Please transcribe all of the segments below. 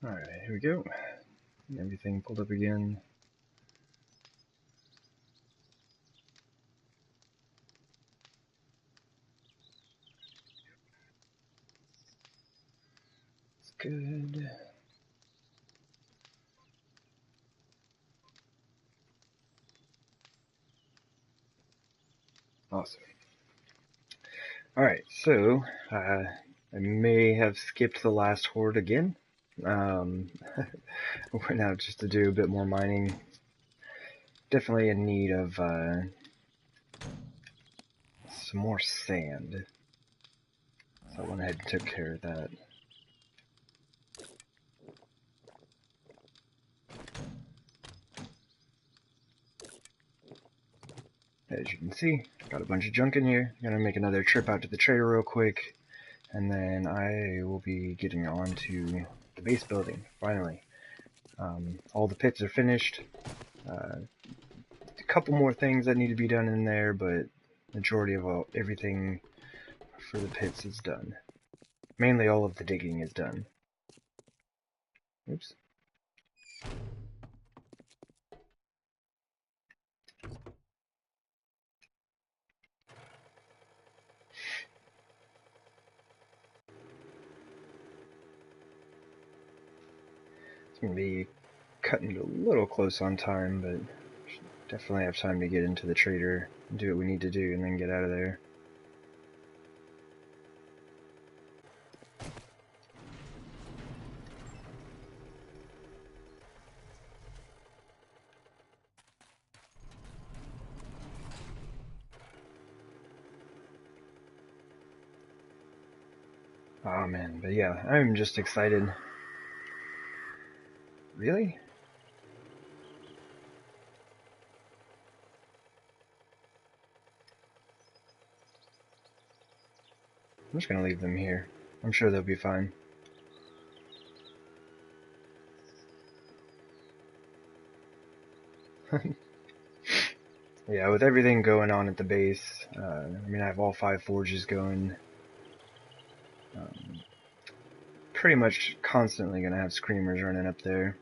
Alright, here we go. Everything pulled up again. It's good. Awesome. Alright, so I may have skipped the last horde again. Went out just to do a bit more mining. Definitely in need of some more sand. So I went ahead and took care of that. As you can see, got a bunch of junk in here. Gonna make another trip out to the trader real quick, and then I will be getting on to the base building, finally. All the pits are finished. A couple more things that need to be done in there, but majority of everything for the pits is done. Mainly all of the digging is done. Oops. It's going to be cutting it a little close on time, but definitely have time to get into the trader, do what we need to do, and then get out of there. Oh man, but yeah, I'm just excited. Really? I'm just gonna leave them here. I'm sure they'll be fine. Yeah, with everything going on at the base, I mean, I have all 5 forges going. Pretty much constantly gonna have screamers running up there.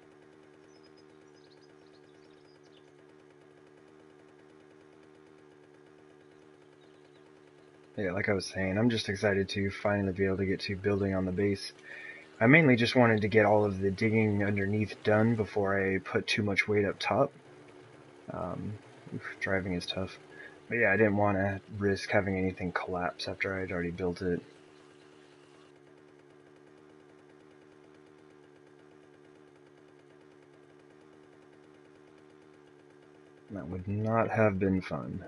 Yeah, like I was saying, I'm just excited to finally be able to get to building on the base. I mainly just wanted to get all of the digging underneath done before I put too much weight up top. Driving is tough. But yeah, I didn't want to risk having anything collapse after I'd already built it. That would not have been fun.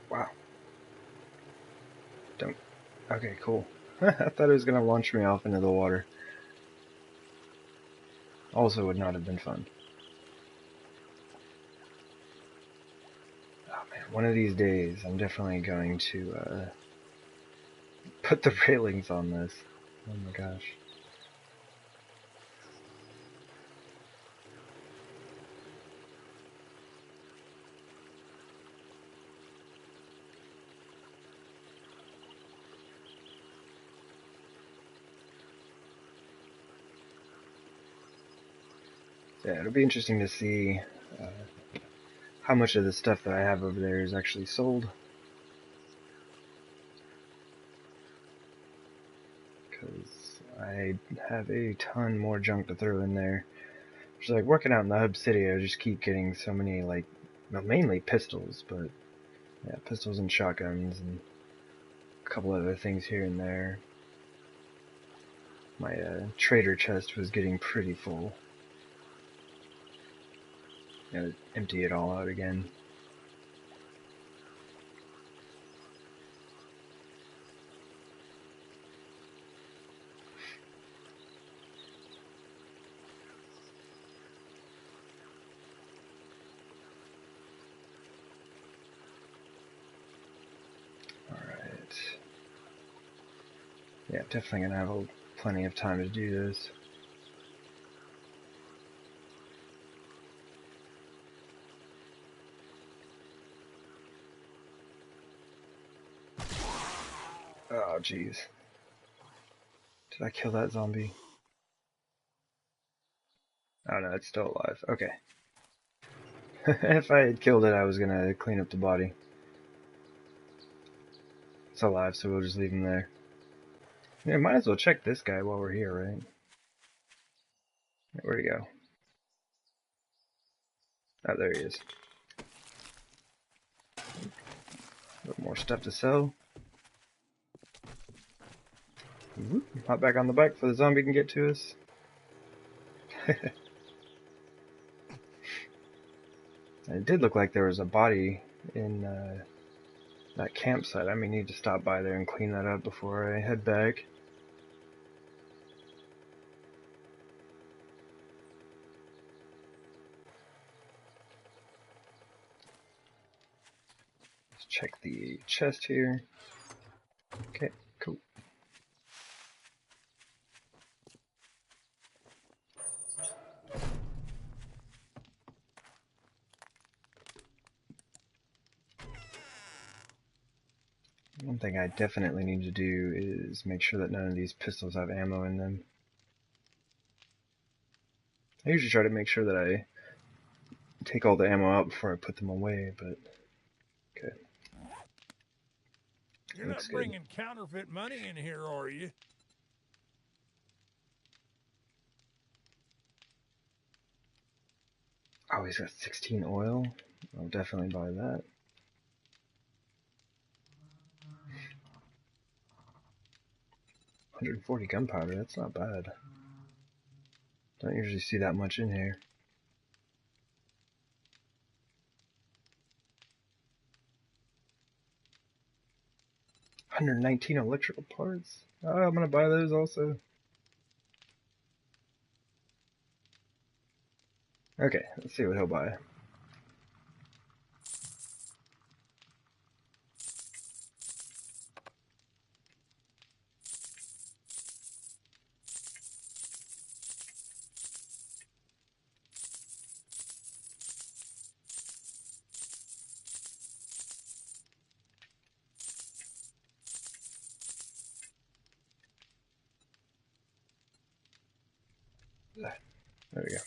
Wow. Don't. Okay, cool. I thought it was going to launch me off into the water. Also would not have been fun. Oh man, one of these days I'm definitely going to put the railings on this. Oh my gosh. Yeah, it'll be interesting to see how much of the stuff that I have over there is actually sold. Because I have a ton more junk to throw in there. Just like working out in the hub city, I just keep getting so many, like, well, mainly pistols, but yeah, pistols and shotguns and a couple other things here and there. My trader chest was getting pretty full. Gotta empty it all out again. Alright. Yeah, definitely gonna have plenty of time to do this. jeez. Did I kill that zombie? Oh no, it's still alive. Okay. If I had killed it, I was gonna clean up the body. It's alive, so we'll just leave him there. Yeah, might as well check this guy while we're here, right? Where'd he go? Oh, there he is. A little more stuff to sell. Whoop, hop back on the bike before the zombie can get to us. It did look like there was a body in that campsite. I may need to stop by there and clean that up before I head back. Let's check the chest here. Okay, cool. One thing I definitely need to do is make sure that none of these pistols have ammo in them. I usually try to make sure that I take all the ammo out before I put them away, but okay. You're not bringing counterfeit money in here, are you? Oh, he's got 16 oil. I'll definitely buy that. $140 gunpowder, that's not bad. Don't usually see that much in here. $119 electrical parts? Oh, I'm gonna buy those also. Okay, let's see what he'll buy. There we go.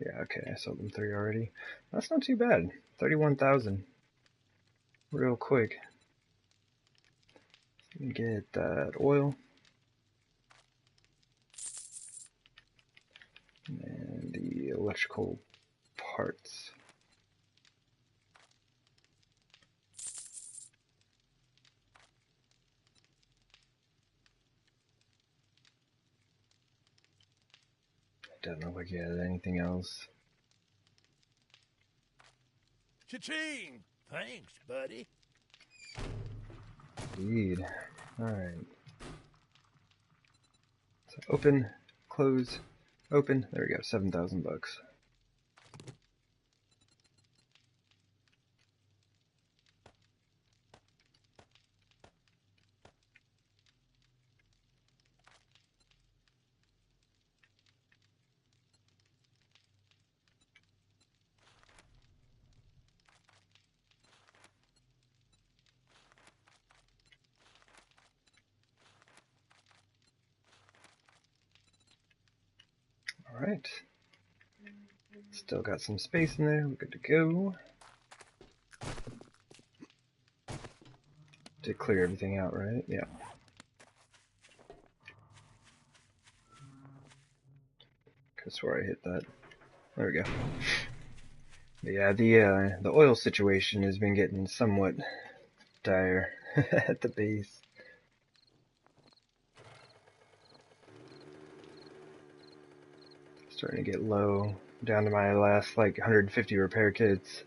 Yeah, okay, I sold them 3 already. That's not too bad. 31,000. Real quick. Let me get that oil. And the electrical parts. Doesn't look like he has anything else. Cha-ching! Thanks, buddy. Indeed. Alright. So open, close, open. There we go, 7,000 bucks. Alright. Still got some space in there, we're good to go. Did clear everything out, right? Yeah. Could swear I hit that. There we go. But yeah, the oil situation has been getting somewhat dire at the base. Starting to get low, down to my last like 150 repair kits.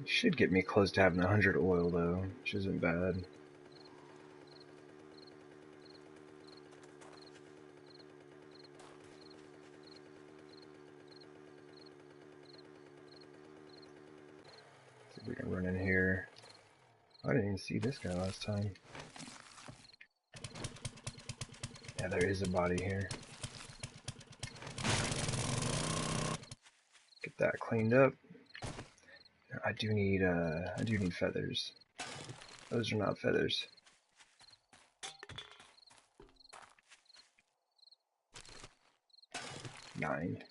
Should get me close to having 100 oil though, which isn't bad. See if we can run in here. I didn't even see this guy last time. Yeah, there is a body here. Get that cleaned up. I do need feathers. Those are not feathers. Nine.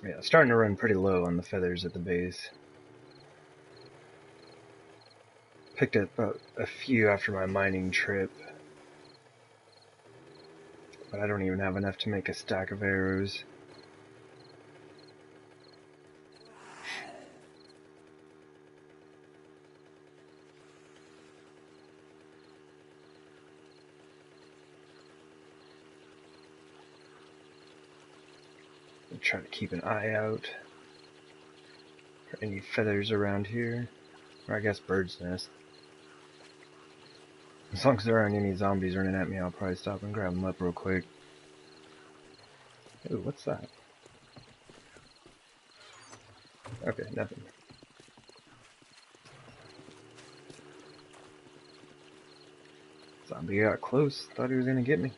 Yeah, starting to run pretty low on the feathers at the base. Picked up a few after my mining trip, but I don't even have enough to make a stack of arrows. I'll try to keep an eye out for any feathers around here, or I guess bird's nest. As long as there aren't any zombies running at me, I'll probably stop and grab them up real quick. Ooh, what's that? Okay, nothing. Zombie got close, thought he was gonna get me.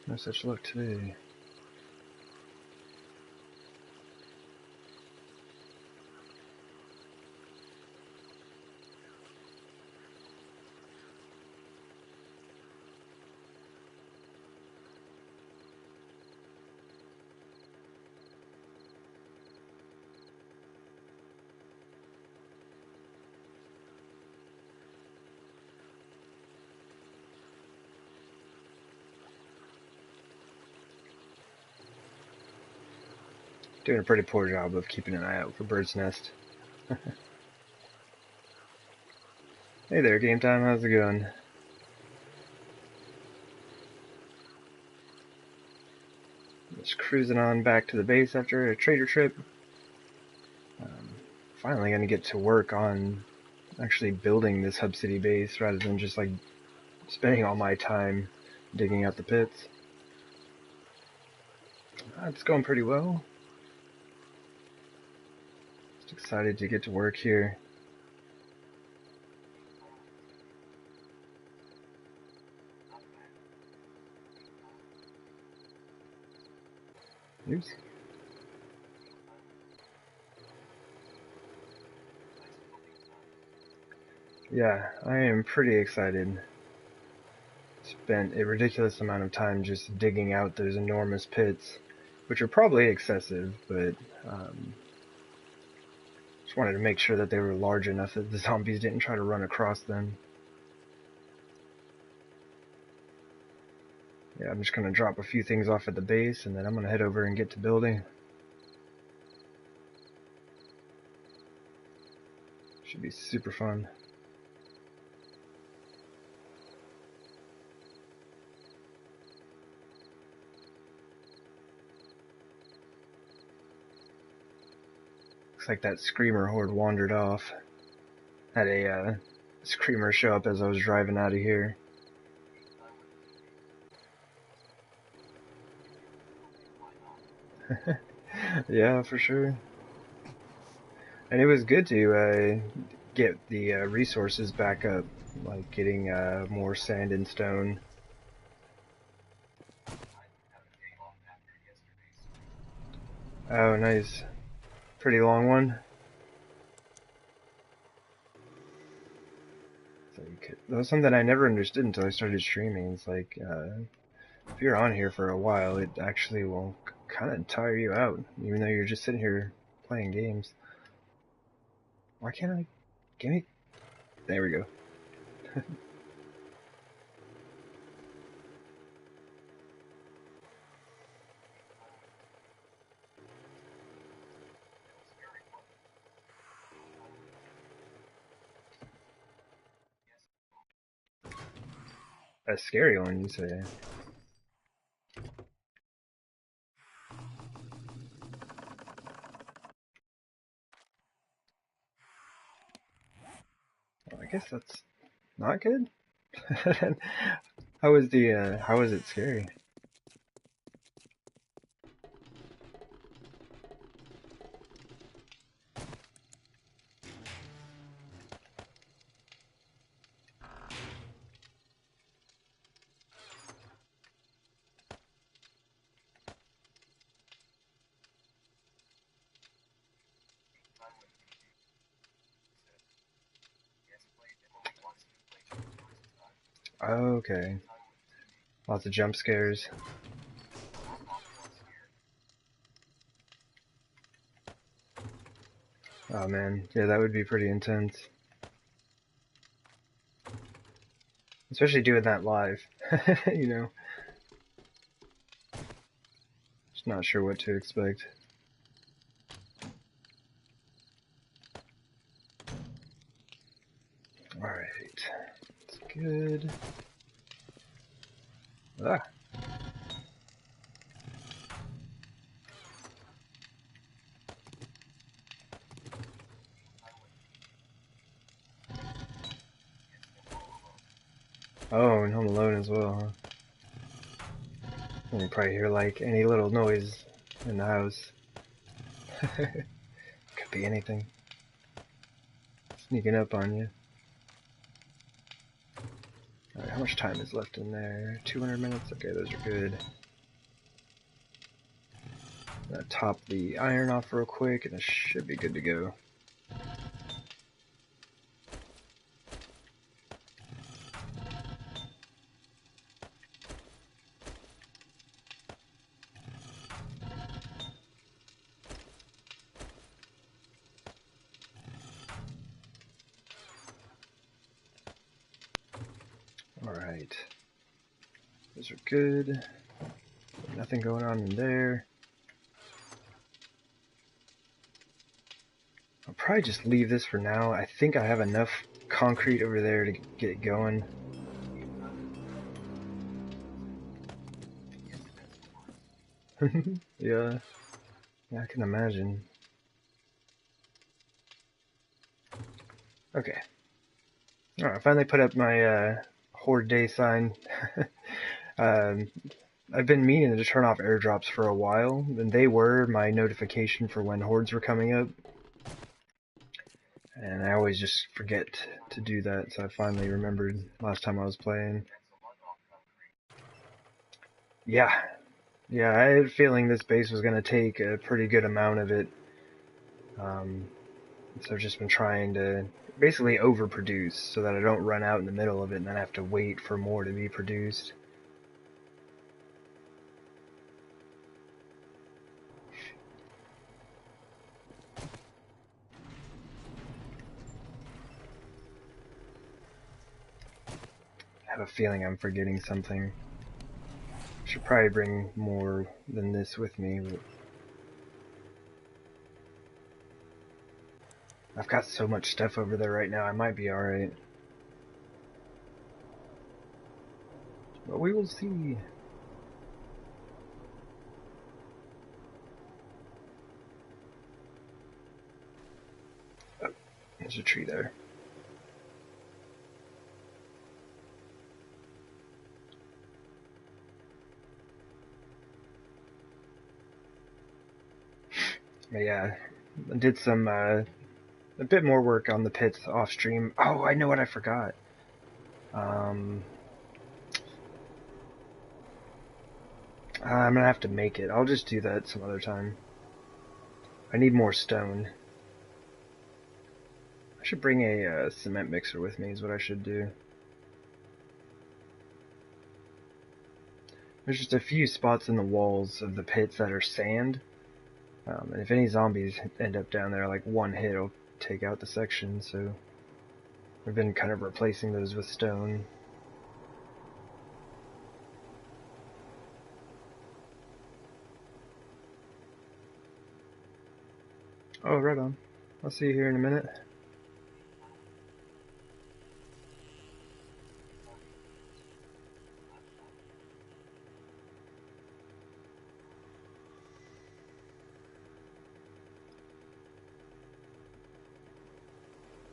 No such luck today. Doing a pretty poor job of keeping an eye out for bird's nest. Hey there, game time, how's it going? Just cruising on back to the base after a trader trip. Finally gonna get to work on actually building this hub city base rather than just like spending all my time digging out the pits. It's going pretty well. Just excited to get to work here. Oops. Yeah, I am pretty excited. Spent a ridiculous amount of time just digging out those enormous pits, which are probably excessive, but just wanted to make sure that they were large enough that the zombies didn't try to run across them. Yeah, I'm just going to drop a few things off at the base, and then I'm going to head over and get to building. Should be super fun. Looks like that screamer horde wandered off. Had a screamer show up as I was driving out of here. Yeah, for sure. And it was good to get the resources back up, like getting more sand and stone. Oh, nice. Pretty long one. That was something I never understood until I started streaming. It's like, if you're on here for a while, it actually will kind of tire you out, even though you're just sitting here playing games. Why can't I? Give me. There we go. A scary one, you say? Well, I guess that's not good. How was the? How was it scary? Okay. Lots of jump scares. Oh man, yeah, that would be pretty intense. Especially doing that live, you know. Just not sure what to expect. Alright, that's good. Ah. Oh, and Home Alone as well, huh? You can probably hear like any little noise in the house. Could be anything. Sneaking up on you. Alright, how much time is left in there? 200 minutes? Okay, those are good. I'm gonna top the iron off real quick and it should be good to go. Alright. Those are good. Nothing going on in there. I'll probably just leave this for now. I think I have enough concrete over there to get it going. Yeah, I can imagine. Okay. Alright, I finally put up my Horde Day sign. um, I've been meaning to turn off airdrops for a while, and they were my notification for when hordes were coming up. And I always just forget to do that, so I finally remembered last time I was playing. Yeah, I had a feeling this base was going to take a pretty good amount of it. So I've just been trying to basically overproduce so that I don't run out in the middle of it and then have to wait for more to be produced. I have a feeling I'm forgetting something. Should probably bring more than this with me, but I've got so much stuff over there right now, I might be alright. But we will see. Oh, there's a tree there. But yeah, I did some, a bit more work on the pits off stream. Oh, I know what I forgot. I'm gonna have to make it. I'll just do that some other time. I need more stone. I should bring a cement mixer with me is what I should do. There's just a few spots in the walls of the pits that are sand. And if any zombies end up down there, like one hit will take out the section, so I've been kind of replacing those with stone. Oh, right on. I'll see you here in a minute.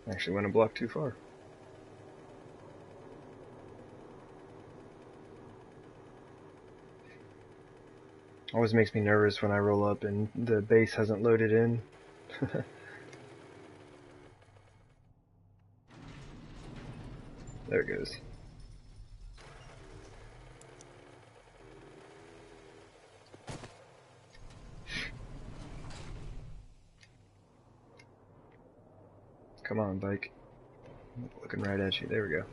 Actually went a block too far. Always makes me nervous when I roll up and the base hasn't loaded in. There it goes. Come on, bike. Looking right at you. There we go.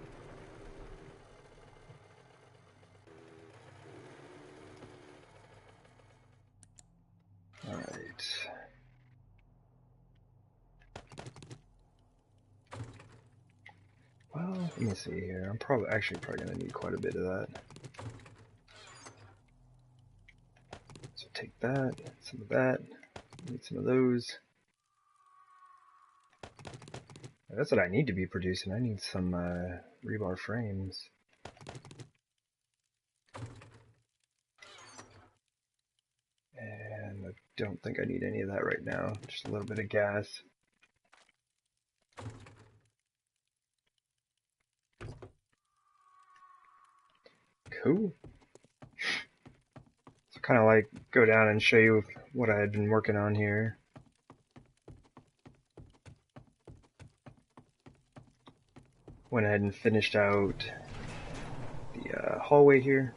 Let me see here. I'm probably gonna need quite a bit of that. So take that, some of that, need some of those. That's what I need to be producing. I need some rebar frames. And I don't think I need any of that right now. Just a little bit of gas. Cool. So kind of like go down and show you what I had been working on here. Went ahead and finished out the hallway here.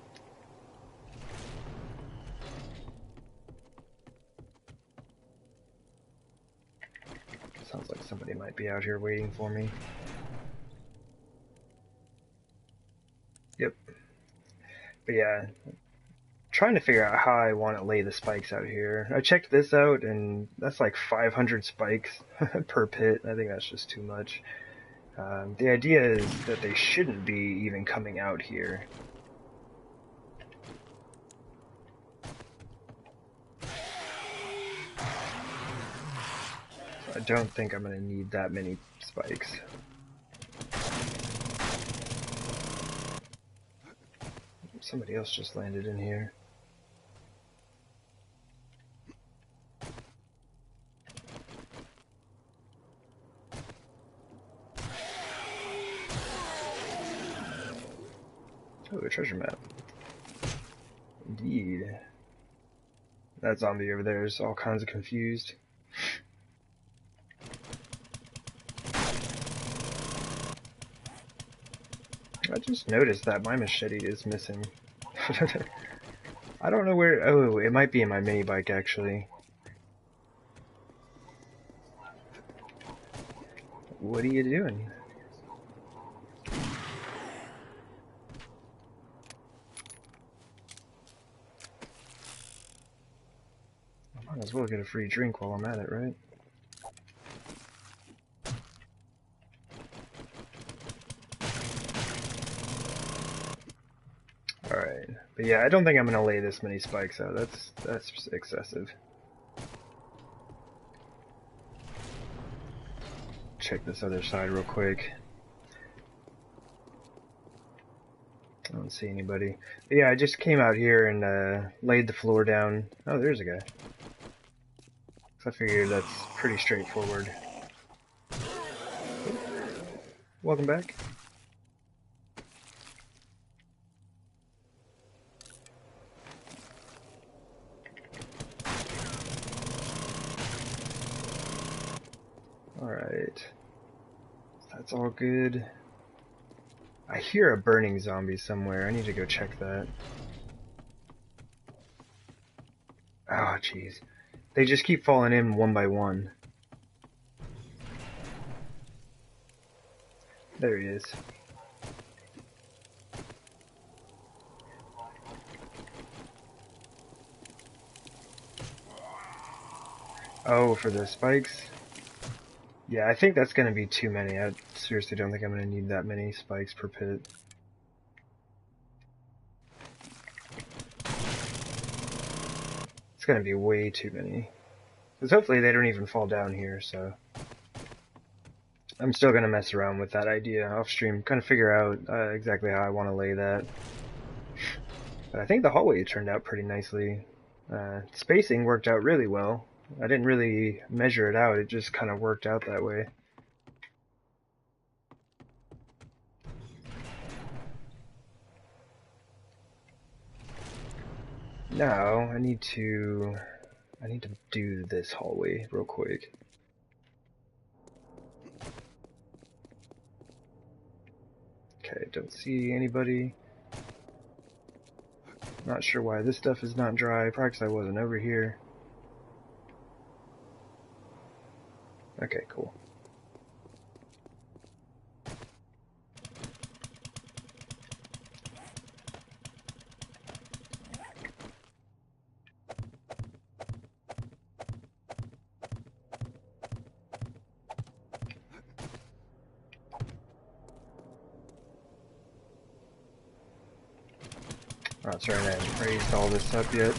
Sounds like somebody might be out here waiting for me. Yep. But yeah, trying to figure out how I want to lay the spikes out here. I checked this out, and that's like 500 spikes per pit. I think that's just too much. The idea is that they shouldn't be even coming out here. So I don't think I'm going to need that many spikes. Somebody else just landed in here. Oh, a treasure map. Indeed. That zombie over there is all kinds of confused. I just noticed that my machete is missing. I don't know where... Oh, it might be in my mini bike, actually. What are you doing? I might as well get a free drink while I'm at it, right? Alright. But yeah, I don't think I'm gonna lay this many spikes out. That's excessive. Check this other side real quick. I don't see anybody. But yeah, I just came out here and laid the floor down. Oh, there's a guy. So I figured that's pretty straightforward. Welcome back. Alright. That's all good. I hear a burning zombie somewhere. I need to go check that. Oh, jeez. They just keep falling in one by one. There he is. Oh, for the spikes? Yeah, I think that's going to be too many. I seriously don't think I'm going to need that many spikes per pit. It's going to be way too many. Because hopefully they don't even fall down here, so... I'm still going to mess around with that idea off stream, kind of figure out exactly how I want to lay that. But I think the hallway turned out pretty nicely. Spacing worked out really well. I didn't really measure it out, it just kind of worked out that way. Now, I need to do this hallway real quick. Okay, don't see anybody. Not sure why this stuff is not dry, probably because I wasn't over here. Okay, cool. Oh, that's right, I haven't raised all this up yet.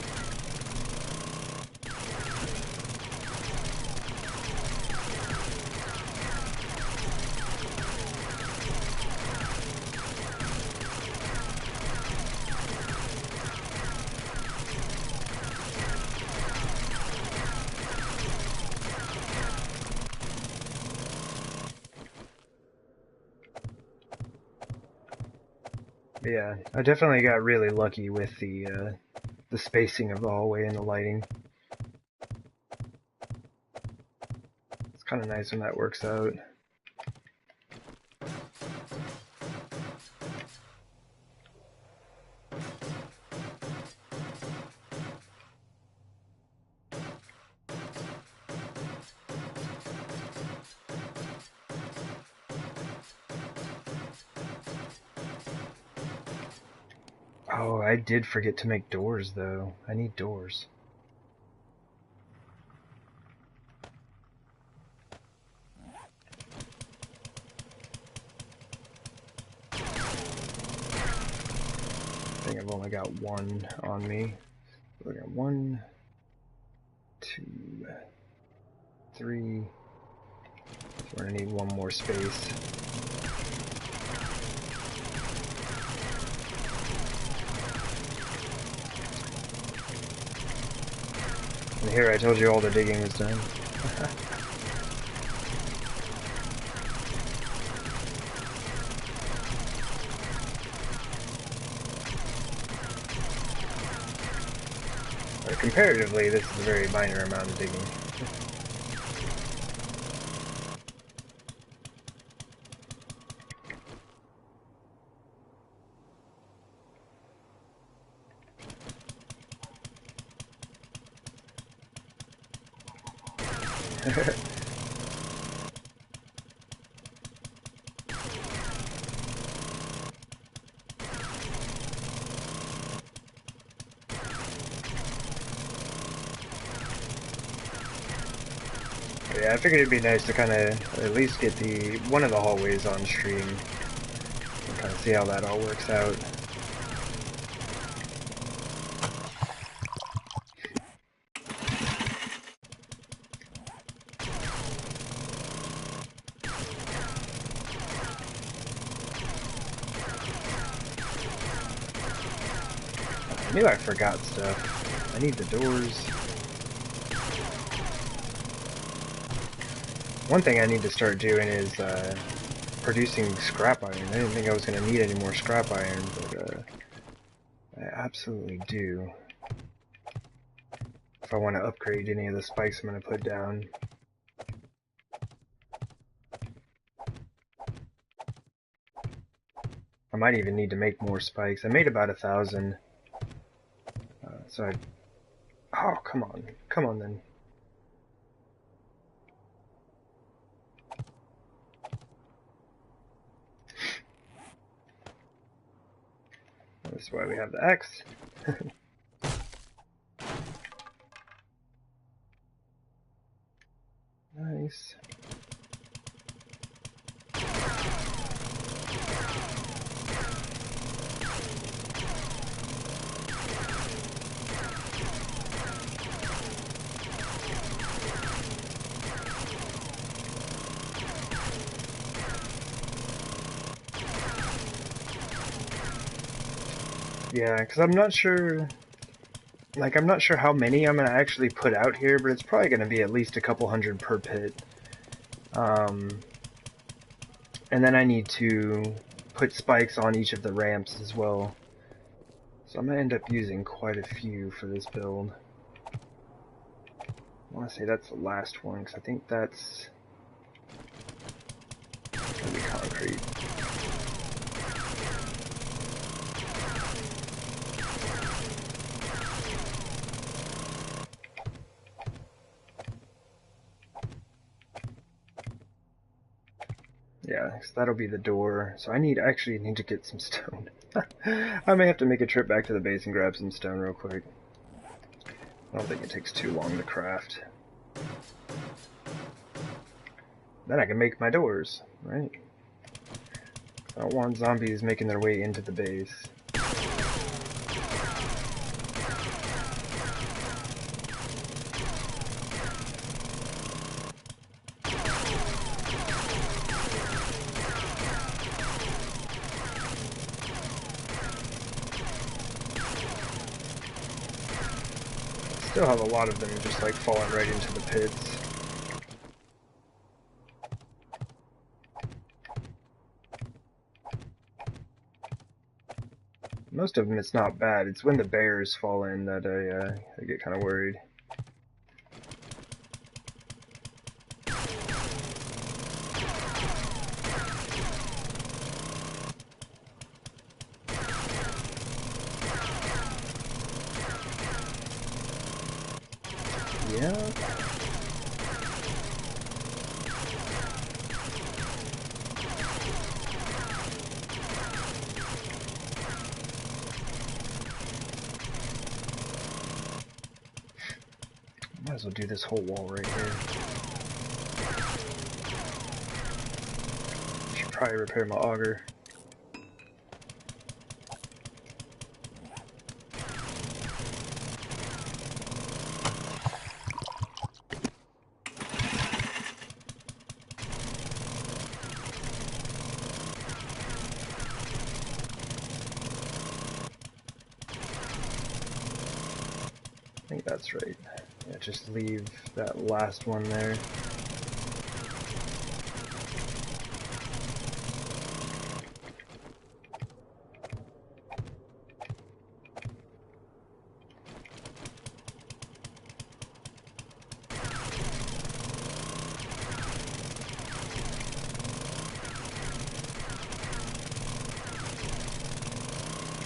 Yeah, I definitely got really lucky with the spacing of the hallway and the lighting. It's kind of nice when that works out. Oh, I did forget to make doors, though. I need doors. I think I've only got one on me. We got 1, 2, 3. So we're gonna need one more space. And here, I told you all the digging was done. But comparatively, this is a very minor amount of digging. Yeah, I figured it'd be nice to kind of at least get one of the hallways on stream and kind of see how that all works out. I knew I forgot stuff. I need the doors. One thing I need to start doing is producing scrap iron. I didn't think I was going to need any more scrap iron, but I absolutely do. If I want to upgrade any of the spikes I'm going to put down. I might even need to make more spikes. I made about 1,000. So I... Oh, come on. Come on then. This is why we have the X. Nice. Yeah, because I'm not sure... Like, I'm not sure how many I'm going to actually put out here, but it's probably going to be at least a couple hundred per pit. And then I need to put spikes on each of the ramps as well. So I'm going to end up using quite a few for this build. I want to say that's the last one, because I think that's going to be concrete. Yeah, so that'll be the door. So I actually need to get some stone. I may have to make a trip back to the base and grab some stone real quick. I don't think it takes too long to craft. Then I can make my doors, right? I don't want zombies making their way into the base. Still have a lot of them just like falling right into the pits. Most of them it's not bad. It's when the bears fall in that I get kind of worried. Yeah. Might as well do this whole wall right here. Should probably repair my auger. I think that's right. Yeah, just leave that last one there.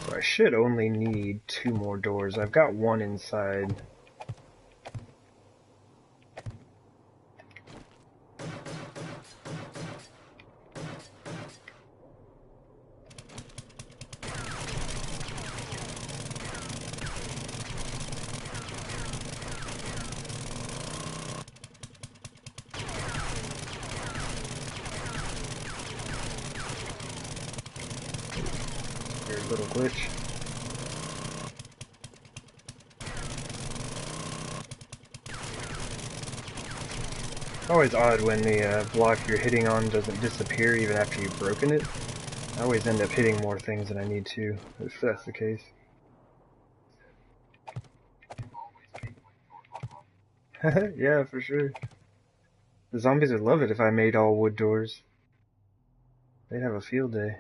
So I should only need 2 more doors. I've got 1 inside. Weird little glitch. It's always odd when the block you're hitting on doesn't disappear even after you've broken it. I always end up hitting more things than I need to, if that's the case. Yeah, for sure. The zombies would love it if I made all wood doors. They'd have a field day.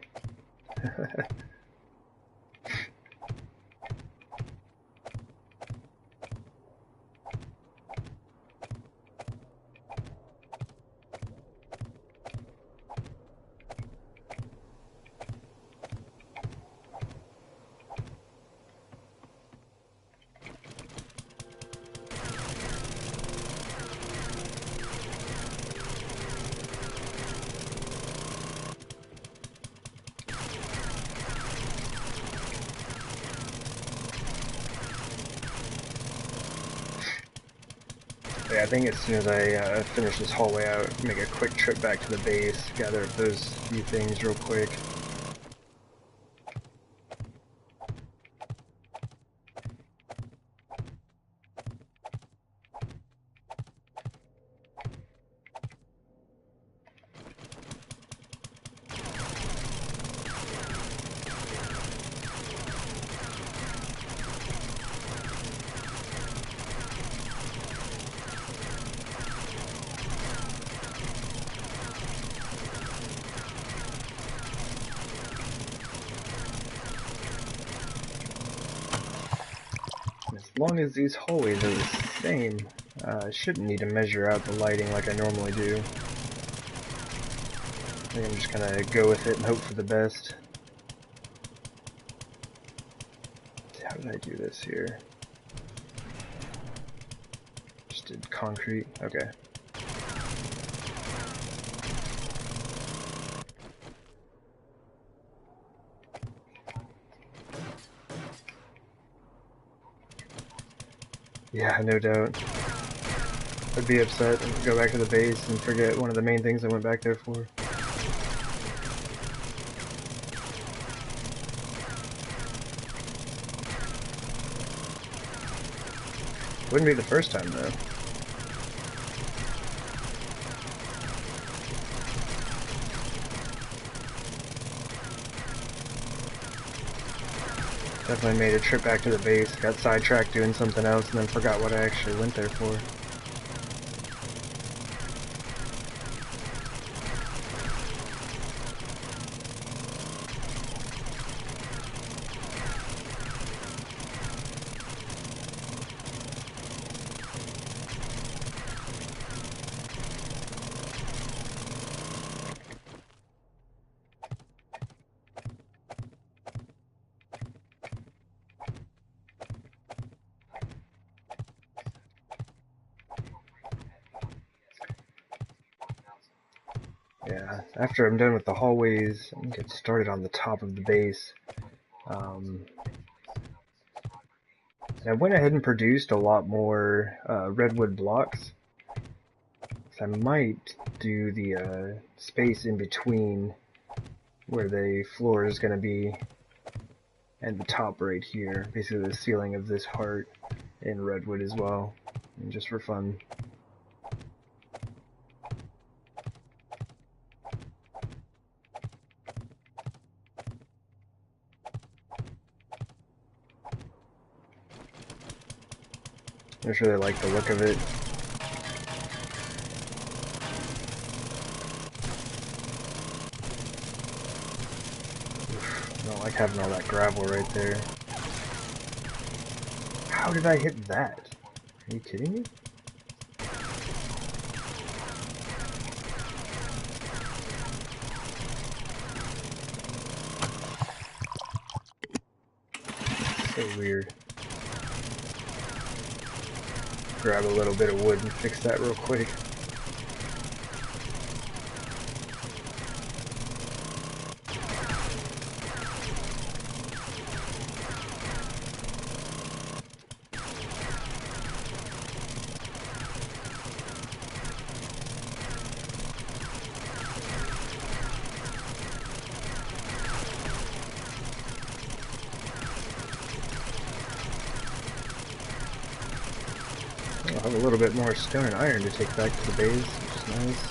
Yeah, I think as soon as I finish this hallway out, make a quick trip back to the base, gather up those few things real quick. As long as these hallways are the same, I shouldn't need to measure out the lighting like I normally do. I think I'm just gonna go with it and hope for the best. How did I do this here? Just did concrete. Okay. Yeah, no doubt. I'd be upset and go back to the base and forget one of the main things I went back there for. Wouldn't be the first time though. Definitely made a trip back to the base, got sidetracked doing something else, and then forgot what I actually went there for. Yeah, after I'm done with the hallways, I'm gonna get started on the top of the base. And I went ahead and produced a lot more redwood blocks. So I might do the space in between where the floor is going to be and the top right here, basically the ceiling of this part in redwood as well, and just for fun. I just really like the look of it. Oof, I don't like having all that gravel right there. How did I hit that? Are you kidding me? So weird. Grab a little bit of wood and fix that real quick. I'll have a little bit more stone and iron to take back to the base, which is nice.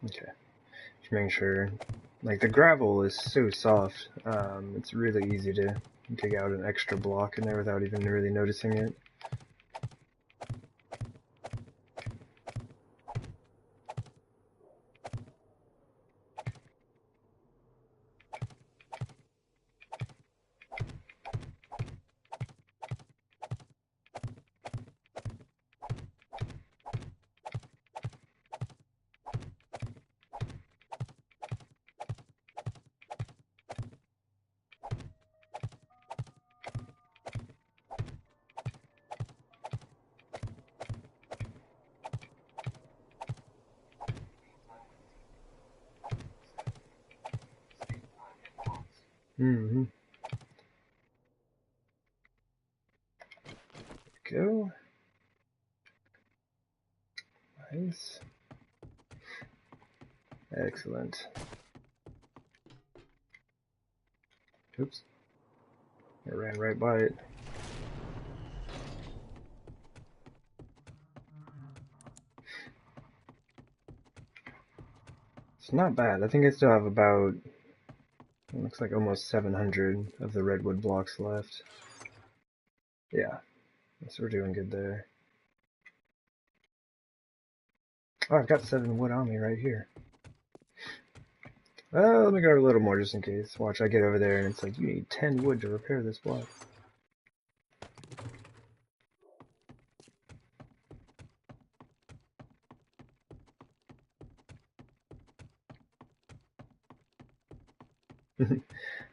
Okay, just making sure. Like, the gravel is so soft, it's really easy to dig out an extra block in there without even really noticing it. Mm-hmm. Go. Nice. Excellent. Oops. I ran right by it. It's not bad. I think I still have about, it looks like almost 700 of the redwood blocks left. Yeah, so we're doing good there. Oh, I've got 7 wood on me right here. Let me grab a little more just in case. Watch, I get over there and it's like, you need 10 wood to repair this block.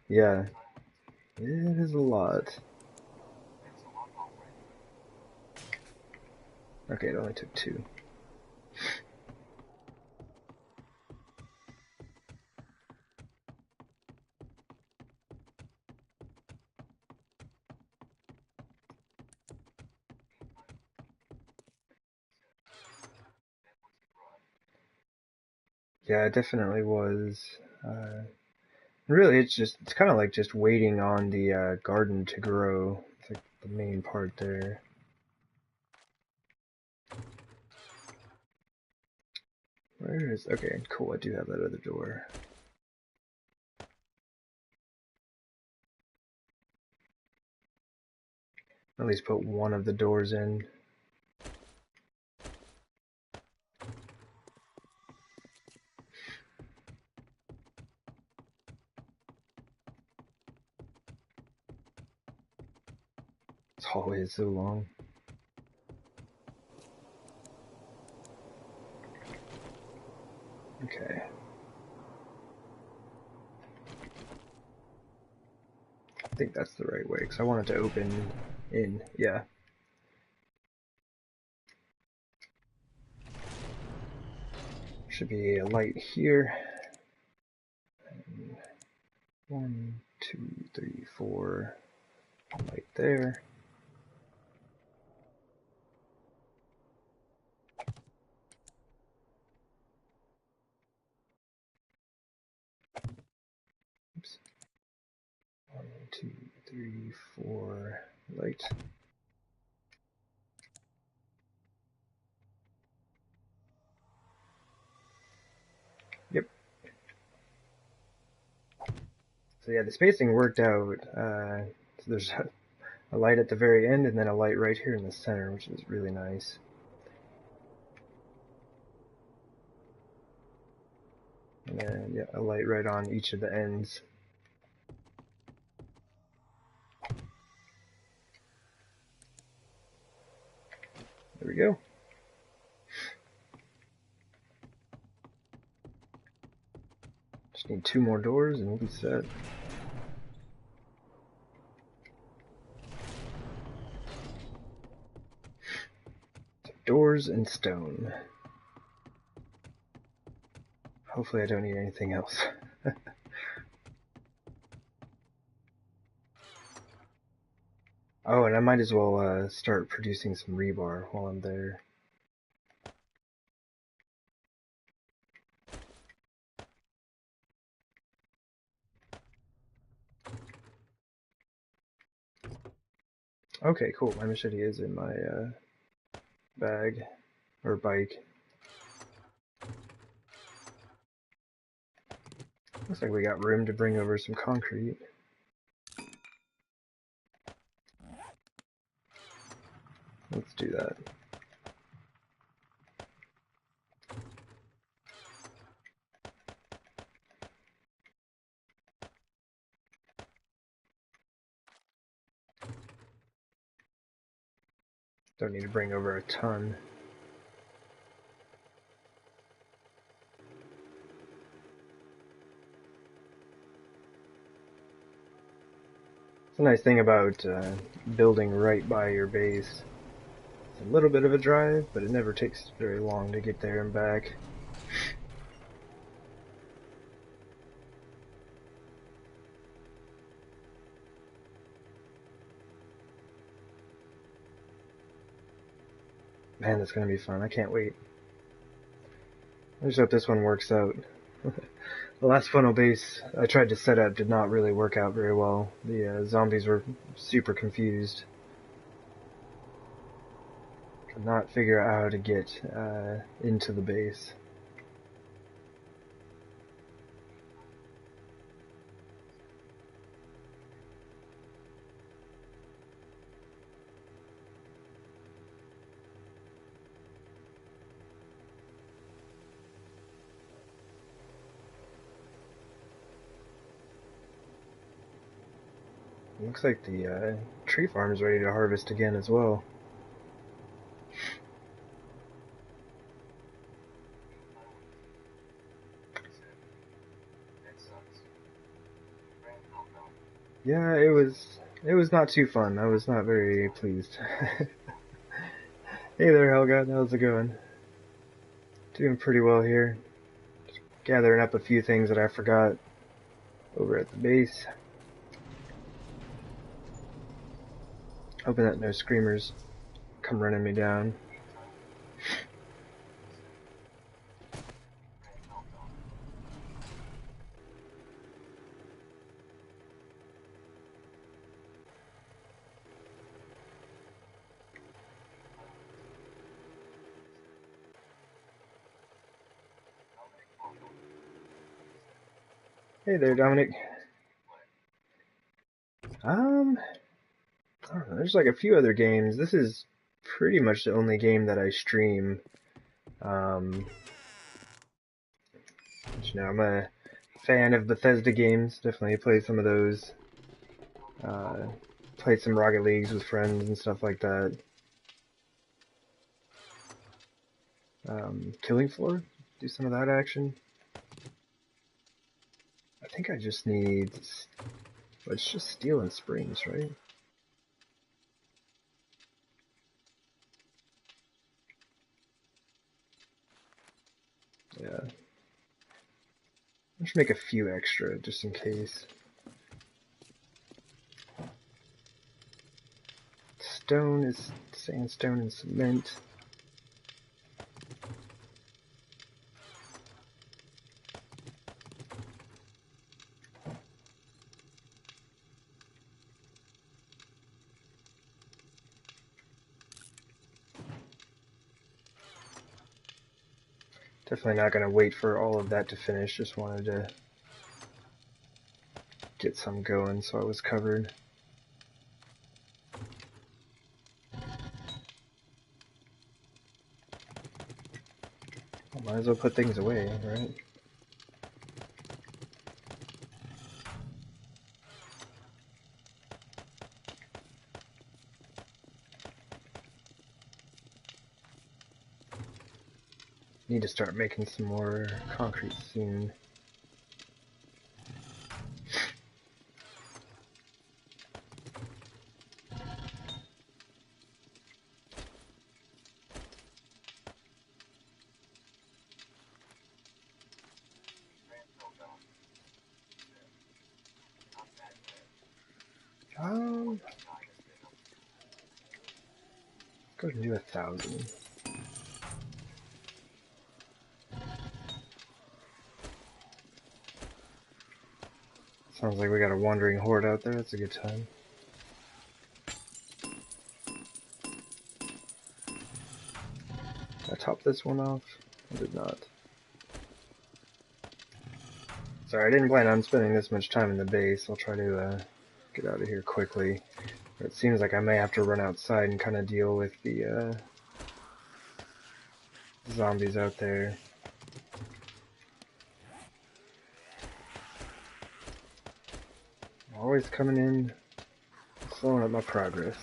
Yeah, it is a lot. Okay, it only took 2. Yeah, it definitely was. Really, it's kind of like just waiting on the garden to grow. It's like the main part there. Where is... Okay, cool, I do have that other door. At least put one of the doors in. This hallway is so long. Okay. I think that's the right way, because I want it to open in. Yeah. Should be a light here. And 1, 2, 3, 4. Light there. Oops. 1, 2, 3, 4. Light. Yep. So yeah, the spacing worked out. So there's a light at the very end and then a light right here in the center, which is really nice. And then yeah, a light right on each of the ends. There we go. Just need 2 more doors and we'll be set. Doors and stone. Hopefully I don't need anything else. Oh, and I might as well start producing some rebar while I'm there. Okay, cool. My machete is in my bag or bike. Looks like we got room to bring over some concrete. Let's do that. Don't need to bring over a ton. It's a nice thing about building right by your base. It's a little bit of a drive, but it never takes very long to get there and back. Man, that's gonna be fun. I can't wait. I just hope this one works out. The last funnel base I tried to set up did not really work out very well. The zombies were super confused. Could not figure out how to get into the base. Looks like the tree farm is ready to harvest again as well. Yeah, it was not too fun. I was not very pleased. Hey there, Helga. How's it going? Doing pretty well here. Just gathering up a few things that I forgot over at the base. Hoping that no screamers come running me down. Hey there, Dominic. I don't know, there's like a few other games. This is pretty much the only game that I stream. I'm a fan of Bethesda games. Definitely played some of those. Played some Rocket Leagues with friends and stuff like that. Killing Floor, do some of that action. I think I just need, it's just Steel and Springs, right? Yeah. Let's make a few extra just in case. Stone is sandstone and cement. Definitely not going to wait for all of that to finish, just wanted to get some going so I was covered. Well, might as well put things away, right? Need to start making some more concrete soon. Go ahead and do 1,000. Sounds like we got a wandering horde out there. That's a good time. Did I top this one off? I did not. Sorry, I didn't plan on spending this much time in the base. I'll try to get out of here quickly. It seems like I may have to run outside and kind of deal with the zombies out there. Always coming in, slowing up my progress.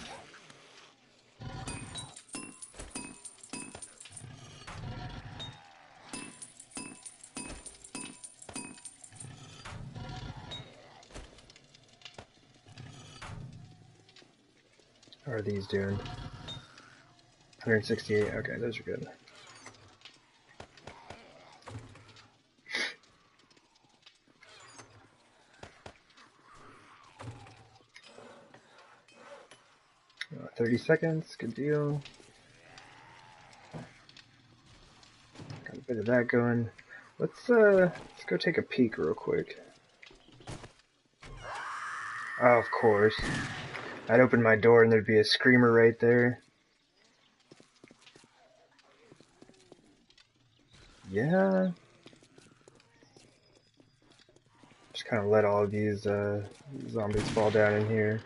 How are these doing? 168, okay, those are good. Uh, 30 seconds, good deal. Got a bit of that going. Let's go take a peek real quick. Oh, of course. I'd open my door and there'd be a screamer right there. Yeah. Just kind of let all of these zombies fall down in here.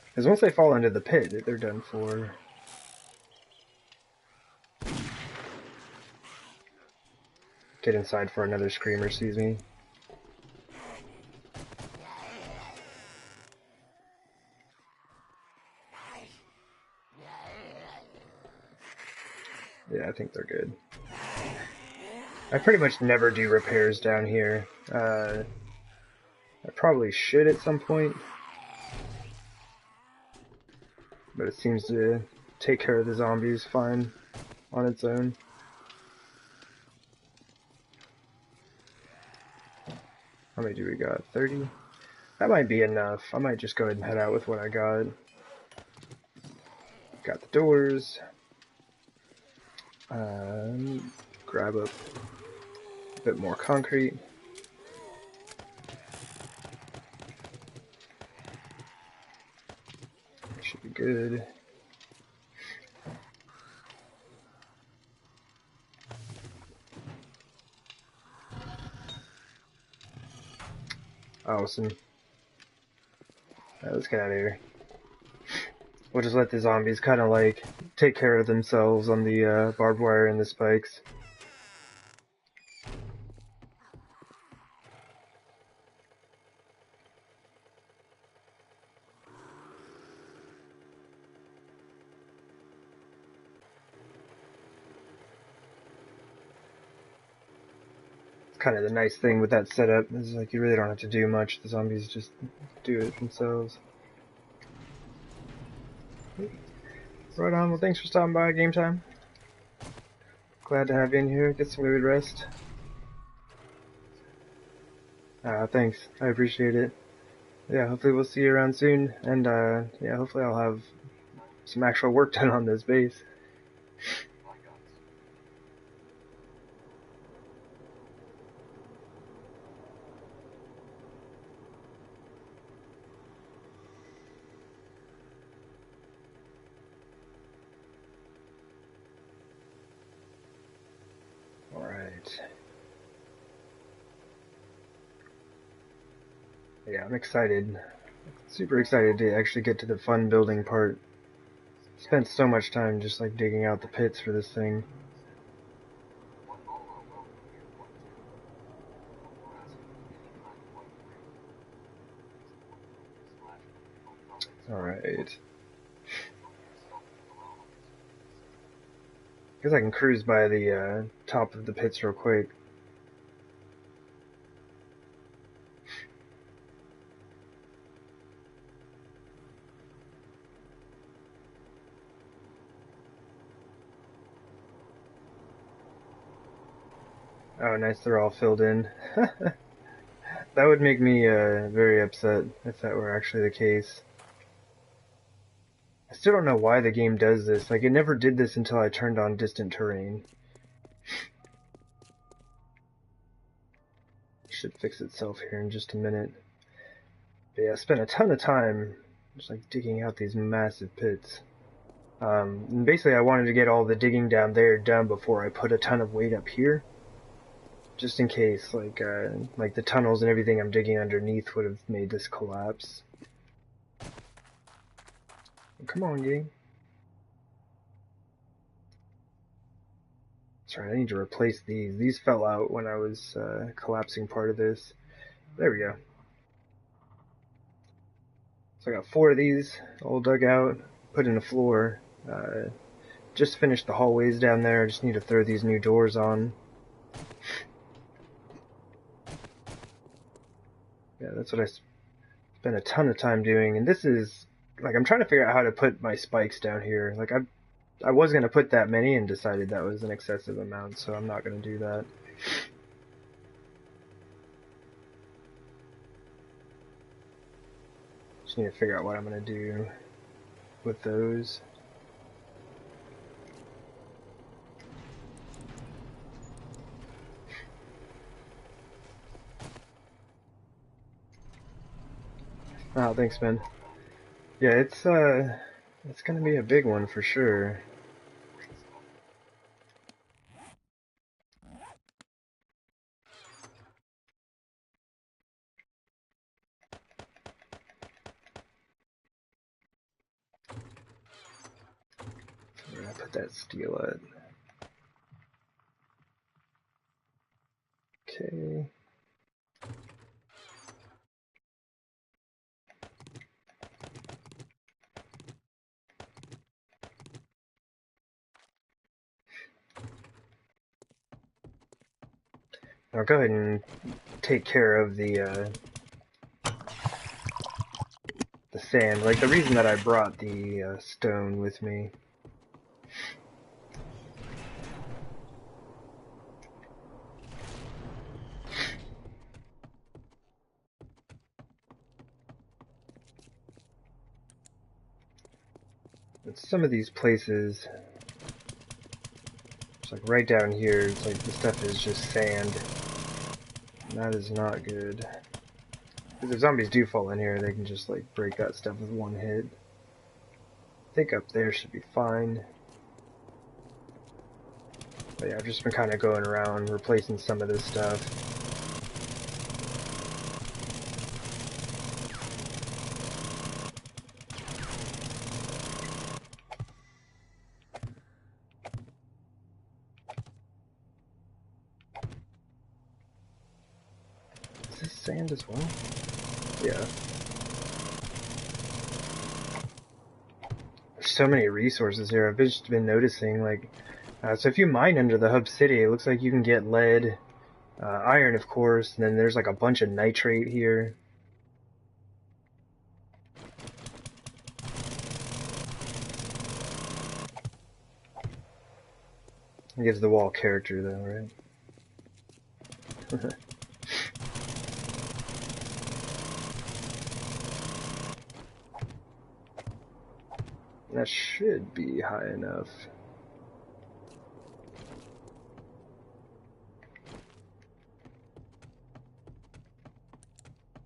Because once they fall into the pit, they're done for. Get inside for another screamer sees me. Yeah, I think they're good. I pretty much never do repairs down here. I probably should at some point. But it seems to take care of the zombies fine on its own. How many do we got? 30? That might be enough. I might just go ahead and head out with what I got. Got the doors. Grab up a bit more concrete. Should be good. Awesome. Let's get out of here. We'll just let the zombies kind of like take care of themselves on the barbed wire and the spikes. Kind of the nice thing with that setup is like you really don't have to do much. The zombies just do it themselves. Right on. Well, thanks for stopping by, Game Time. Glad to have you in here. Get some good rest. Thanks. I appreciate it. Yeah, hopefully we'll see you around soon. And yeah, hopefully I'll have some actual work done on this base. Alright. Yeah, I'm excited. Super excited to actually get to the fun building part. Spent so much time just like digging out the pits for this thing. Alright. Guess I can cruise by the top of the pits real quick. Oh, nice, they're all filled in. That would make me very upset if that were actually the case. I still don't know why the game does this. Like, it never did this until I turned on distant terrain. Should fix itself here in just a minute. But yeah, I spent a ton of time just like digging out these massive pits. And basically I wanted to get all the digging down there done before I put a ton of weight up here. Just in case, like the tunnels and everything I'm digging underneath would have made this collapse. Come on, gang. Sorry, I need to replace these. These fell out when I was collapsing part of this. There we go. So I got 4 of these all dug out, put in the floor. Just finished the hallways down there. I just need to throw these new doors on. Yeah, that's what I spent a ton of time doing. And this is, like, I'm trying to figure out how to put my spikes down here. Like, I was going to put that many and decided that was an excessive amount, so I'm not going to do that. Just need to figure out what I'm going to do with those. Oh, thanks, man. Yeah, it's gonna be a big one for sure. We're gonna put that steel at. Okay. I'll go ahead and take care of the sand. Like, the reason that I brought the stone with me. But some of these places, it's like right down here, it's like the stuff is just sand. And that is not good. Because if zombies do fall in here, they can just like break that stuff with one hit. I think up there should be fine. But yeah, I've just been kind of going around replacing some of this stuff. sand as well? Yeah. There's so many resources here. I've just been noticing, like, so if you mine under the hub city, it looks like you can get lead, iron, of course, and then there's like a bunch of nitrate here. It gives the wall character, though, right? That should be high enough.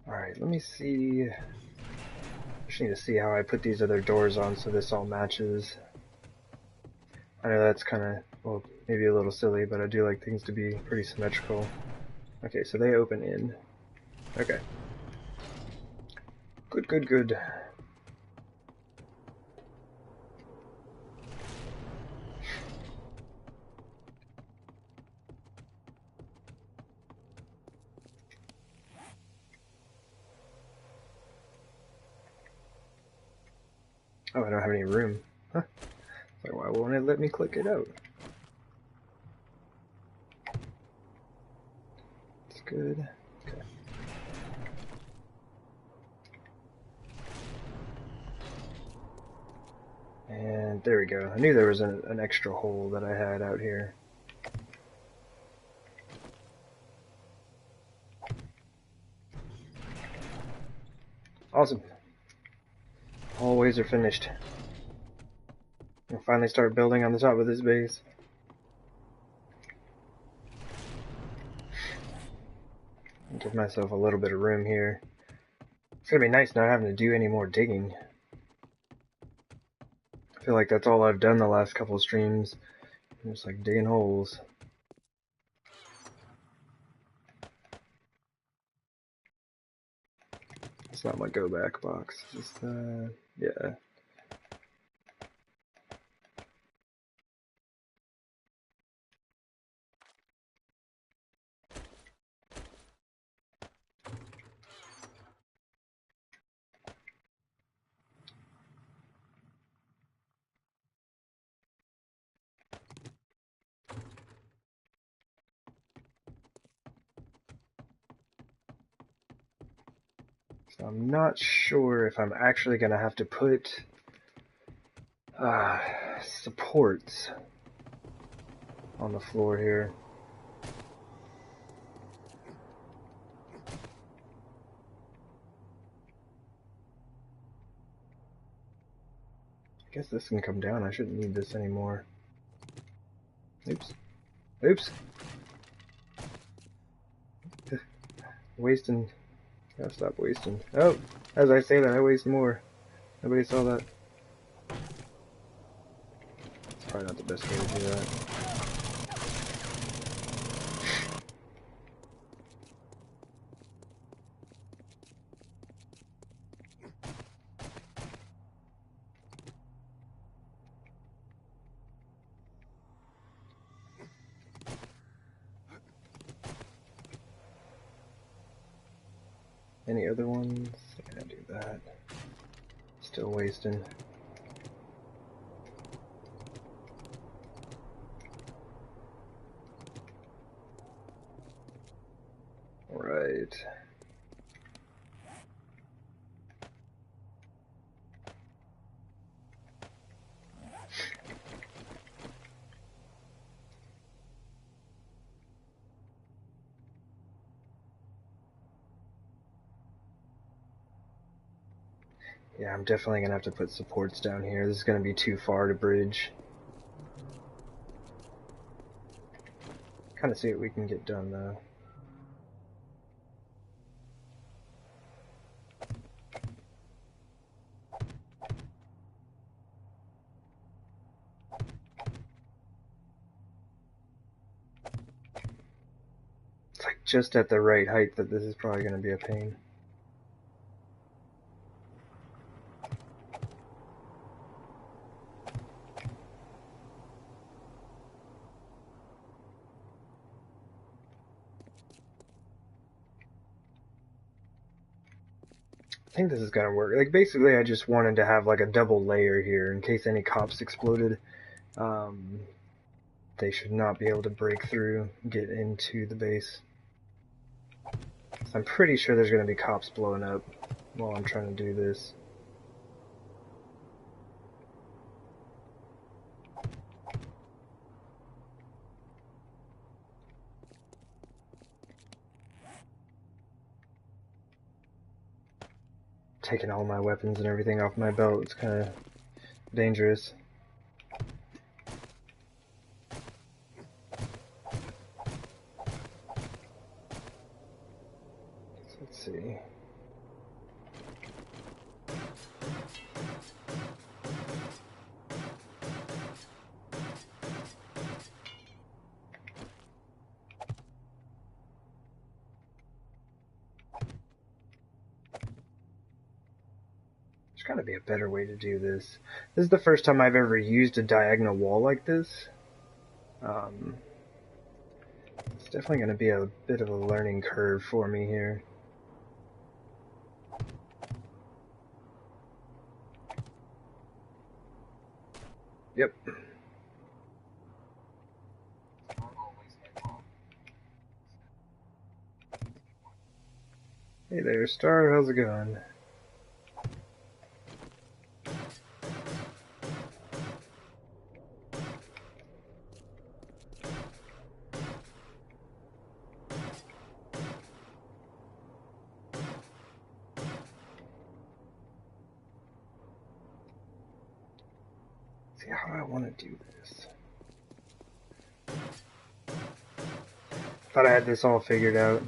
Alright, let me see. I just need to see how I put these other doors on so this all matches. I know that's kind of, well, maybe a little silly, but I do like things to be pretty symmetrical. Okay, so they open in. Okay. Good, good, good. Oh, I don't have any room. Huh. So why won't it let me click it out? It's good. Okay. And there we go. I knew there was an extra hole that I had out here. Awesome. Hallways are finished. I'll finally start building on the top of this base. Give myself a little bit of room here. It's gonna be nice not having to do any more digging. I feel like that's all I've done the last couple of streams. I'm just like digging holes. It's not my go back box. It's just yeah. So I'm not sure if I'm actually gonna have to put supports on the floor here. I guess this can come down. I shouldn't need this anymore. Oops. Oops. Wasting. Gotta stop wasting. Oh, as I say that, I waste more. Nobody saw that. It's probably not the best way to do that. Any other ones? Yeah, do that. Still wasting. Right. Yeah, I'm definitely gonna have to put supports down here. This is gonna be too far to bridge. Kind of see what we can get done though. It's like just at the right height that this is probably gonna be a pain. think this is gonna work. Like, basically, I just wanted to have like a double layer here in case any cops exploded. They should not be able to break through, get into the base. So I'm pretty sure there's gonna be cops blowing up while I'm trying to do this. Taking all my weapons and everything off my belt, it's kind of dangerous. So let's see. There's got to be a better way to do this. This is the first time I've ever used a diagonal wall like this. It's definitely going to be a bit of a learning curve for me here. Yep. Hey there, Star. How's it going? See, how do I want to do this? Thought I had this all figured out.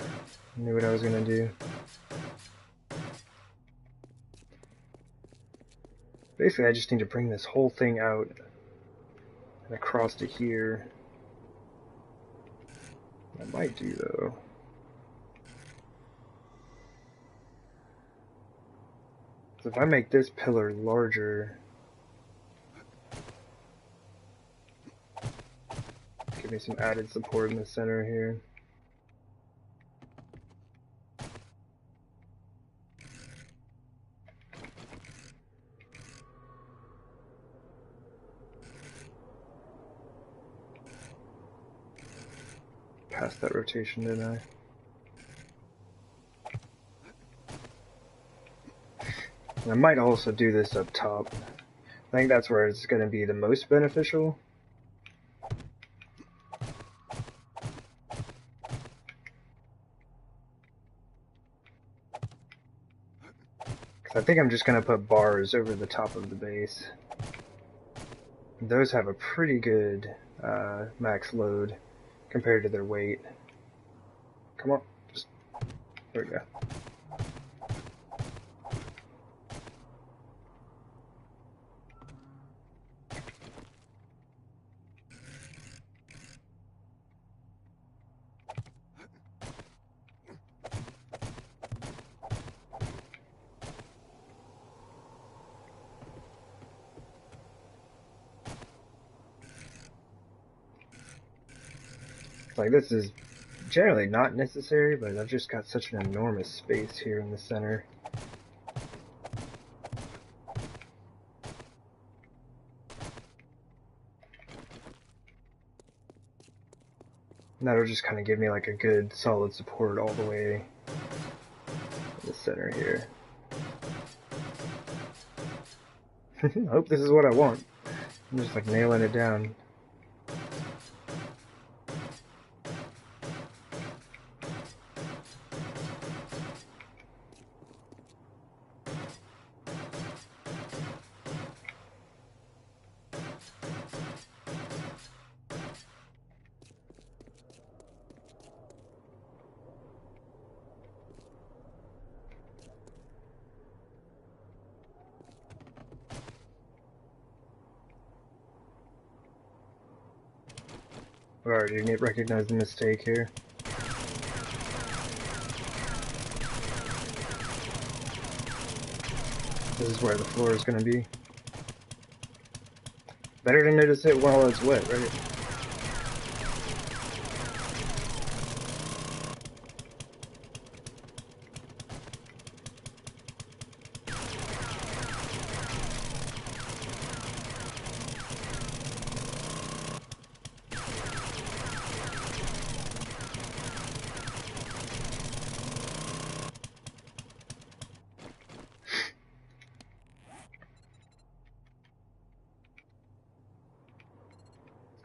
Knew what I was going to do. Basically, I just need to bring this whole thing out and across to here. I might do, though. So if I make this pillar larger, give me some added support in the center here. Passed that rotation, didn't I? And I might also do this up top. I think that's where it's going to be the most beneficial. Because I think I'm just going to put bars over the top of the base. Those have a pretty good max load compared to their weight. Come on, just there we go. Like, this is generally not necessary, but I've just got such an enormous space here in the center. And that'll just kind of give me like a good solid support all the way in the center here. I hope this is what I want. I'm just like nailing it down. Alright, you need to recognize the mistake here. This is where the floor is going to be. Better to notice it while it's wet, right?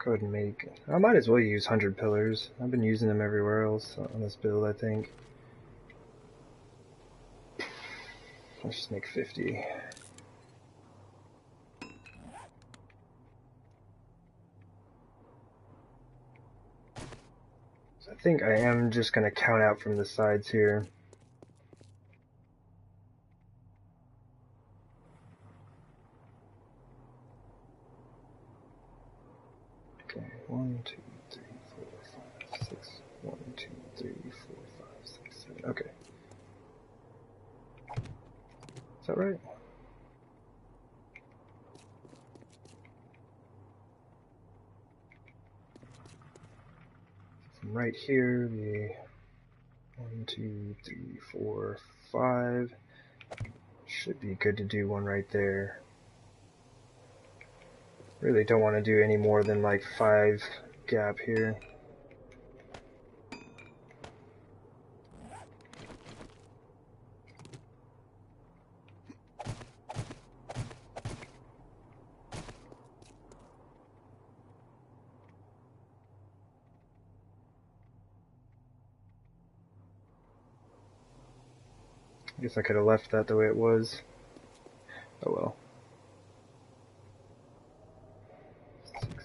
Go ahead and make... I might as well use 100 pillars. I've been using them everywhere else on this build, I think. Let's just make 50. So I think I am just going to count out from the sides here. Okay, 1, 2, 3, 4, 5, 6. 1, 2, 3, 4, 5, 6, 7. Okay. Is that right? From right here, the 1, 2, 3, 4, 5. Should be good to do one right there. Really don't want to do any more than like 5 gap here. I guess I could have left that the way it was. Oh well. 6.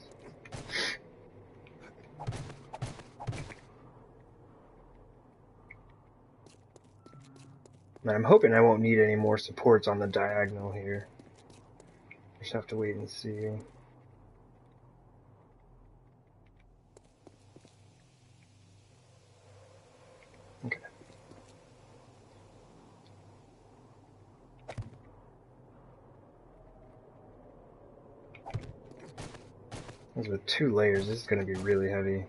And I'm hoping I won't need any more supports on the diagonal here. Just have to wait and see. Okay. As with 2 layers, this is going to be really heavy.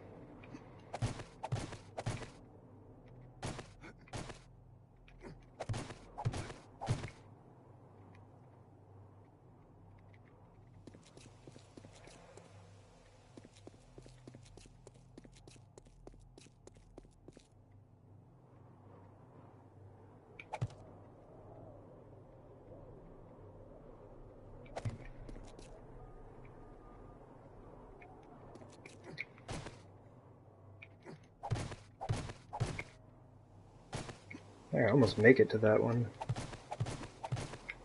I almost make it to that one.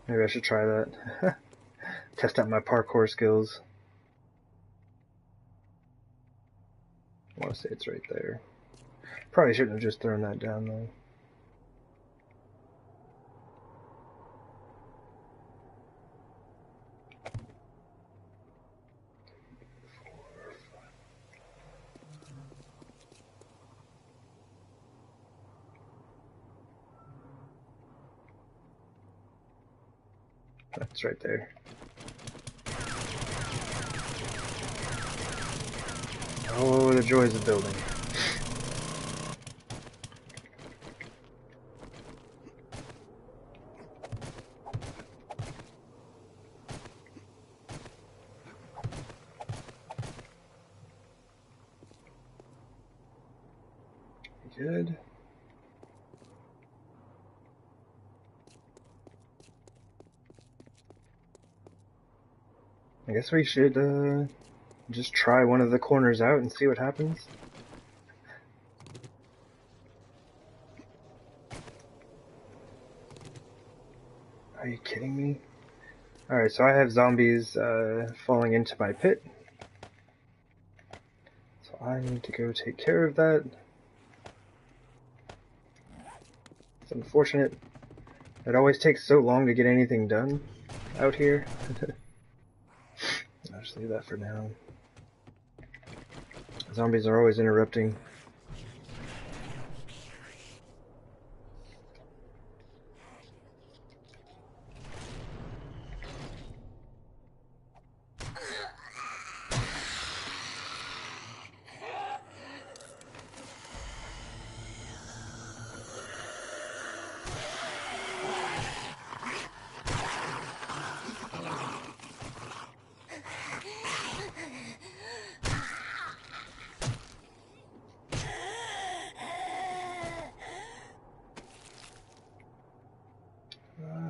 Maybe I should try that. Test out my parkour skills. I want to say it's right there. Probably shouldn't have just thrown that down though. That's right there. Oh, the joys of building. Good. I guess we should just try one of the corners out and see what happens. Are you kidding me? Alright, so I have zombies falling into my pit. So I need to go take care of that. It's unfortunate. It always takes so long to get anything done out here. I'll just leave that for now. Zombies are always interrupting.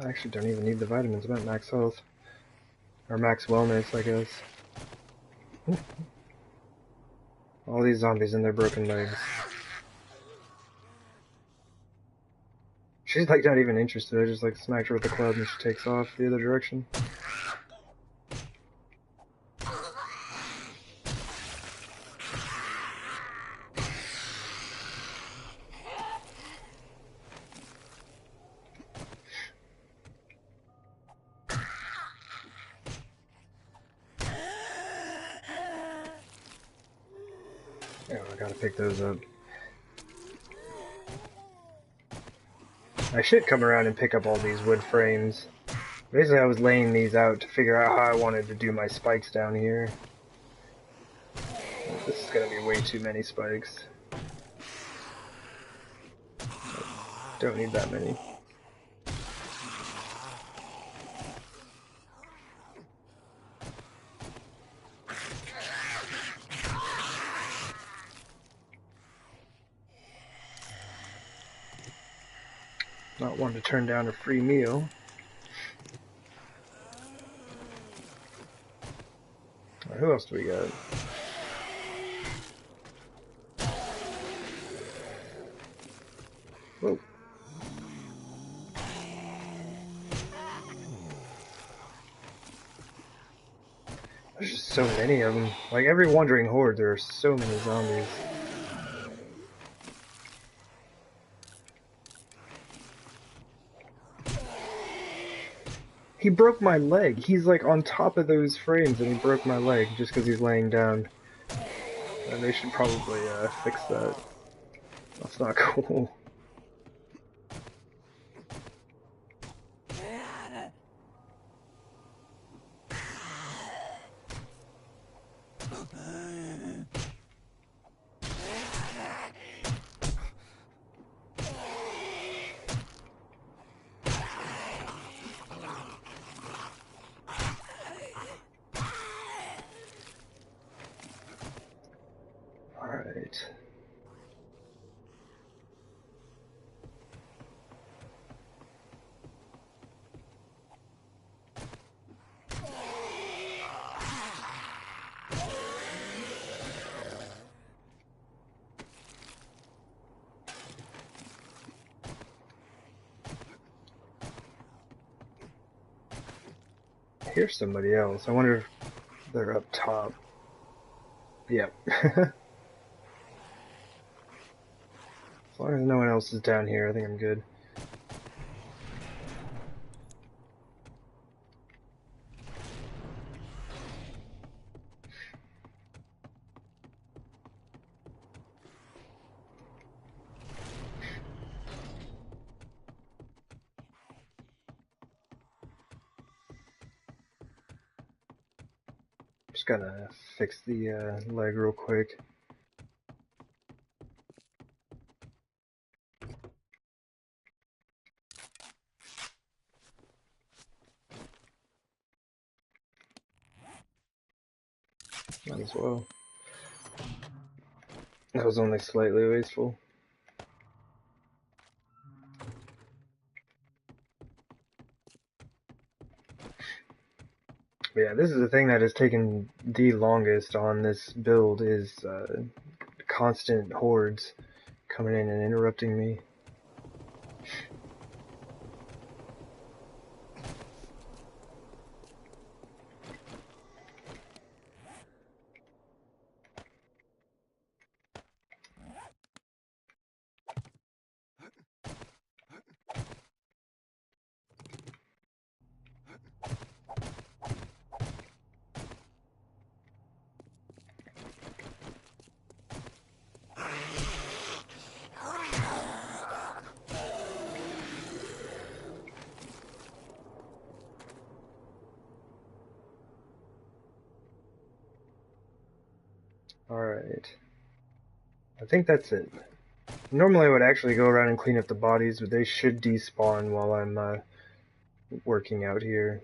I actually don't even need the vitamins. I'm at max health. Or max wellness, I guess. All these zombies and their broken legs. She's like not even interested. I just like smacked her with the club and she takes off the other direction. Oh, I gotta pick those up. I should come around and pick up all these wood frames. Basically, I was laying these out to figure out how I wanted to do my spikes down here. This is gonna be way too many spikes. Don't need that many. Not one to turn down a free meal. Who else do we got? Whoa. There's just so many of them. Like every wandering horde, there are so many zombies. He broke my leg. He's like on top of those frames and he broke my leg just because he's laying down. And they should probably fix that. That's not cool. Alright. Here's somebody else. I wonder if they're up top. Yep. As long as no one else is down here, I think I'm good. Just gotta fix the leg real quick. Might as well. That was only slightly wasteful. But yeah, this is the thing that has taken the longest on this build is constant hordes coming in and interrupting me. Alright. I think that's it. Normally I would actually go around and clean up the bodies, but they should despawn while I'm working out here.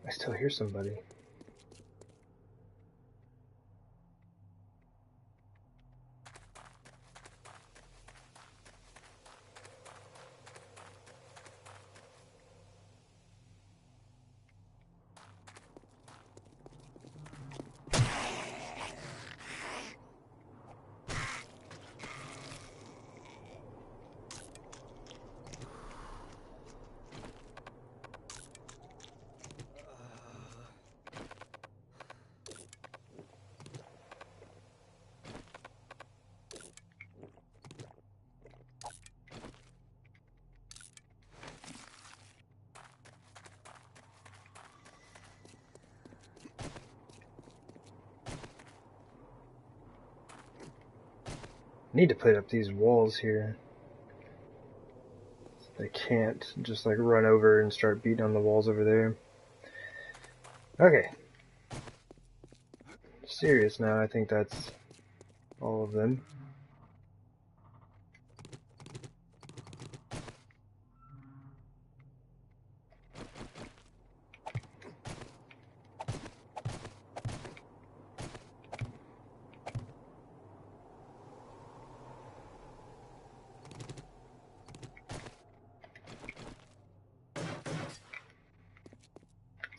I still hear somebody. need to put up these walls here. They can't just like run over and start beating on the walls over there. Okay. Serious now, I think that's all of them.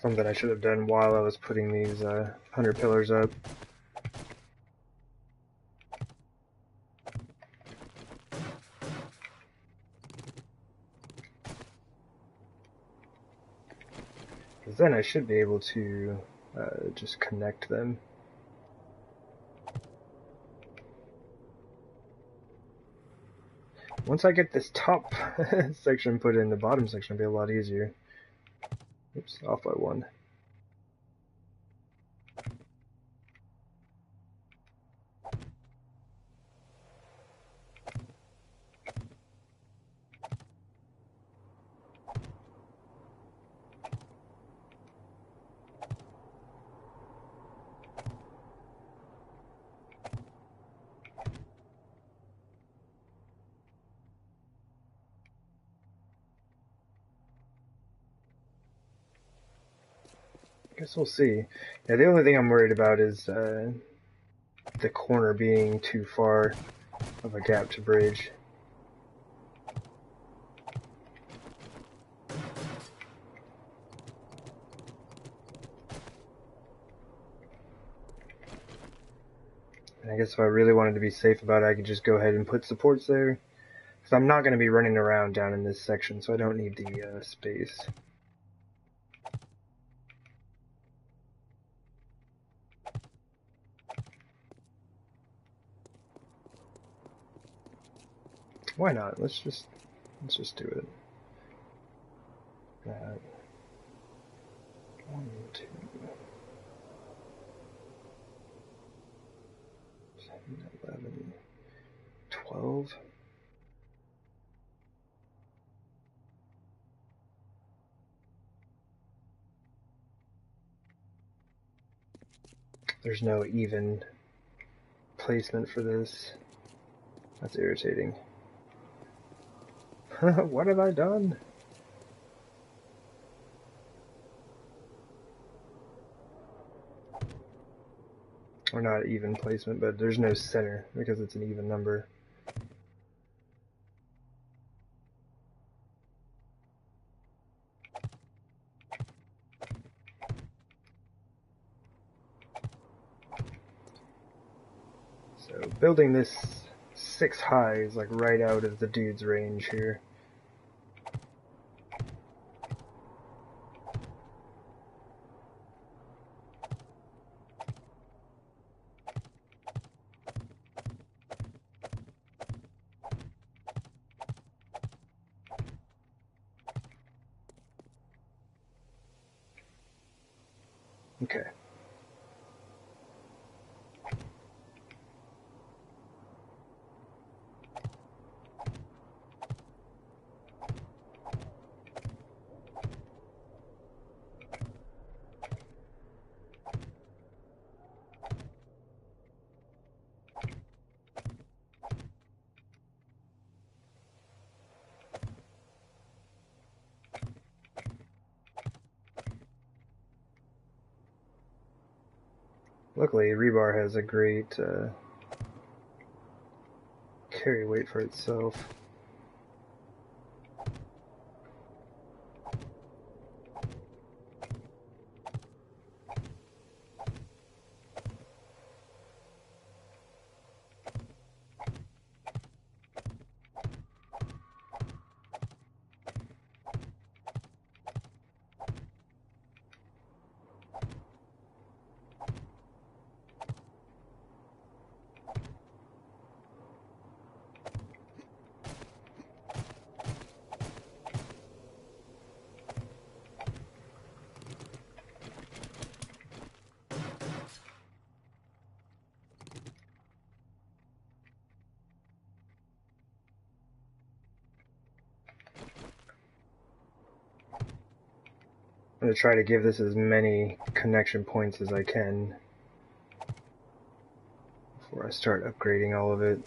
Something I should have done while I was putting these 100 pillars up. Because then I should be able to just connect them. Once I get this top section put in, the bottom section will be a lot easier. Oops, off by one. Guess we'll see. Yeah, the only thing I'm worried about is the corner being too far of a gap to bridge. And I guess if I really wanted to be safe about it, I could just go ahead and put supports there. Because I'm not going to be running around down in this section, so I don't need the space. Why not? Let's just do it. That 1, 2, 7, 11, 12. There's no even placement for this. That's irritating. What have I done? Or not even placement, but there's no center because it's an even number. So building this 6 high is like right out of the dude's range here. Okay. Luckily, rebar has a great carry weight for itself. I'm going to try to give this as many connection points as I can before I start upgrading all of it.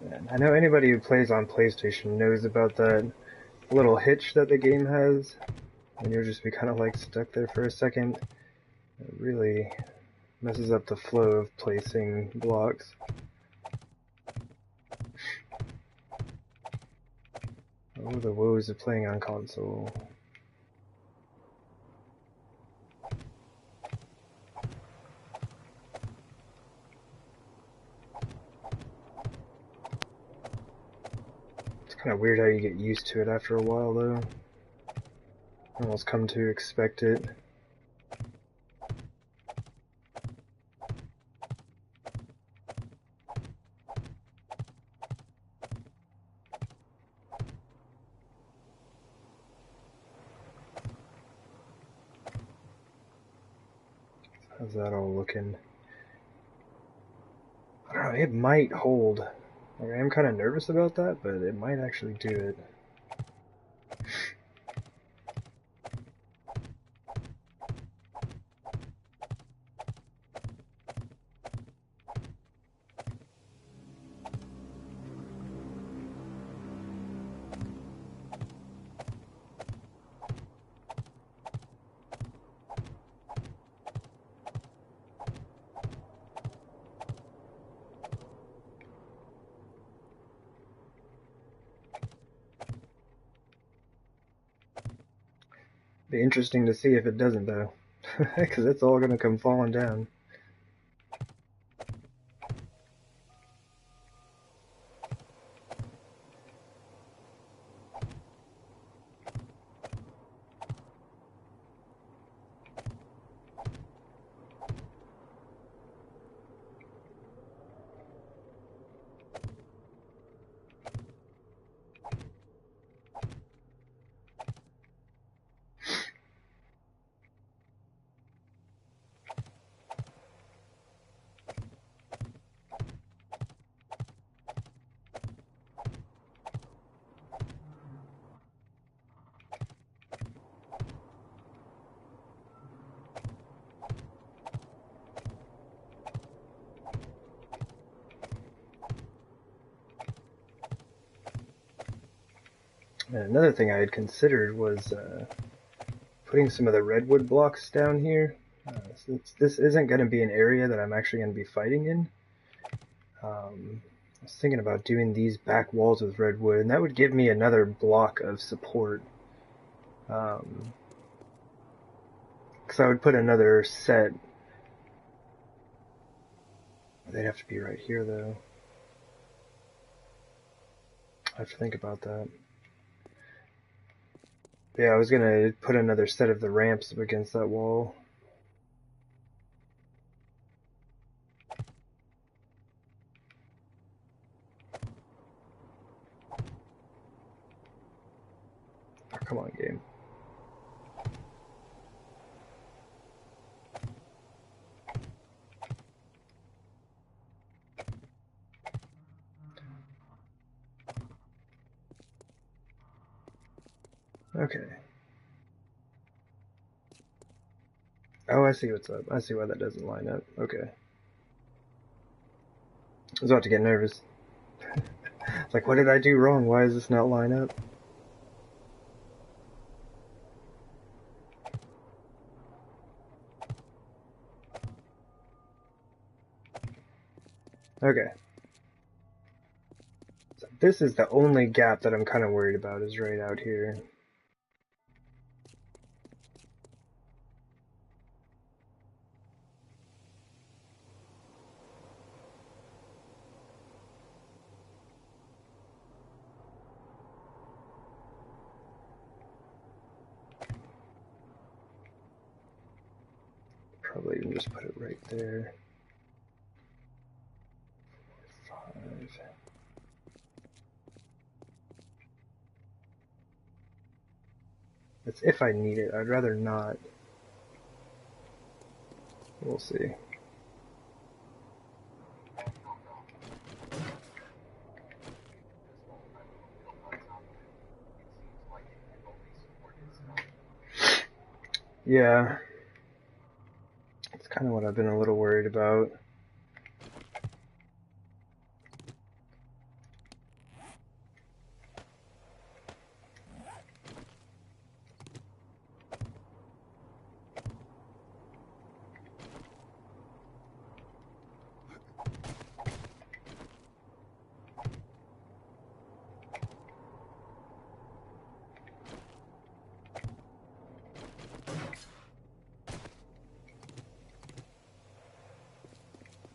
And I know anybody who plays on PlayStation knows about that little hitch that the game has, and you'll just be kind of like stuck there for a second. It really messes up the flow of placing blocks. Oh, the woes of playing on console. It's kind of weird how you get used to it after a while, though. Almost come to expect it. How's that all looking? I don't know, it might hold. Like, I am kind of nervous about that, but it might actually do it. Be interesting to see if it doesn't, though. Because it's all going to come falling down. And another thing I had considered was putting some of the redwood blocks down here. Since this isn't going to be an area that I'm actually going to be fighting in, I was thinking about doing these back walls with redwood, and that would give me another block of support. Because I would put another set. They'd have to be right here, though. I have to think about that. Yeah, I was gonna put another set of the ramps up against that wall. Oh, come on, game. Okay. Oh, I see what's up. I see why that doesn't line up. Okay. I was about to get nervous. It's like, what did I do wrong? Why does this not line up? Okay. So this is the only gap that I'm kind of worried about, is right out here. Probably even just put it right there. That's if I need it. I'd rather not. We'll see. Yeah. That's kind of what I've been a little worried about.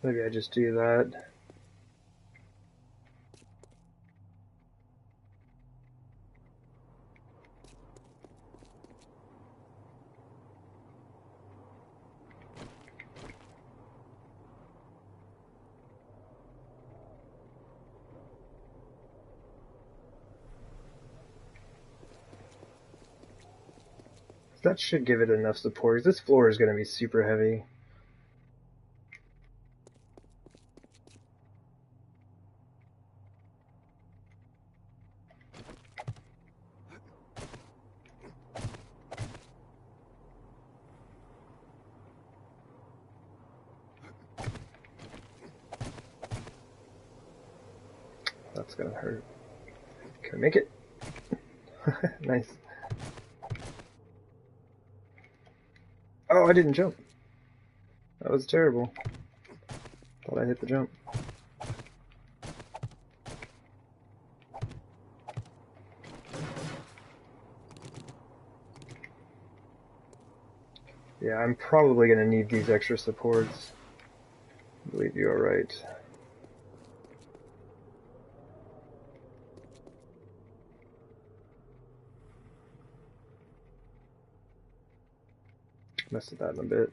Maybe I just do that. That should give it enough support. This floor is going to be super heavy. That's gonna hurt. Can I make it? Nice. Oh, I didn't jump. That was terrible. Thought I hit the jump. Yeah, I'm probably gonna need these extra supports. I believe you are right. Messed with that in a bit.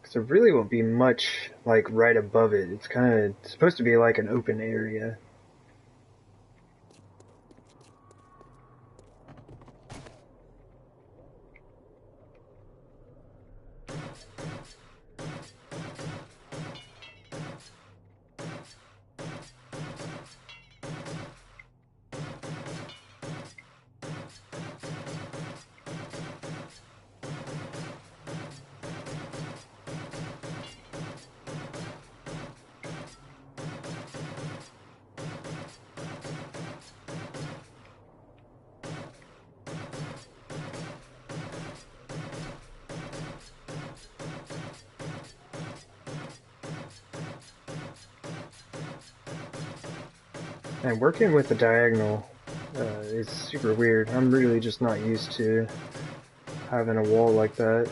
Because there really won't be much, like, right above it. It's kind of supposed to be like an open area. And working with the diagonal is super weird. I'm really just not used to having a wall like that.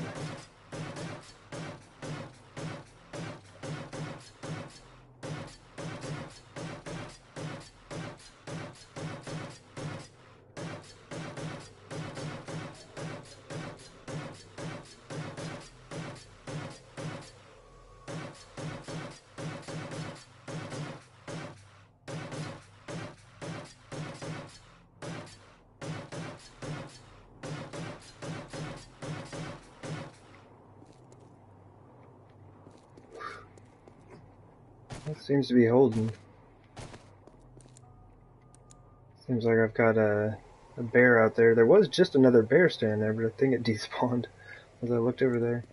That seems to be holding. Seems like I've got a bear out there. There was just another bear standing there, but I think it despawned as I looked over there.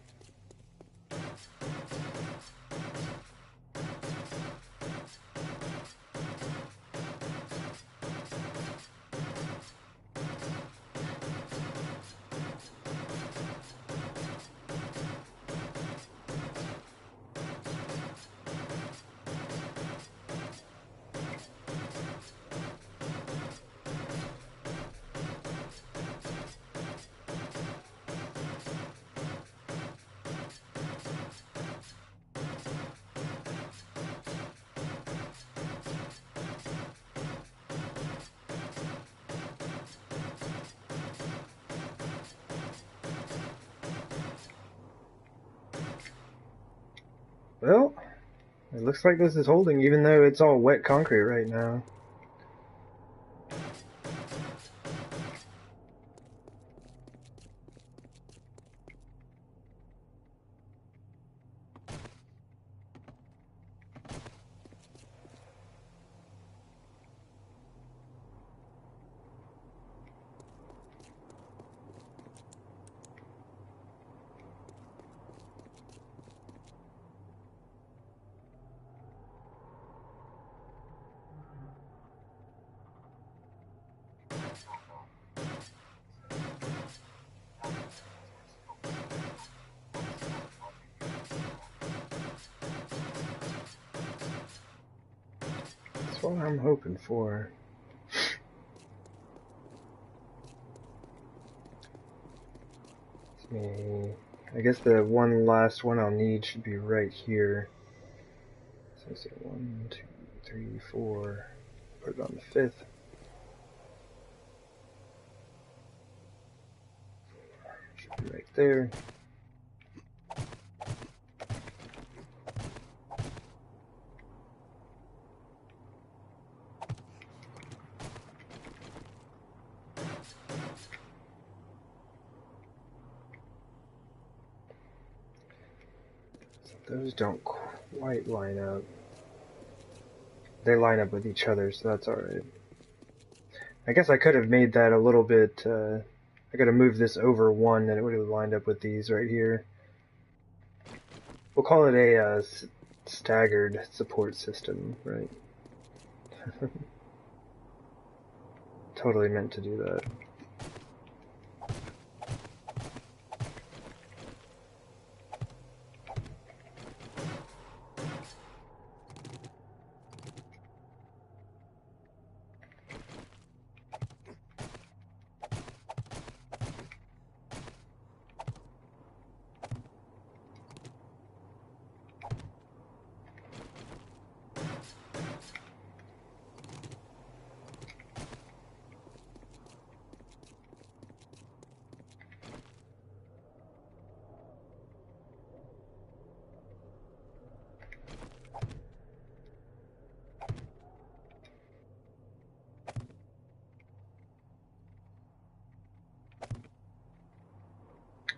Well, it looks like this is holding, even though it's all wet concrete right now. That's what I'm hoping for. I guess the one last one I'll need should be right here. So I say 1, 2, 3, 4. Put it on the 5th. Should be right there. So those don't quite line up. They line up with each other, so that's alright. I guess I could have made that a little bit, I could have moved this over 1 and it would have lined up with these right here. We'll call it a staggered support system, right? Totally meant to do that.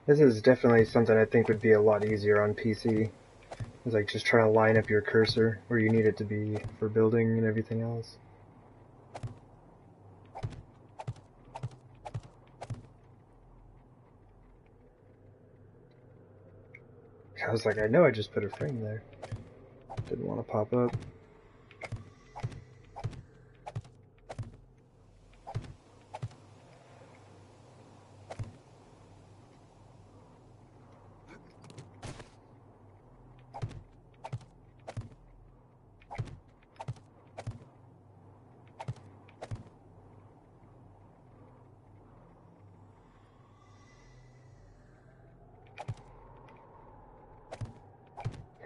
This is definitely something I think would be a lot easier on PC. It's like just trying to line up your cursor where you need it to be for building and everything else. I was like, I know I just put a frame there. Didn't want to pop up.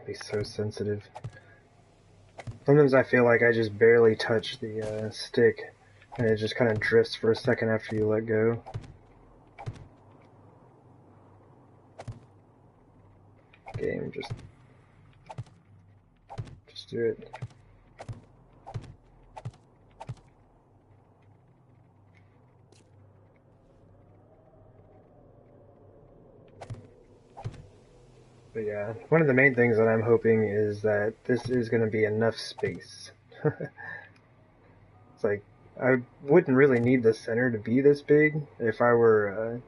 Be so sensitive. Sometimes I feel like I just barely touch the stick, and it just kind of drifts for a second after you let go. Game, just do it. But yeah, one of the main things that I'm hoping is that this is going to be enough space. It's like, I wouldn't really need the center to be this big if I were,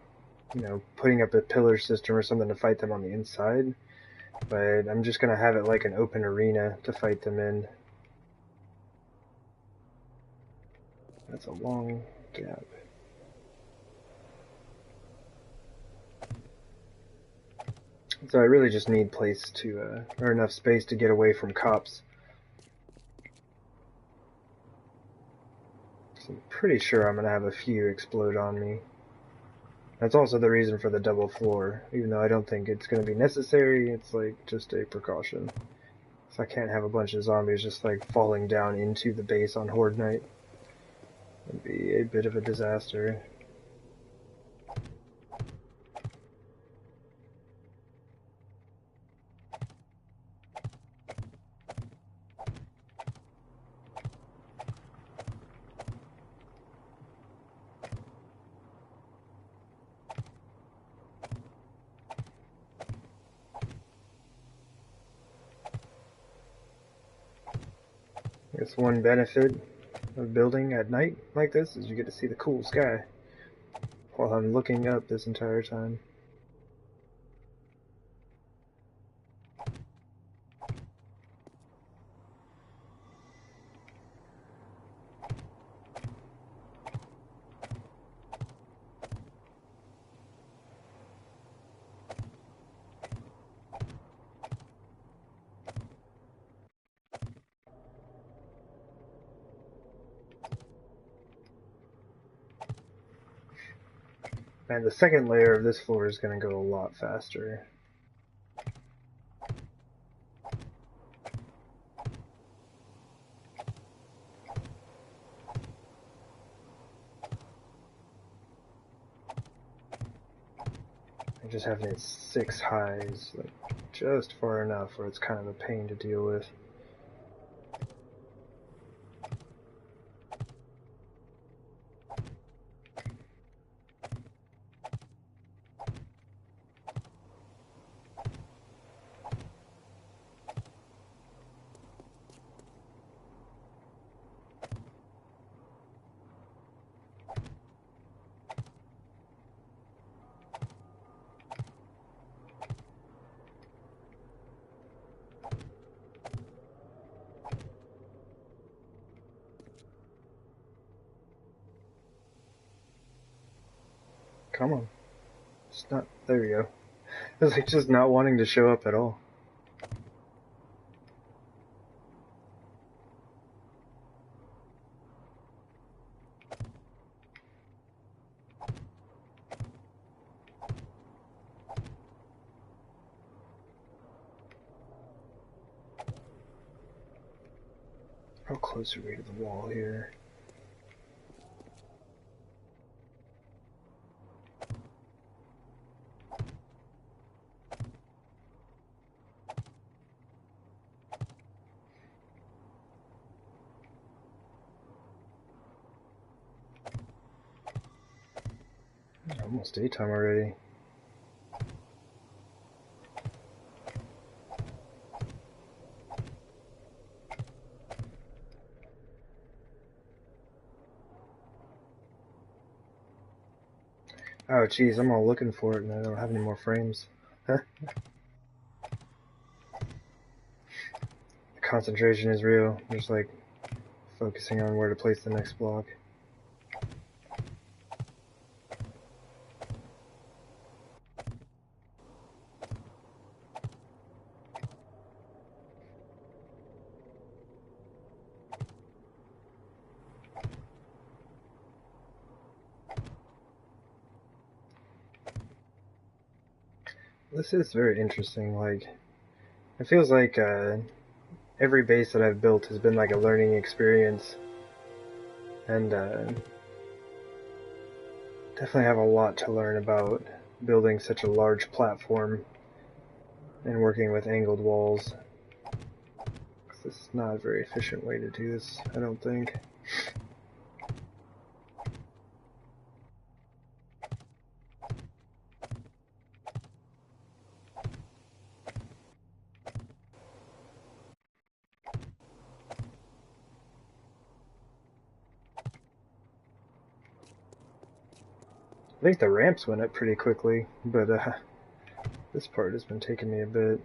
you know, putting up a pillar system or something to fight them on the inside. But I'm just going to have it like an open arena to fight them in. That's a long gap. So I really just need place to, or enough space to get away from cops. So I'm pretty sure I'm going to have a few explode on me. That's also the reason for the double floor. Even though I don't think it's going to be necessary, it's like just a precaution. So I can't have a bunch of zombies just like falling down into the base on Horde night. It'd be a bit of a disaster. That's one benefit of building at night like this, is you get to see the cool sky while I'm looking up this entire time. And the second layer of this floor is going to go a lot faster. I just having it 6 highs, like just far enough where it's kind of a pain to deal with. Come on. It's not. There we go. It's like just not wanting to show up at all. How close are we to the wall here? Almost daytime already. Oh geez, I'm all looking for it and I don't have any more frames. The concentration is real. I'm just like focusing on where to place the next block. This is very interesting. Like, it feels like every base that I've built has been like a learning experience, and definitely have a lot to learn about building such a large platform and working with angled walls. 'Cause this is not a very efficient way to do this, I don't think. I think the ramps went up pretty quickly, but this part has been taking me a bit.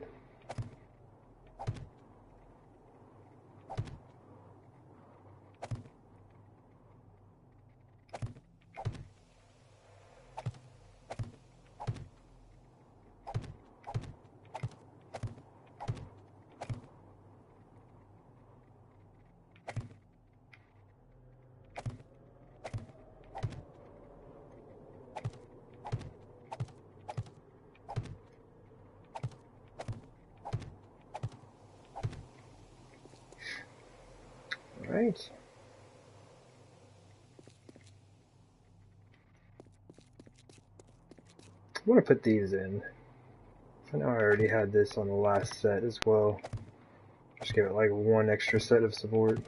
Right. I want to put these in. I know I already had this on the last set as well. Just give it like one extra set of support.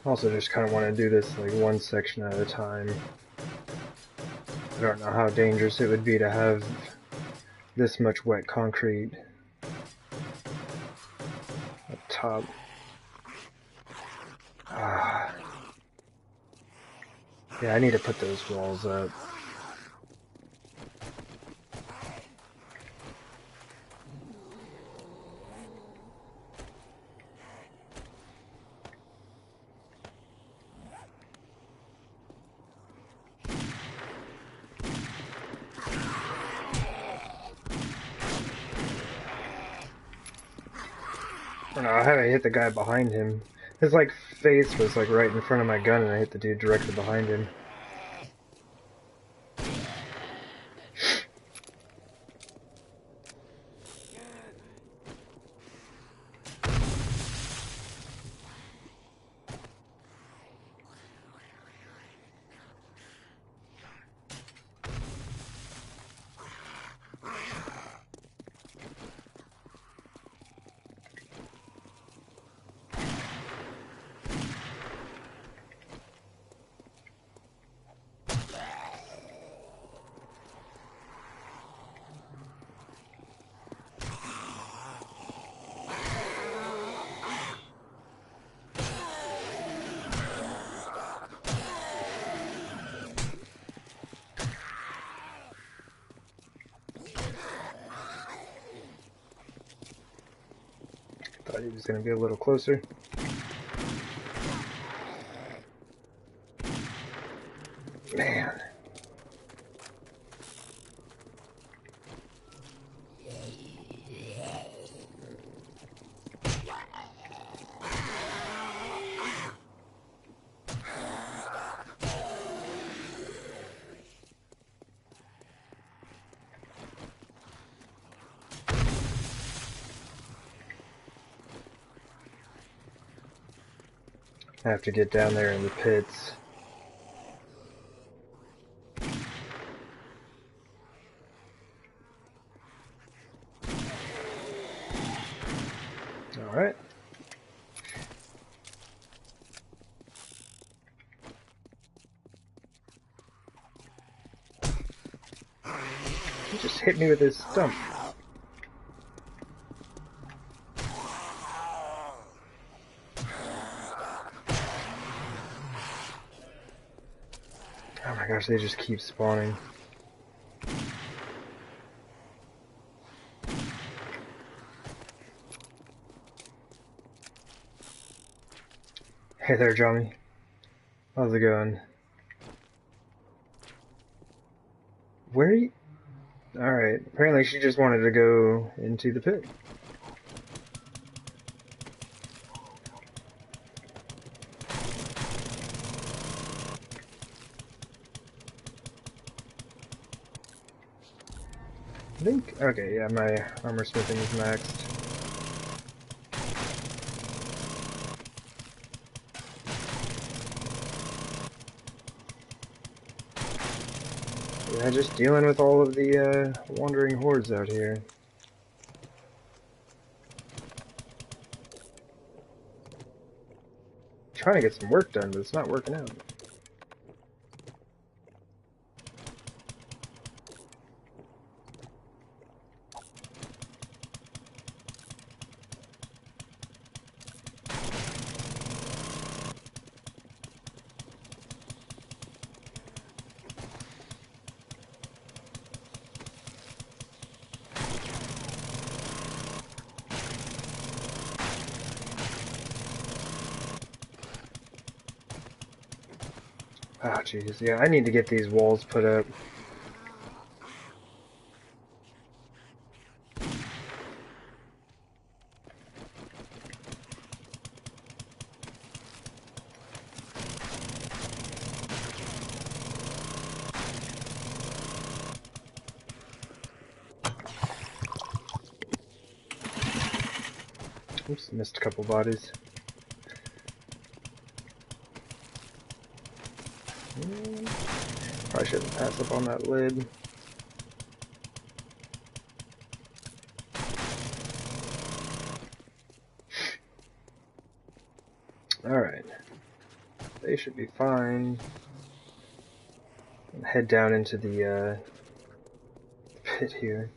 Also just kind of want to do this like one section at a time. I don't know how dangerous it would be to have this much wet concrete up top. Yeah, I need to put those walls up. Oh no, I haven't hit the guy behind him. His like face was like right in front of my gun and I hit the dude directly behind him. Thought he was going to be a little closer. Man. I have to get down there in the pits. Alright. He just hit me with his stump. Oh my gosh, they just keep spawning. Hey there, Johnny. How's it going? Where are you? Alright, apparently she just wanted to go into the pit. I think, okay, yeah, my armor smithing is maxed. Yeah, just dealing with all of the wandering hordes out here. Trying to get some work done, but it's not working out. Ah, jeez, yeah, I need to get these walls put up. Oops, missed a couple bodies. Probably shouldn't pass up on that lid. Alright. they should be fine. Head down into the pit here.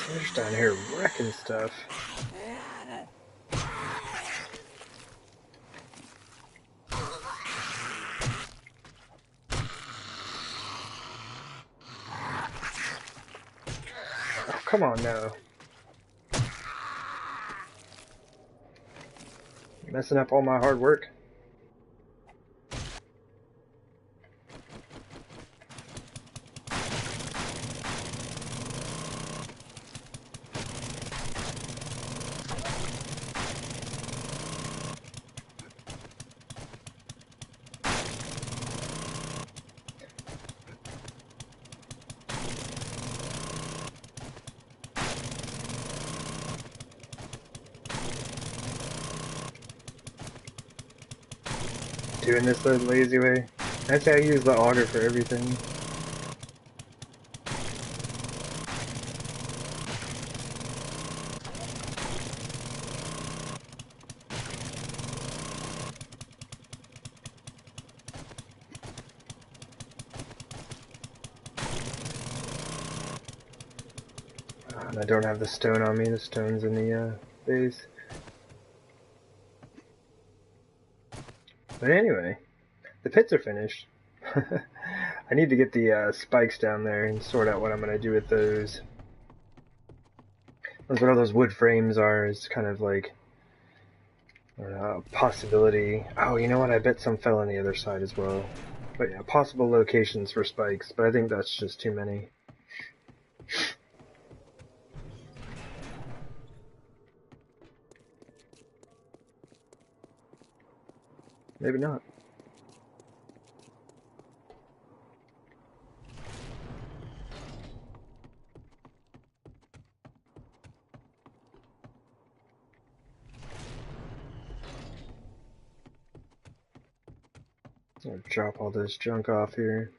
They're just down here wrecking stuff. Oh, come on now. You're messing up all my hard work. Doing this the lazy way. That's how I use the auger for everything. And I don't have the stone on me. The stone's in the base. But anyway, the pits are finished. I need to get the spikes down there and sort out what I'm going to do with those. That's what all those wood frames are, is kind of like a possibility. Oh, you know what? I bet some fell on the other side as well. But yeah, possible locations for spikes, but I think that's just too many. Maybe not. I'll drop all this junk off here.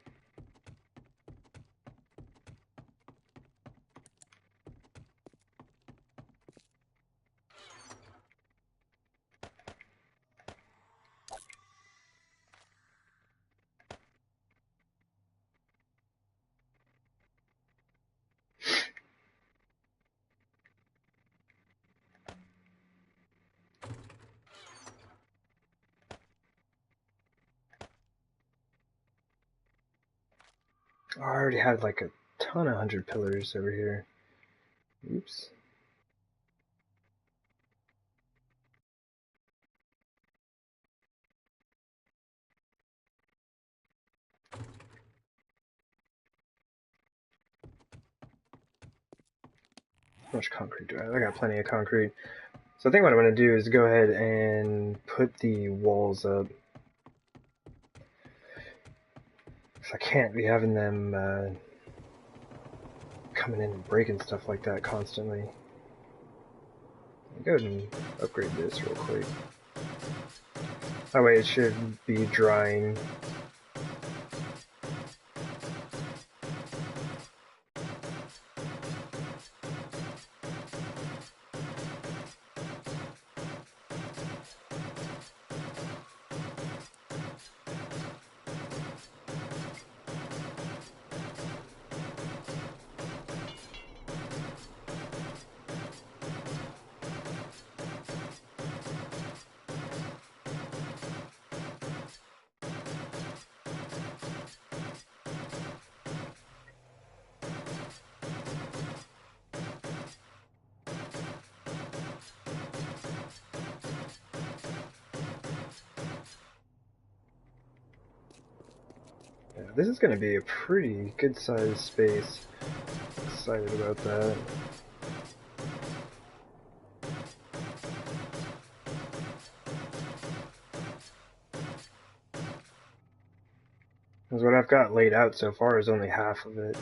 Oh, I already had like a ton of 100 pillars over here. Oops. How much concrete do I have? I got plenty of concrete. So I think what I'm going to do is go ahead and put the walls up. Because I can't be having them coming in and breaking stuff like that constantly. I'll go ahead and upgrade this real quick. That way it should be drying. Yeah, this is going to be a pretty good sized space. Excited about that. Because what I've got laid out so far is only half of it.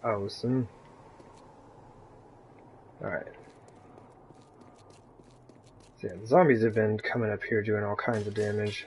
Awesome. Alright. So yeah, the zombies have been coming up here doing all kinds of damage.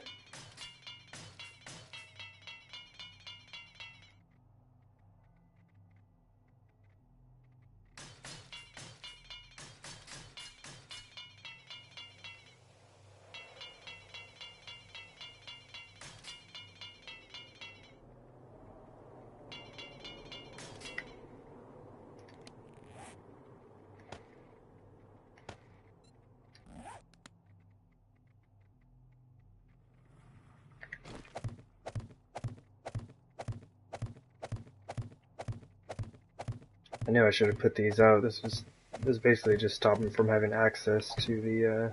I knew I should have put these out. This was basically just stopping them from having access to the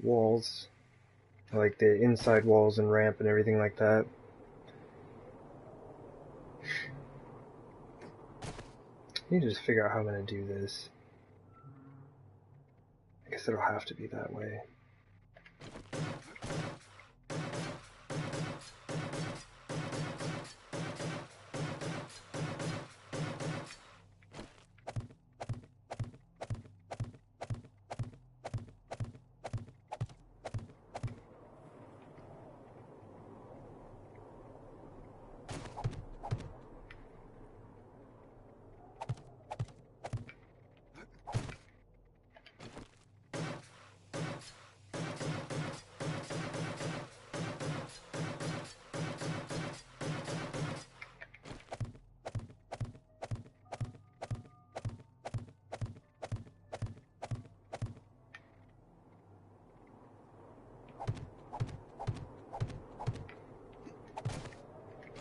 walls, like the inside walls and ramp and everything like that. I need to just figure out how I'm going to do this. I guess it'll have to be that way.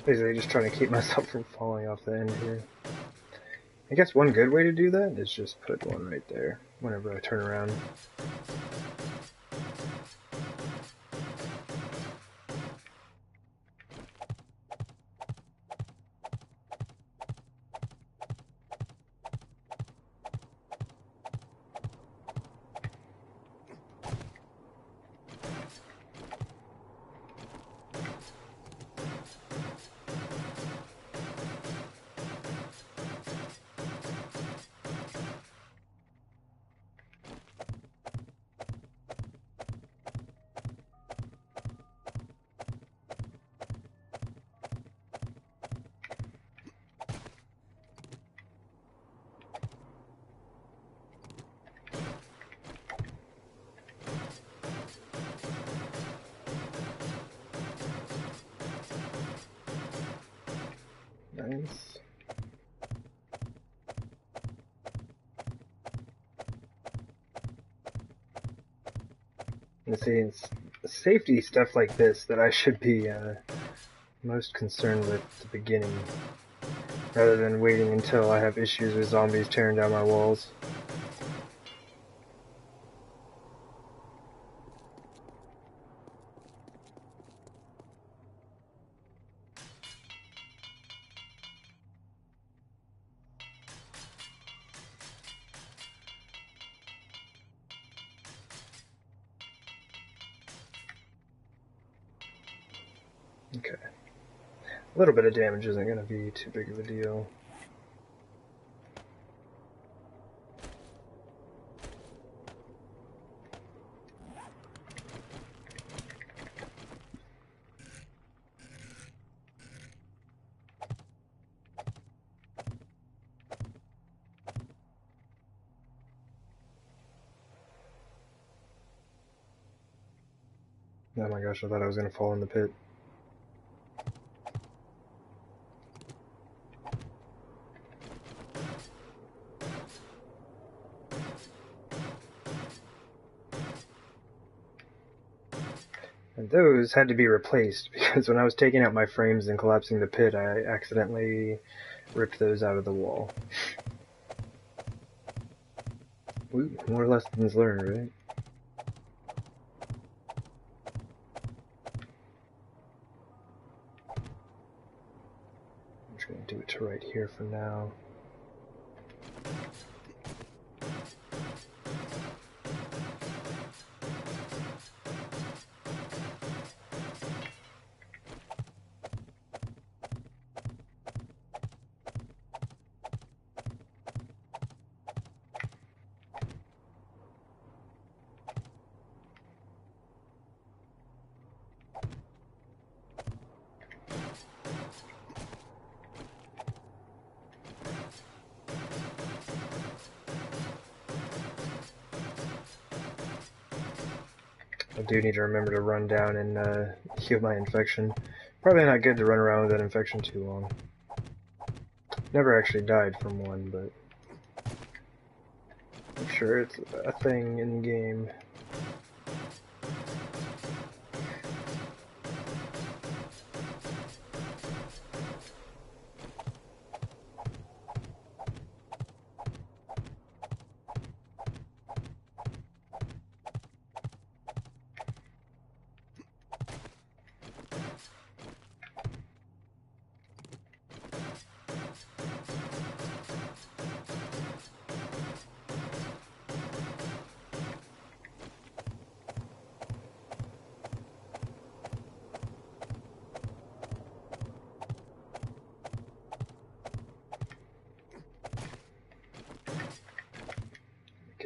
Basically just trying to keep myself from falling off the end here. I guess one good way to do that is just put one right there whenever I turn around. Nice. And see, it's safety stuff like this that I should be most concerned with at the beginning, rather than waiting until I have issues with zombies tearing down my walls. Okay. A little bit of damage isn't going to be too big of a deal. Oh my gosh, I thought I was going to fall in the pit. those had to be replaced because when I was taking out my frames and collapsing the pit, I accidentally ripped those out of the wall. Ooh, more lessons learned, right? I'm just going to do it to right here for now. I do need to remember to run down and heal my infection. Probably not good to run around with that infection too long. Never actually died from one, but I'm sure it's a thing in the game.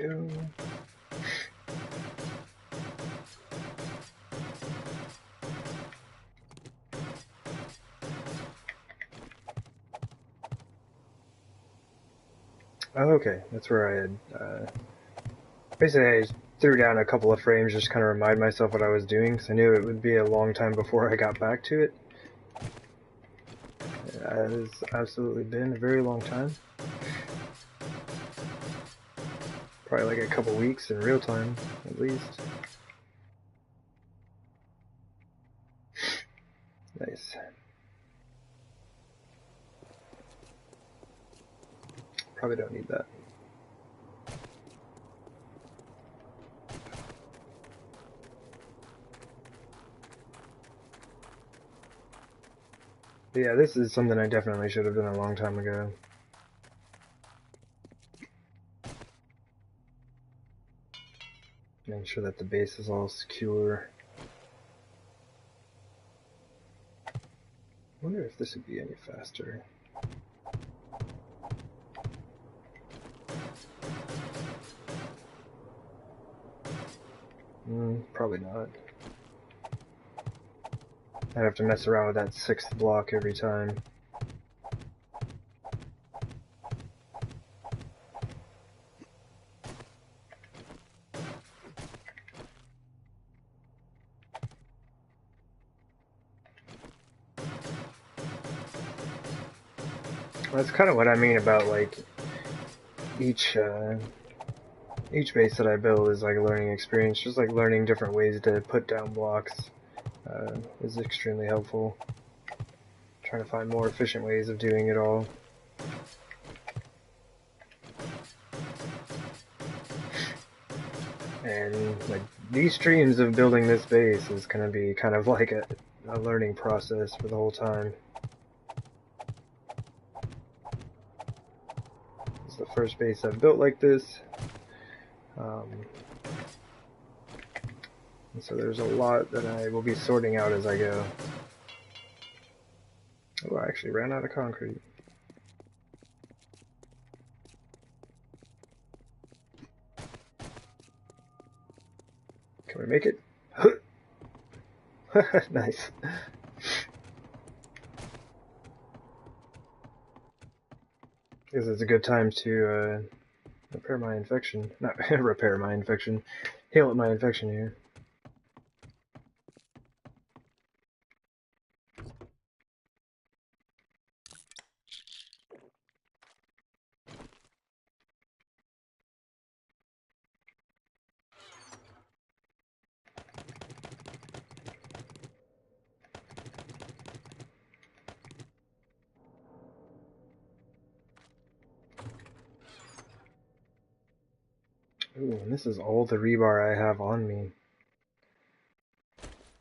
Go. Oh, okay, that's where I had, basically I threw down a couple of frames just to kind of remind myself what I was doing, because I knew it would be a long time before I got back to it. It has absolutely been a very long time. Probably like a couple weeks in real time, at least. Nice. Probably don't need that. But yeah, this is something I definitely should have done a long time ago. Make sure that the base is all secure. I wonder if this would be any faster. Probably not. I'd have to mess around with that 6th block every time. That's kind of what I mean about like each base that I build is like a learning experience. Just like learning different ways to put down blocks is extremely helpful. Trying to find more efficient ways of doing it all. And like these streams of building this base is going to be kind of like a learning process for the whole time. It's the first base I've built like this. And so there's a lot that I will be sorting out as I go. Oh, I actually ran out of concrete. Can we make it? Nice. Guess it's a good time to repair my infection. Not repair my infection. Heal my infection here. Ooh, and this is all the rebar I have on me.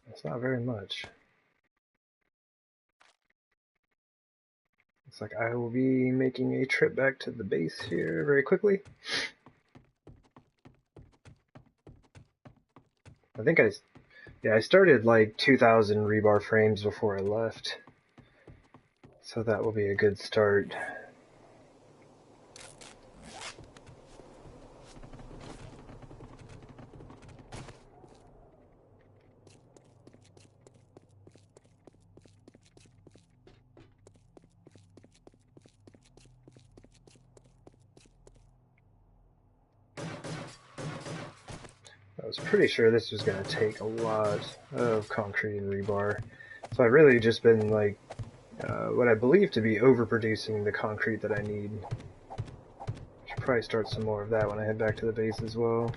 That's not very much. Looks like I will be making a trip back to the base here very quickly. I think I started like 2,000 rebar frames before I left. So that will be a good start. I was pretty sure this was going to take a lot of concrete and rebar. So I've really just been like what I believe to be overproducing the concrete that I need. Should probably start some more of that when I head back to the base as well.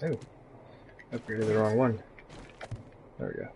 Oh, upgraded the wrong one. There we go.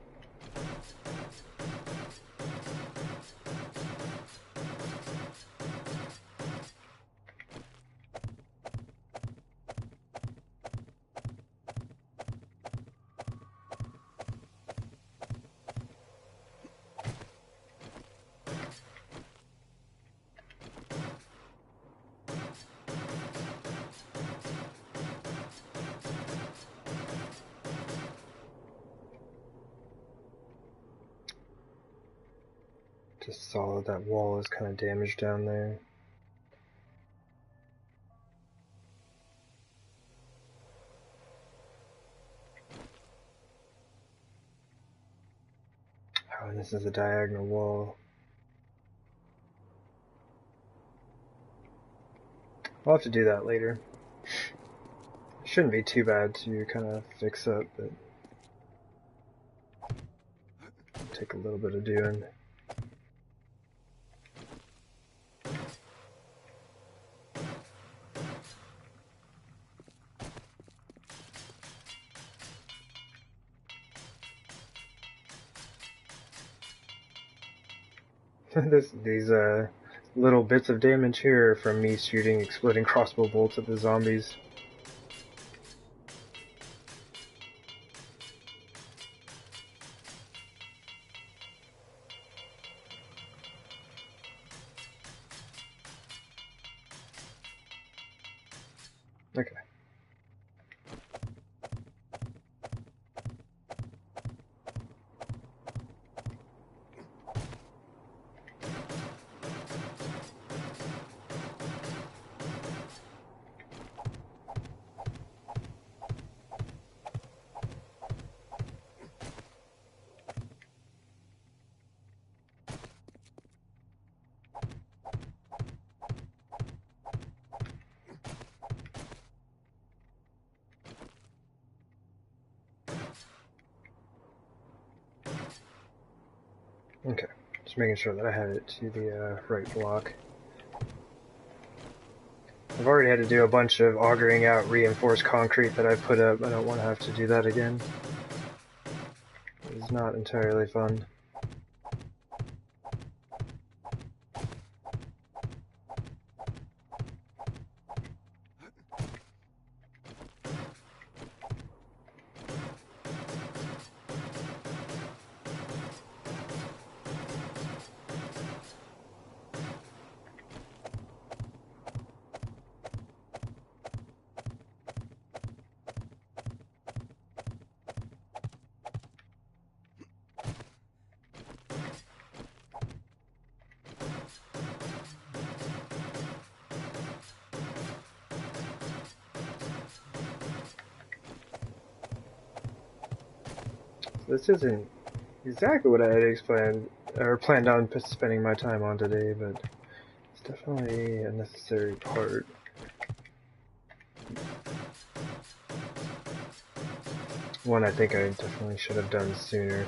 Just saw that wall is kind of damaged down there. Oh, and this is a diagonal wall. I'll have to do that later. It shouldn't be too bad to kind of fix up, but it'll take a little bit of doing. These little bits of damage here are from me shooting exploding crossbow bolts at the zombies. Okay. Okay, just making sure that I had it to the right block. I've already had to do a bunch of augering out reinforced concrete that I put up. I don't want to have to do that again. It's not entirely fun. This isn't exactly what I had explained or planned on spending my time on today, but it's definitely a necessary part. One I think I definitely should have done sooner.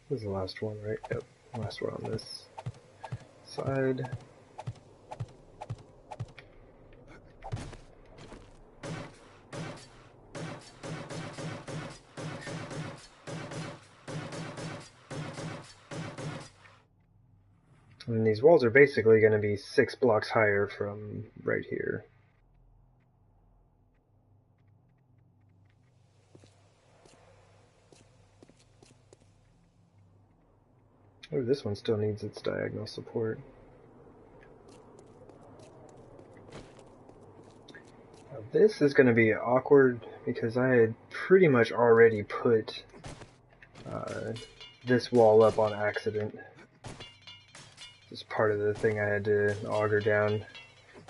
This is the last one, right? Yep, last one on this side. And these walls are basically going to be 6 blocks higher from right here. Oh, this one still needs its diagonal support. Now, this is going to be awkward because I had pretty much already put this wall up on accident. This is part of the thing I had to auger down.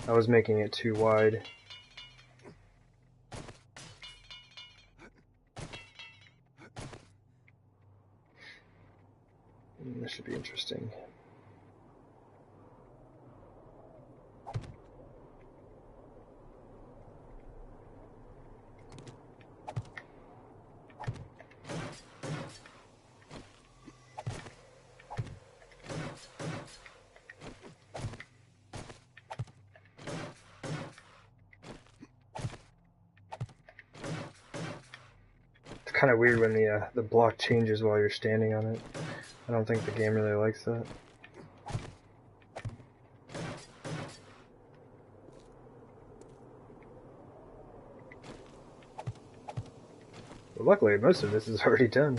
I was making it too wide. This should be interesting. It's kind of weird when the block changes while you're standing on it. I don't think the game really likes that. But luckily, most of this is already done.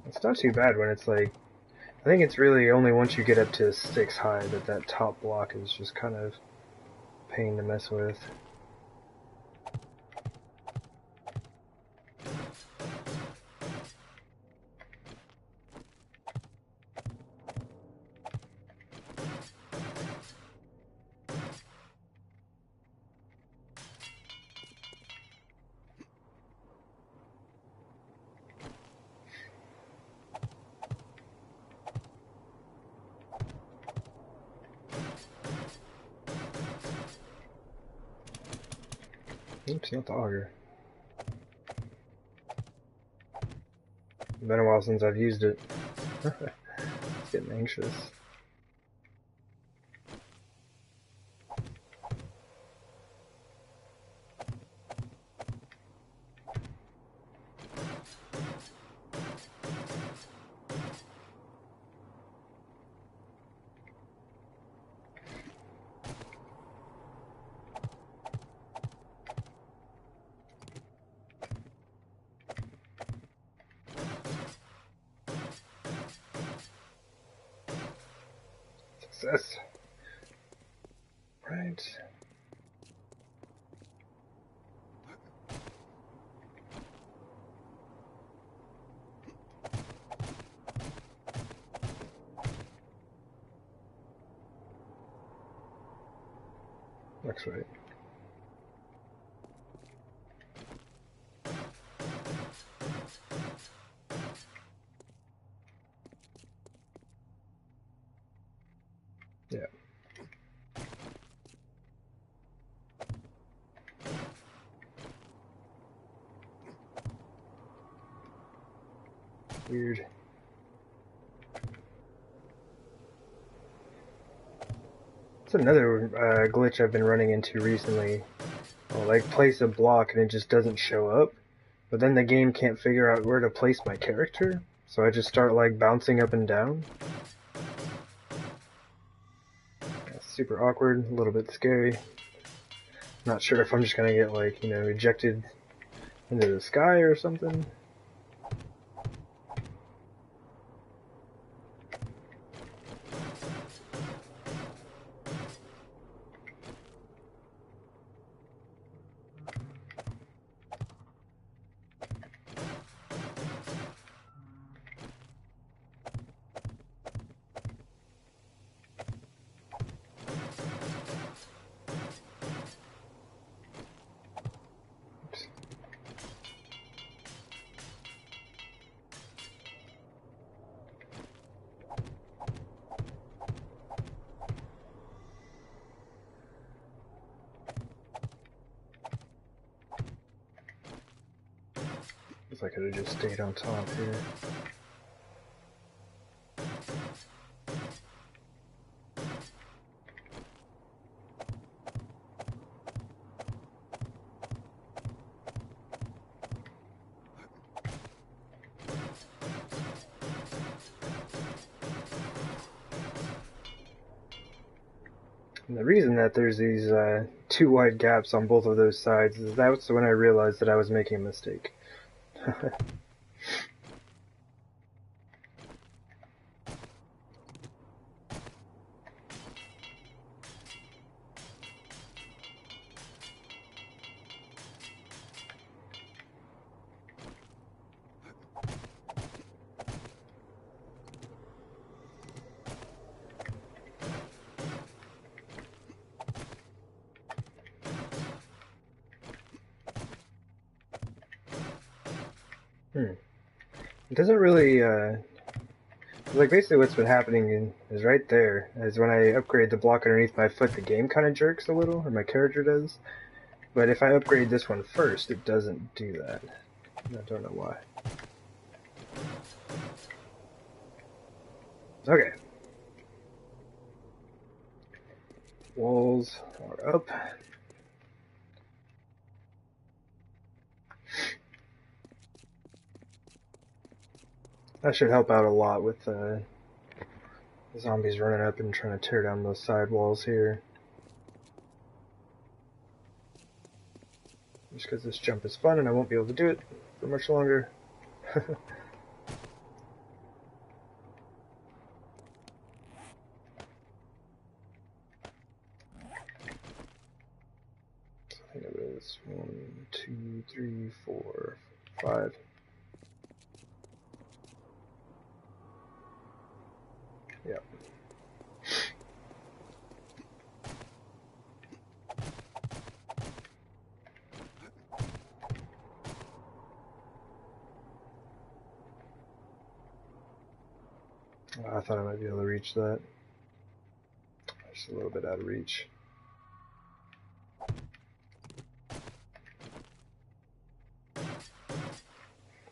It's not too bad when it's like, I think it's really only once you get up to 6 high that top block is just kind of a pain to mess with. Oops, not the auger. It's been a while since I've used it. It's getting anxious. Success. Right. Looks right. Yeah. Weird. It's another glitch I've been running into recently. I'll like place a block and it just doesn't show up, but then the game can't figure out where to place my character, so I just start like bouncing up and down. That's super awkward, a little bit scary. Not sure if I'm just gonna get like, ejected into the sky or something. Guess I could have just stayed on top here. And the reason that there's these two wide gaps on both of those sides is that's when I realized that I was making a mistake. It doesn't really, like basically what's been happening is right there, is when I upgrade the block underneath my foot, the game kind of jerks a little, or my character does. But if I upgrade this one first, it doesn't do that. I don't know why. Okay. Walls are up. That should help out a lot with the zombies running up and trying to tear down those side walls here. Just because this jump is fun and I won't be able to do it for much longer. I think it was 1, 2, 3, 4, 5. Yep. I thought I might be able to reach that. Just a little bit out of reach.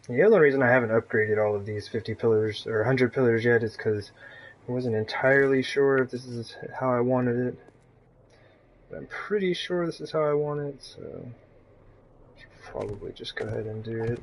The only reason I haven't upgraded all of these 50 pillars or 100 pillars yet is because I wasn't entirely sure if this is how I wanted it. But I'm pretty sure this is how I want it, so I should probably just go ahead and do it.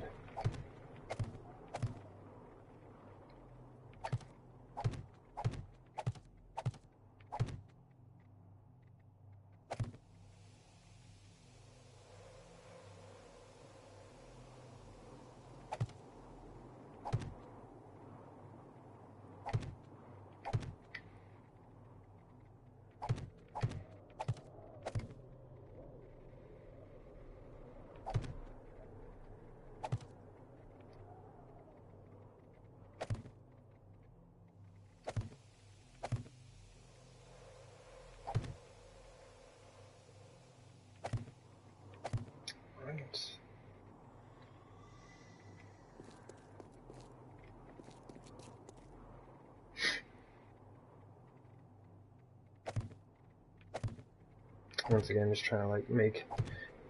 Once again, just trying to like make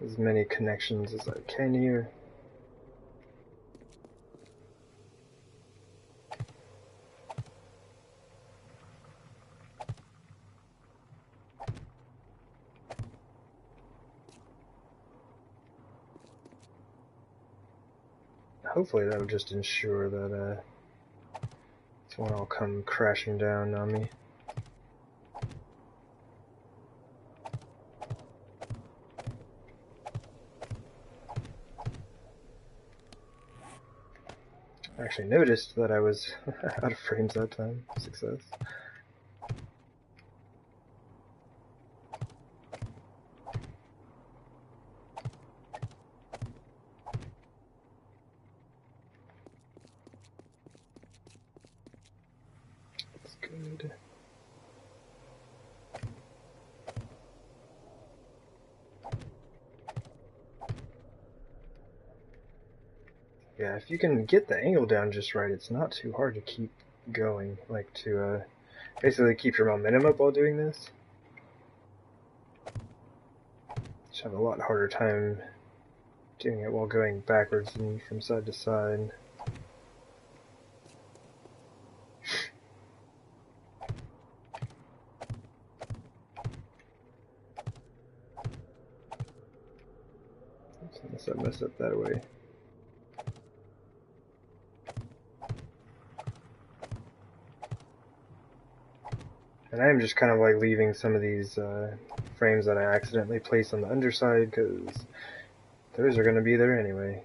as many connections as I can here. Hopefully that will just ensure that this won't all come crashing down on me. I actually noticed that I was out of frames that time. Success. That's good. Yeah, if you can get the angle down just right, it's not too hard to keep going, like to basically keep your momentum up while doing this. Just have a lot harder time doing it while going backwards and from side to side. Oops, unless I mess up that way. And I am just kind of like leaving some of these frames that I accidentally placed on the underside, because those are going to be there anyway.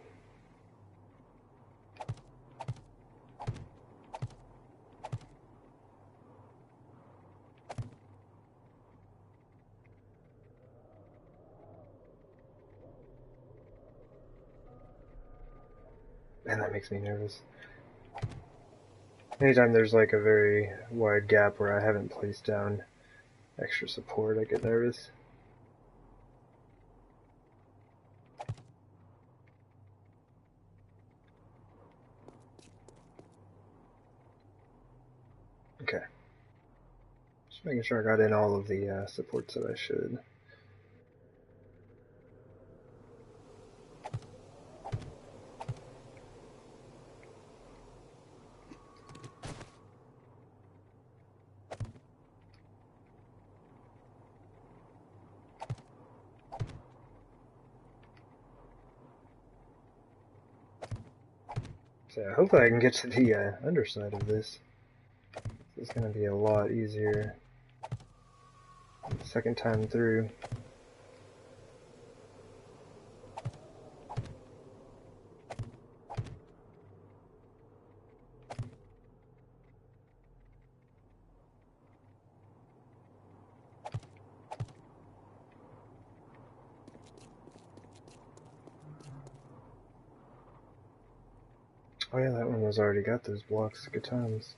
And that makes me nervous. Anytime there's like a very wide gap where I haven't placed down extra support, I get nervous. Okay. Just making sure I got in all of the supports that I should. So hopefully I can get to the underside of this. It's going to be a lot easier the second time through. Oh yeah, that one was already got those blocks. Good times.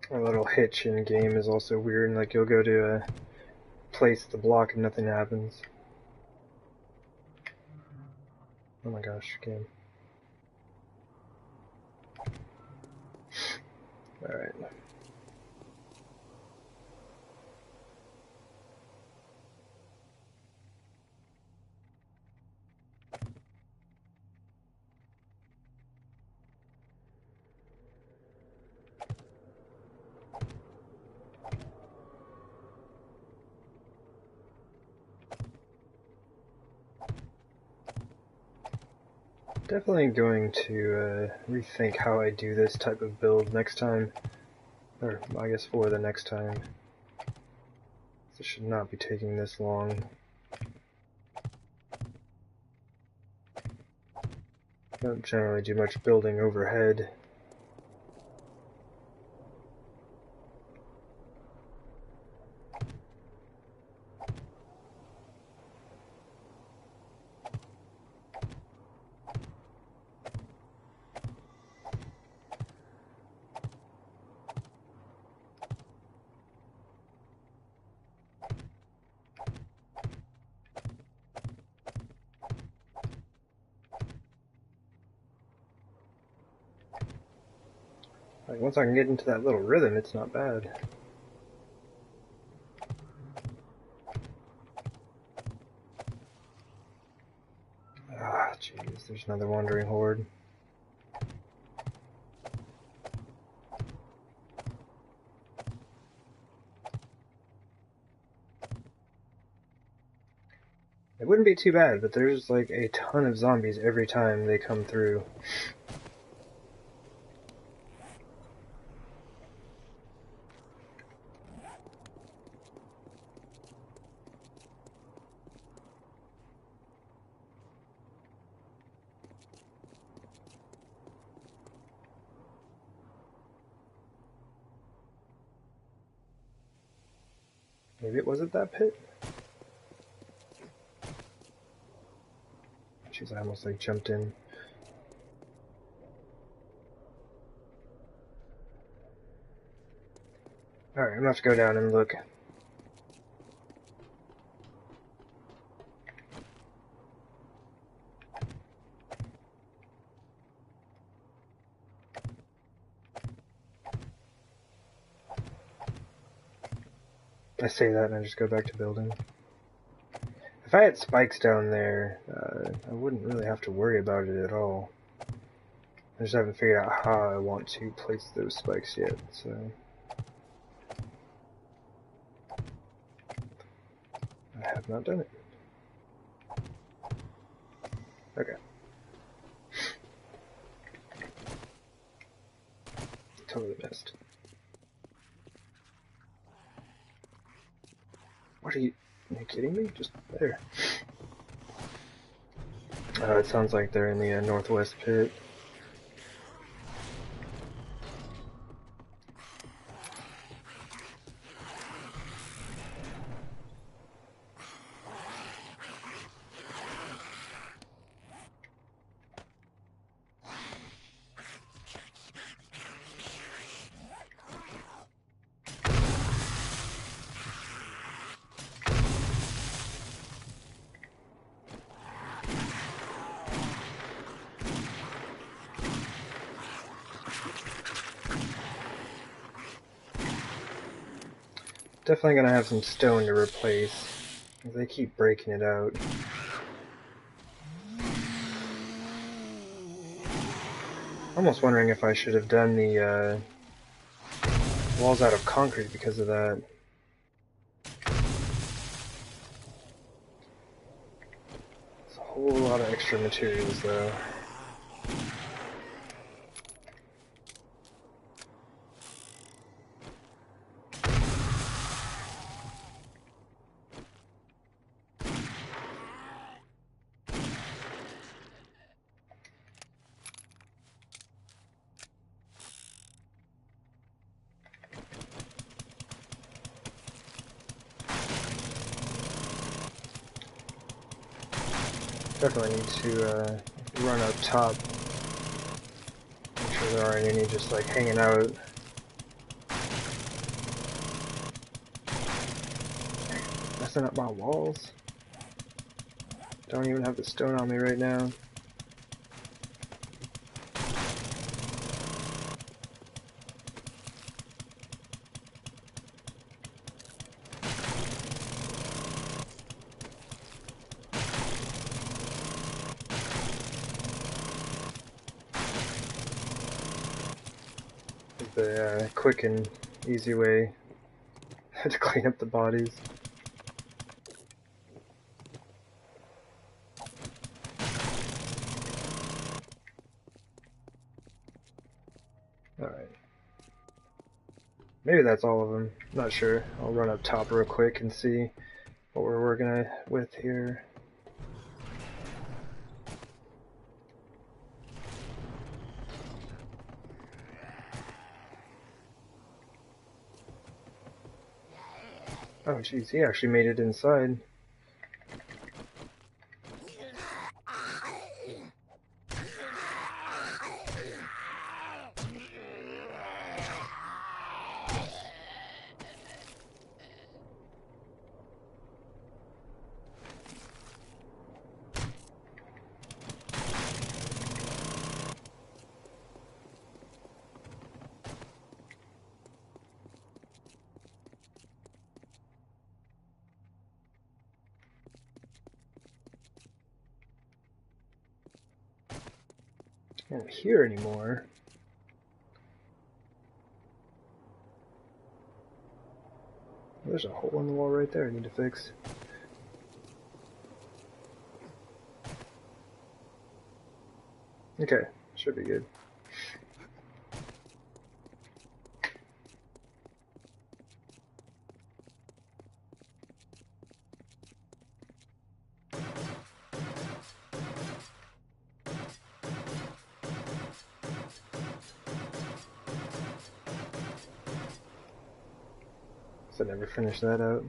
A little hitch in game is also weird. Like you'll go to place the block and nothing happens. Oh my gosh, game. Alright. Definitely going to rethink how I do this type of build next time. Or, I guess for the next time. This should not be taking this long. I don't generally do much building overhead. Like, once I can get into that little rhythm, it's not bad. Ah, jeez, there's another wandering horde. It wouldn't be too bad, but there's like a ton of zombies every time they come through. Maybe it wasn't that pit? because I almost like jumped in. Alright, I'm gonna have to go down and look. I say that and I just go back to building. If I had spikes down there, I wouldn't really have to worry about it at all. I just haven't figured out how I want to place those spikes yet, so... I have not done it. Okay. Totally missed. What are you kidding me? Just there. It sounds like they're in the northwest pit. Definitely gonna have some stone to replace. They keep breaking it out. Almost wondering if I should have done the walls out of concrete because of that. It's a whole lot of extra materials though. Definitely need to run up top. Make sure there aren't any just like hanging out. Messing up my walls. Don't even have the stone on me right now. The quick and easy way to clean up the bodies. Alright. Maybe that's all of them. Not sure. I'll run up top real quick and see what we're working with here. Oh jeez, he actually made it inside. Can't hear anymore. There's a hole in the wall right there I need to fix. Okay, should be good. So I never finished that out.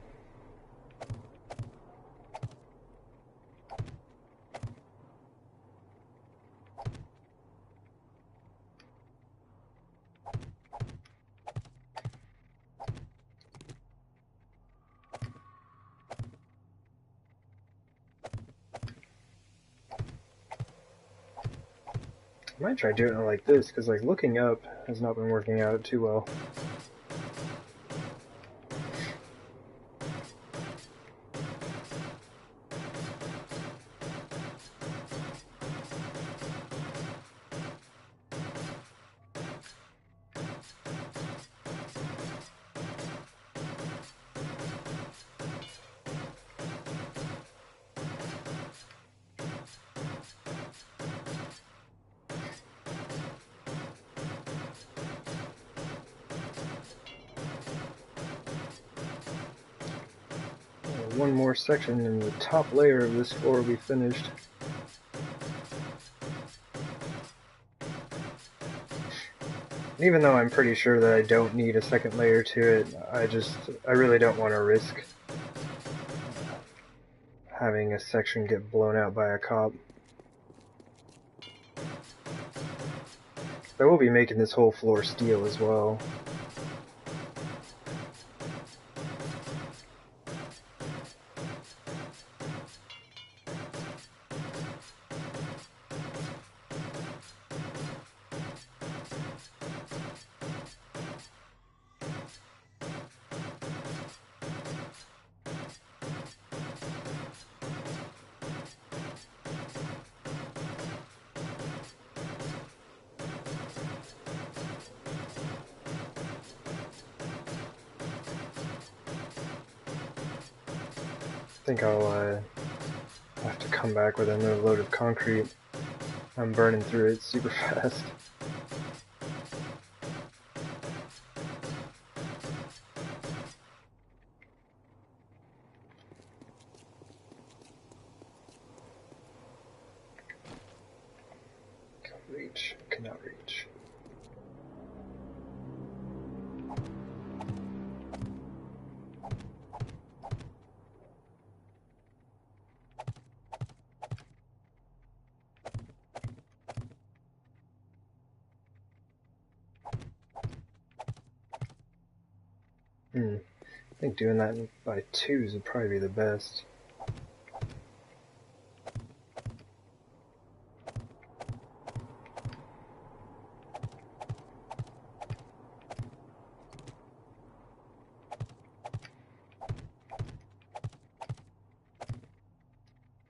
I might try doing it like this, because like looking up has not been working out too well. One more section and the top layer of this floor will be finished. Even though I'm pretty sure that I don't need a second layer to it, I really don't want to risk having a section get blown out by a cop. I will be making this whole floor steel as well. I think I'll have to come back with another load of concrete. I'm burning through it super fast. Can't reach, cannot reach. I think doing that by twos would probably be the best.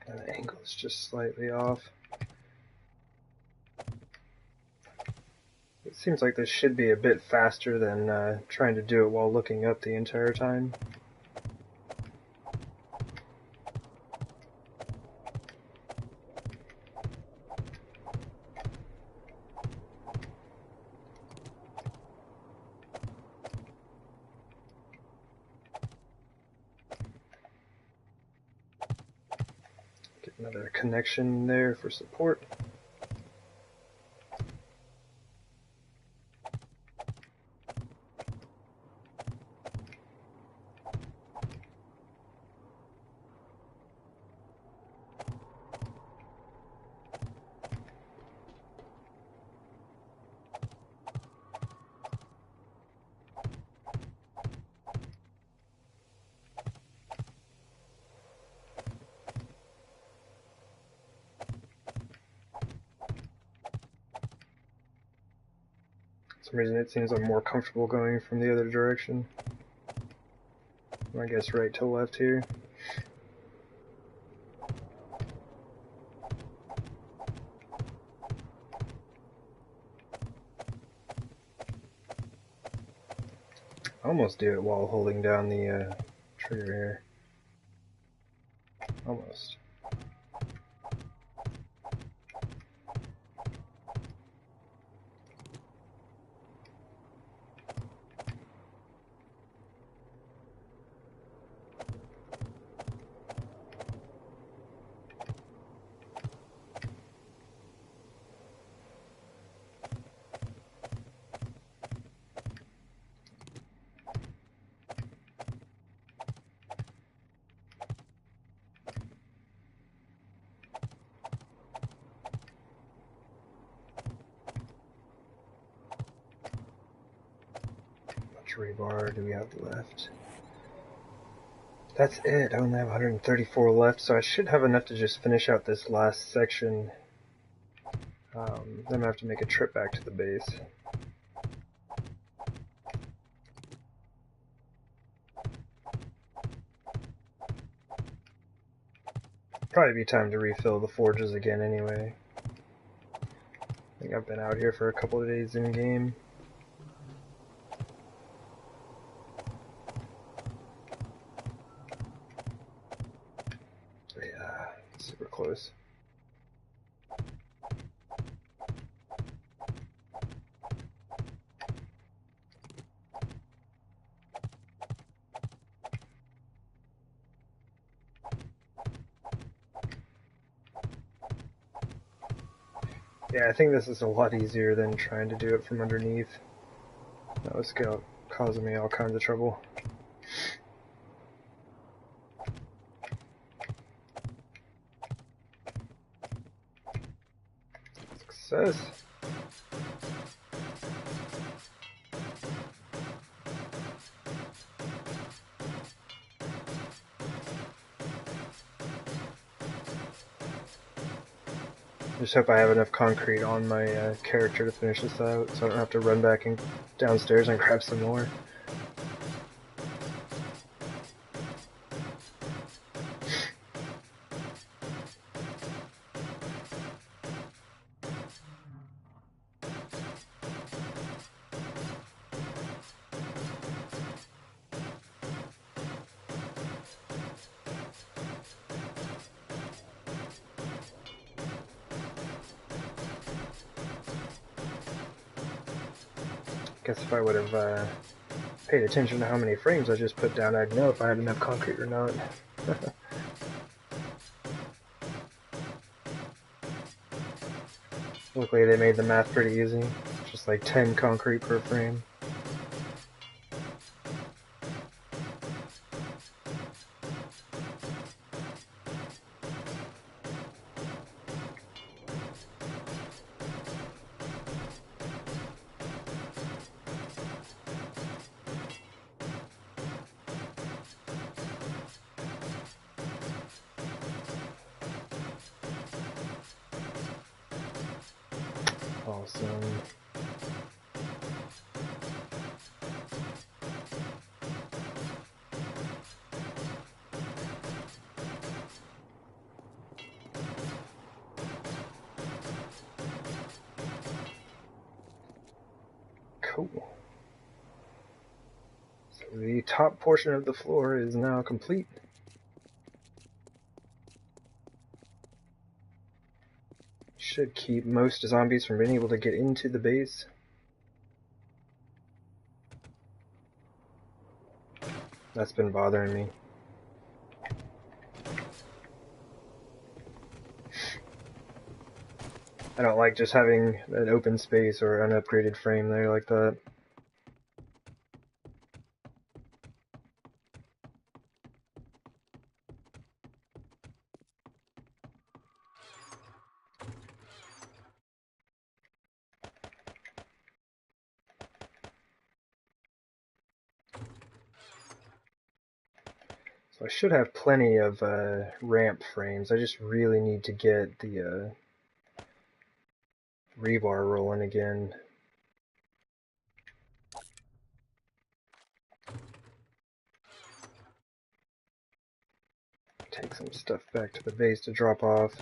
And the angle is just slightly off. It seems like this should be a bit faster than trying to do it while looking up the entire time. Get another connection there for support. For some reason it seems I'm more comfortable going from the other direction. I guess right to left here. I almost do it while holding down the trigger here. Almost. Rebar do we have left? That's it. I only have 134 left, so I should have enough to just finish out this last section Then I'm going to have to make a trip back to the base. Probably be time to refill the forges again anyway. I think I've been out here for a couple of days in game. Yeah, super close. Yeah, I think this is a lot easier than trying to do it from underneath. That was causing me all kinds of trouble. Success! Just hope I have enough concrete on my character to finish this out, so I don't have to run back and downstairs and grab some more. Guess if I would have paid attention to how many frames I just put down, I'd know if I had enough concrete or not. Luckily they made the math pretty easy. It's just like 10 concrete per frame. Awesome. Cool. So the top portion of the floor is now complete. Should keep most zombies from being able to get into the base. That's been bothering me. I don't like just having an open space or an upgraded frame there like that. So I should have plenty of ramp frames. I just really need to get the rebar rolling again. Take some stuff back to the base to drop off.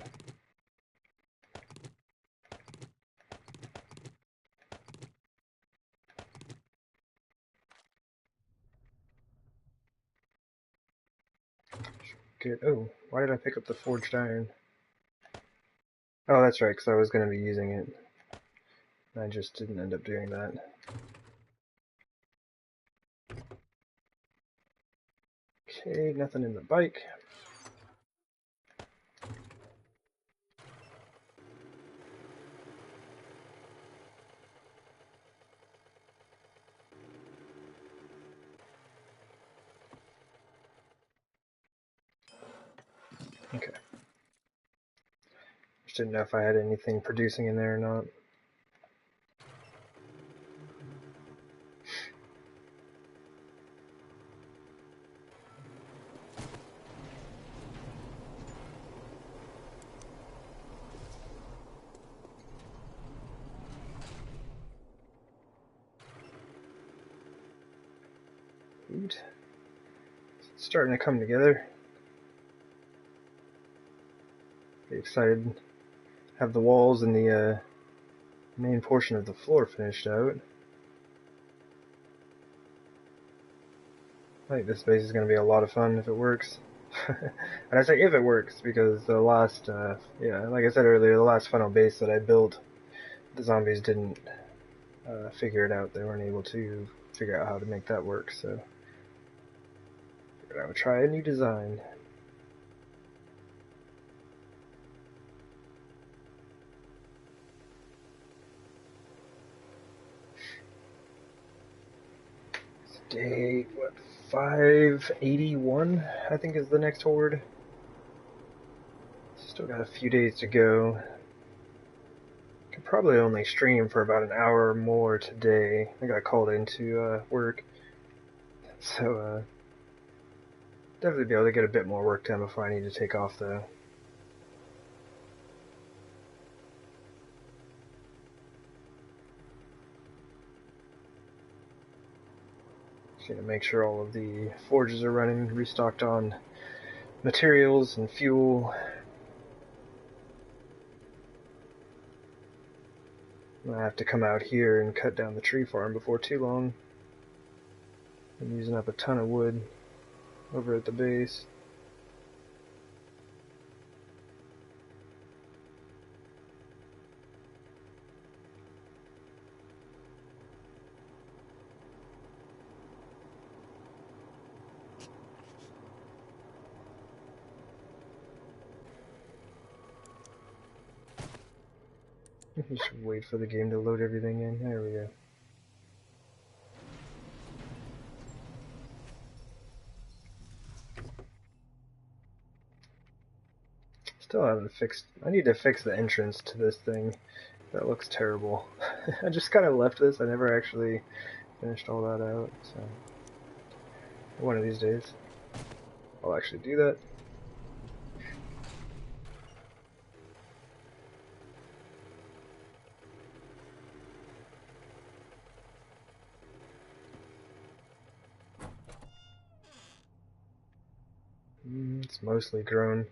Good. Oh, why did I pick up the forged iron? Oh, that's right, because I was going to be using it. I just didn't end up doing that. Okay, nothing in the bike. Okay. Just didn't know if I had anything producing in there or not. food. It's starting to come together. Be excited to have the walls and the main portion of the floor finished out. I think this base is going to be a lot of fun if it works. And I say if it works because the last, like I said earlier, the last final base that I built, the zombies didn't figure it out. They weren't able to figure out how to make that work, so I would try a new design. Day, 581, I think is the next horde. Still got a few days to go. Could probably only stream for about an hour or more today. I got called into work, so definitely be able to get a bit more work done before I need to take off though. Just need to make sure all of the forges are running, restocked on materials and fuel. I have to come out here and cut down the tree farm before too long. I'm using up a ton of wood over at the base. Just wait for the game to load everything in. There we go. Still haven't fixed... I need to fix the entrance to this thing. That looks terrible. I just kind of left this. I never actually finished all that out, so... One of these days, I'll actually do that. It's mostly grown.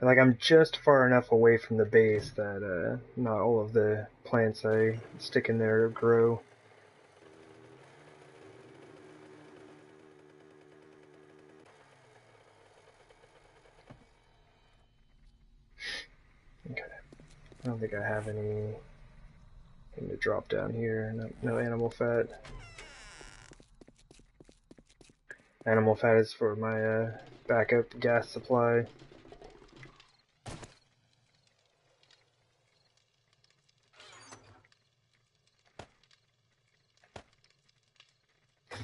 Like, I'm just far enough away from the base that not all of the plants I stick in there grow. Okay. I don't think I have anything to drop down here. No animal fat. Animal fat is for my backup gas supply.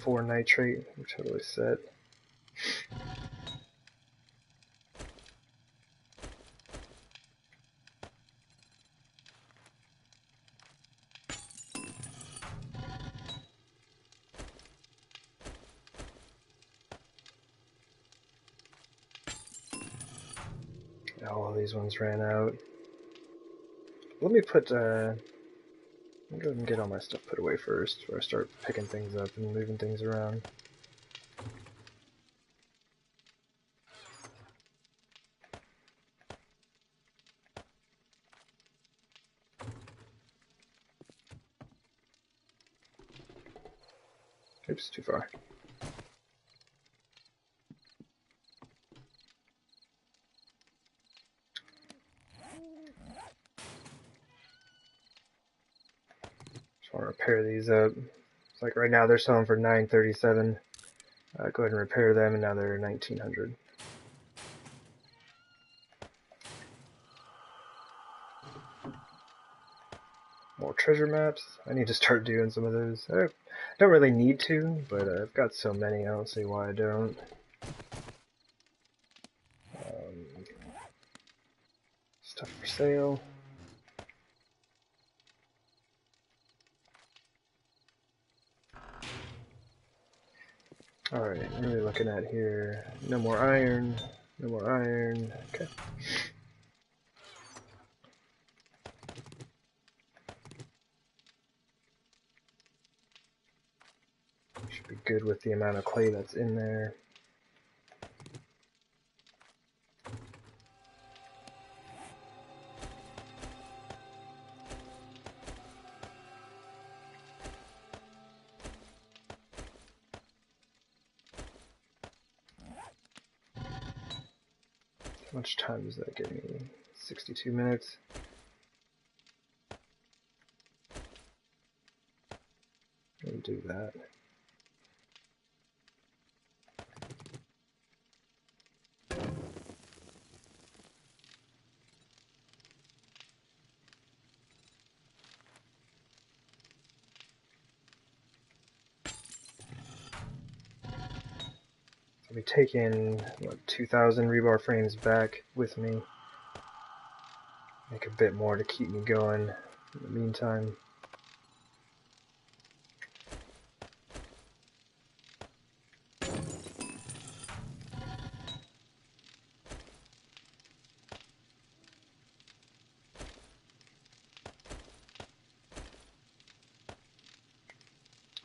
For nitrate, we're totally set. All of these ones ran out. Let me put, I'll go ahead and get all my stuff put away first, before I start picking things up and moving things around. Oops, too far. Just want to repair these up. It's like right now they're selling for $937. Go ahead and repair them, and now they're $1,900. More treasure maps. I need to start doing some of those. I don't really need to, but I've got so many, I don't see why I don't. Stuff for sale. Alright, what are we looking at here? No more iron. No more iron. Okay. Should Be good with the amount of clay that's in there. How much time does that give me? 62 minutes. Let me do that. I'll be taking, what, 2,000 rebar frames back with me. Make a bit more to keep me going in the meantime.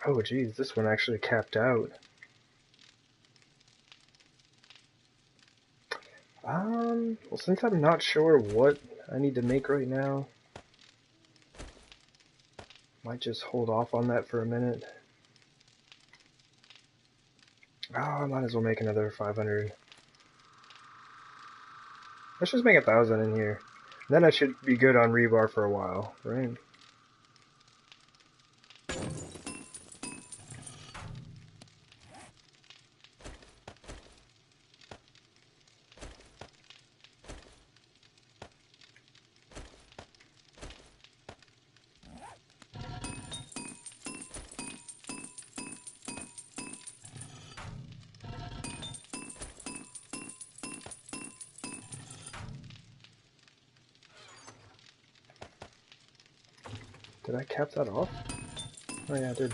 Oh geez, this one actually capped out. Well, since I'm not sure what I need to make right now, might just hold off on that for a minute. Oh, I might as well make another 500. Let's just make 1,000 in here. Then I should be good on rebar for a while, right? Did I cap that off? Oh yeah, I did.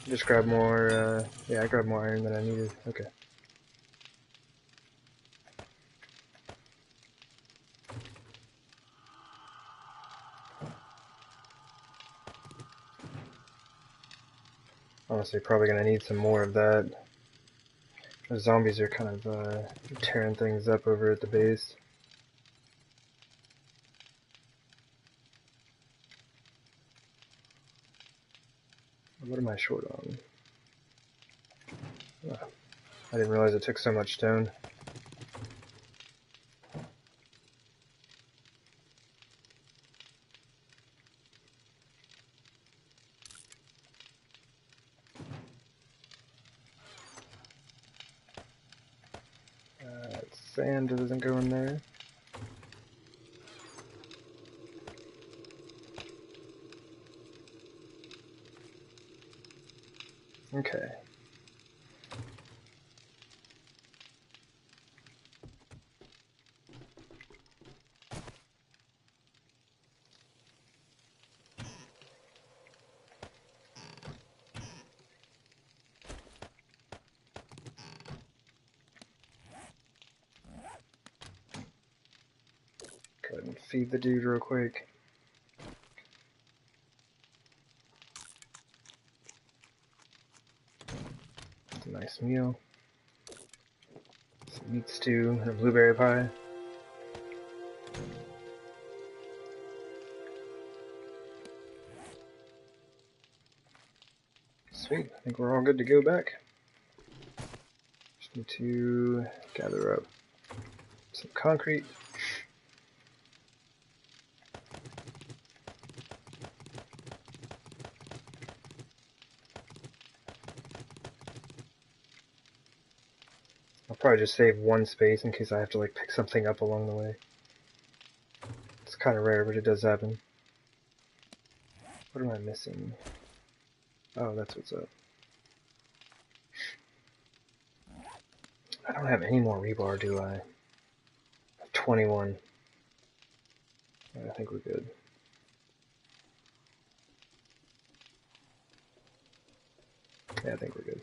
Just grab more, yeah, I grabbed more iron than I needed. Okay. Honestly, probably gonna need some more of that. The zombies are kind of, tearing things up over at the base. What am I short on? Oh, I didn't realize it took so much stone. Sand doesn't go in there. Okay. Go ahead and feed the dude real quick. It's a nice meal. Some meat stew and a blueberry pie. Sweet, I think we're all good to go back. Just need to gather up some concrete. I'll probably just save one space in case I have to like pick something up along the way. It's kind of rare, but it does happen. What am I missing? Oh, that's what's up. I don't have any more rebar, do I? I have 21. I think we're good. Yeah, I think we're good.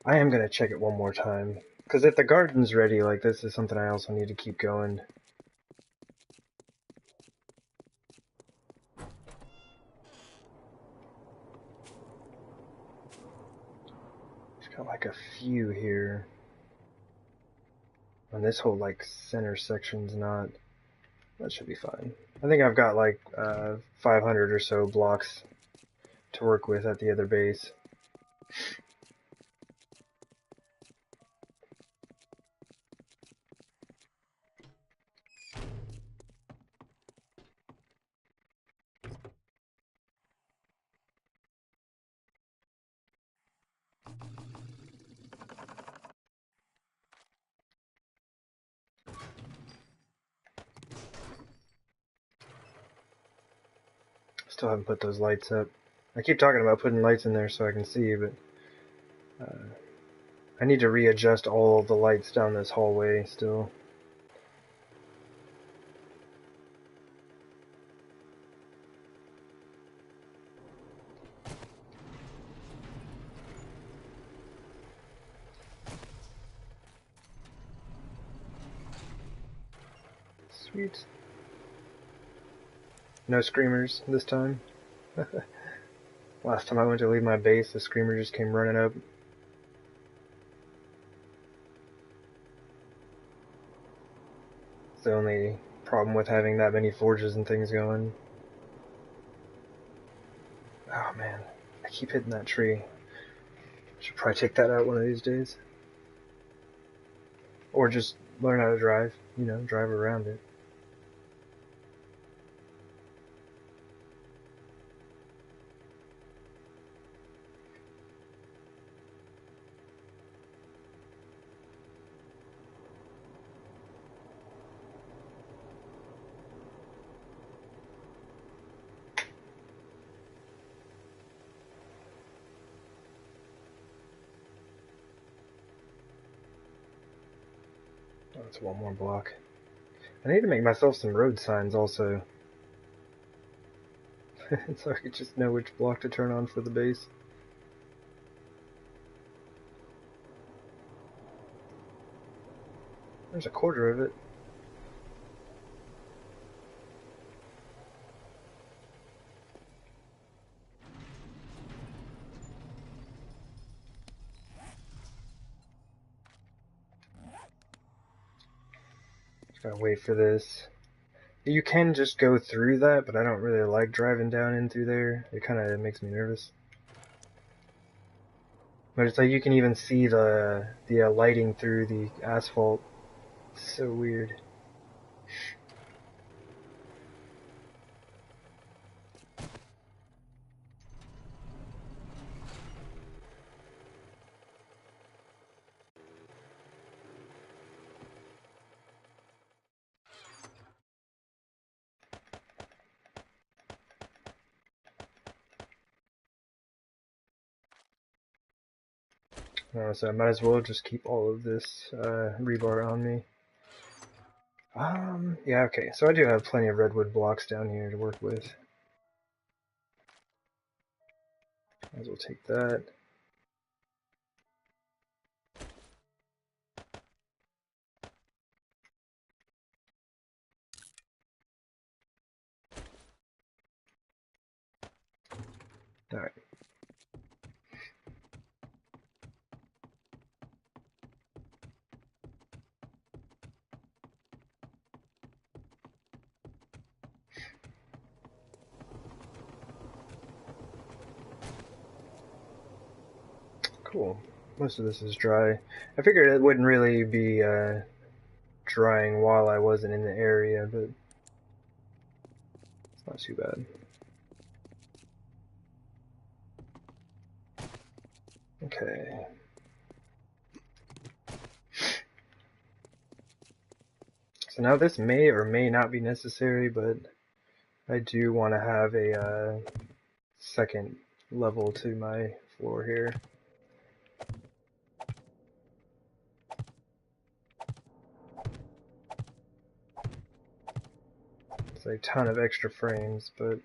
I am going to check it one more time. Because if the garden's ready, like, this is something I also need to keep going. It's got like a few here. And this whole, like, center section's not... That should be fine. I think I've got, like, 500 or so blocks to work with at the other base. Still haven't put those lights up. I keep talking about putting lights in there so I can see, but I need to readjust all the lights down this hallway still. Sweet. No screamers this time. Last time I went to leave my base, the screamer just came running up. It's the only problem with having that many forges and things going. Oh man, I keep hitting that tree. Should probably take that out one of these days. Or just learn how to drive, you know, drive around it. Oh, it's one more block. I need to make myself some road signs also. So I could just know which block to turn on for the base. There's a quarter of it. Just gotta wait for this. You can just go through that, but I don't really like driving down in through there. It kind of makes me nervous. But it's like you can even see the lighting through the asphalt. It's so weird. So I might as well just keep all of this rebar on me. Yeah, okay. So I do have plenty of redwood blocks down here to work with. Might as well take that. Alright. Cool. Most of this is dry. I figured it wouldn't really be drying while I wasn't in the area, but it's not too bad. Okay. So now this may or may not be necessary, but I do want to have a second level to my floor here. It's a ton of extra frames, but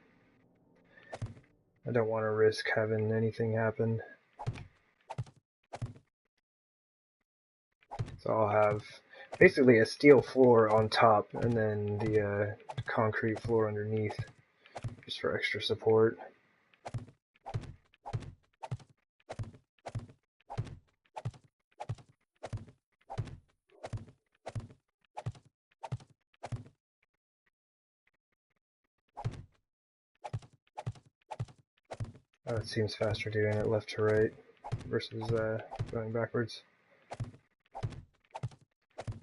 I don't want to risk having anything happen. have basically a steel floor on top and then the concrete floor underneath, just for extra support. Oh, it seems faster doing it left to right versus going backwards.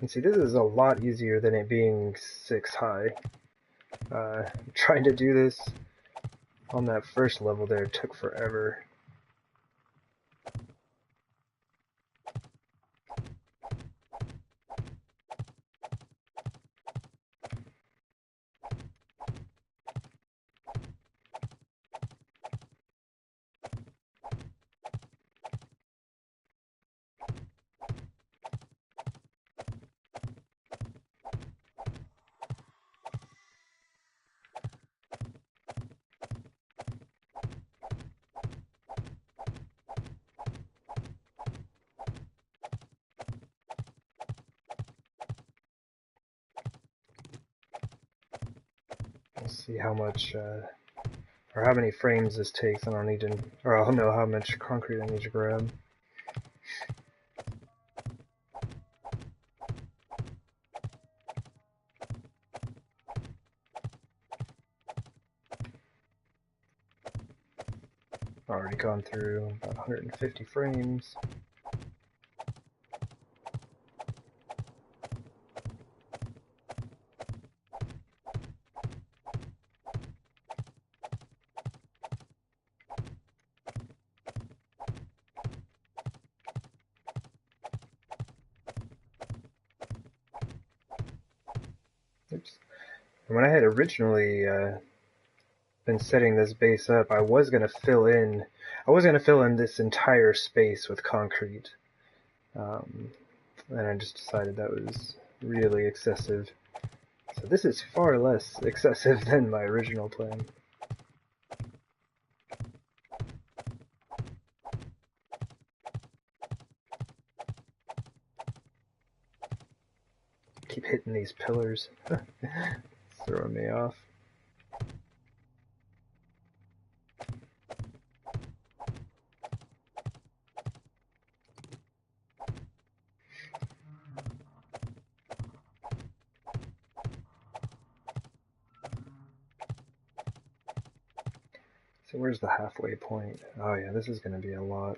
And see, this is a lot easier than it being 6 high. Trying to do this on that first level there took forever. Let's see how much, or how many frames this takes, and I'll need to, or I'll know how much concrete I need to grab. Already gone through about 150 frames. Oops. And when I had originally been setting this base up, I was gonna fill in this entire space with concrete. And I just decided that was really excessive. So this is far less excessive than my original plan. Keep hitting these pillars. It's throwing me off. So where's the halfway point? Oh yeah, this is going to be a lot.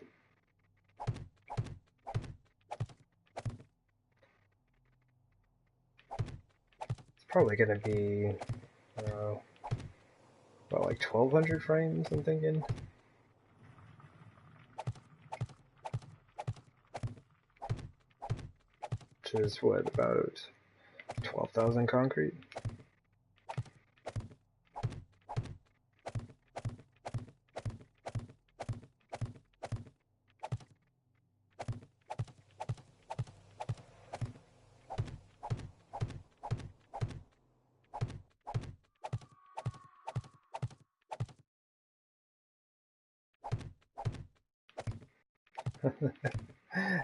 It's probably going to be, about like 1,200 frames, I'm thinking. Which is what, about 12,000 concrete?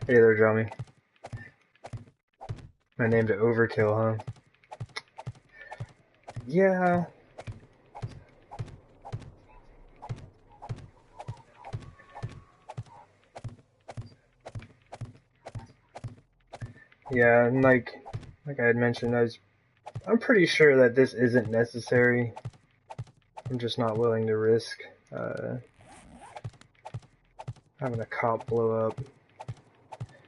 Hey there, Johnny. I named it Overkill, huh? Yeah. Yeah, and like I had mentioned, I'm pretty sure that this isn't necessary. I'm just not willing to risk having a cop blow up.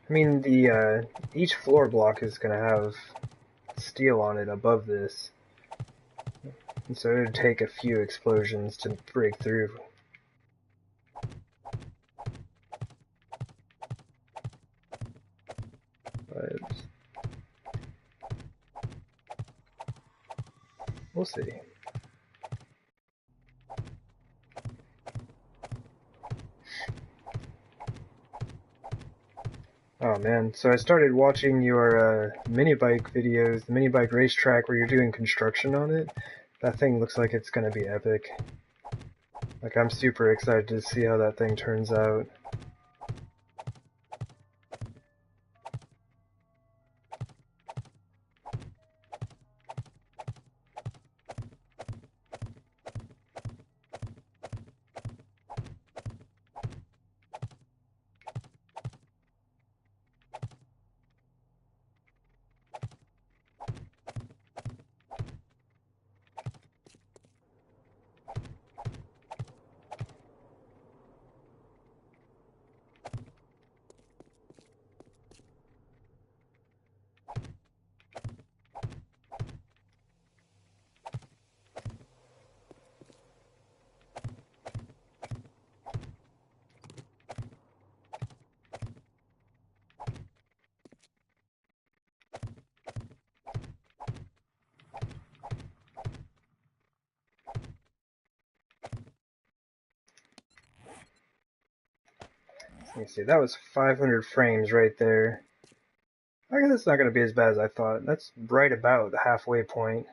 I mean, the each floor block is gonna have steel on it above this, and so it would take a few explosions to break through. But we'll see. Oh man, so I started watching your mini bike videos, the mini bike racetrack where you're doing construction on it. That thing looks like it's gonna be epic. Like, I'm super excited to see how that thing turns out. Let me see, that was 500 frames right there. I guess it's not going to be as bad as I thought. That's right about the halfway point.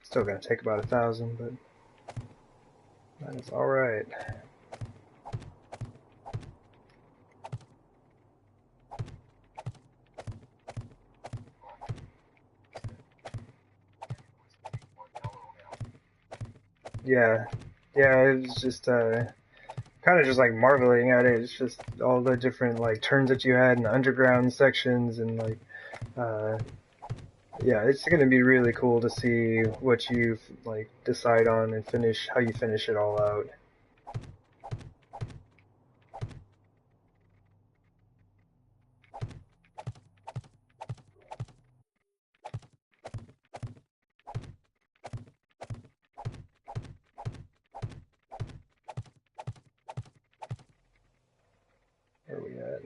Still going to take about 1,000, but that's alright. Yeah, it's just kind of just like marveling at it. It's just all the different like turns that you had in the underground sections and like yeah, it's gonna be really cool to see what you like decide on and finish how you finish it all out. Where are we at?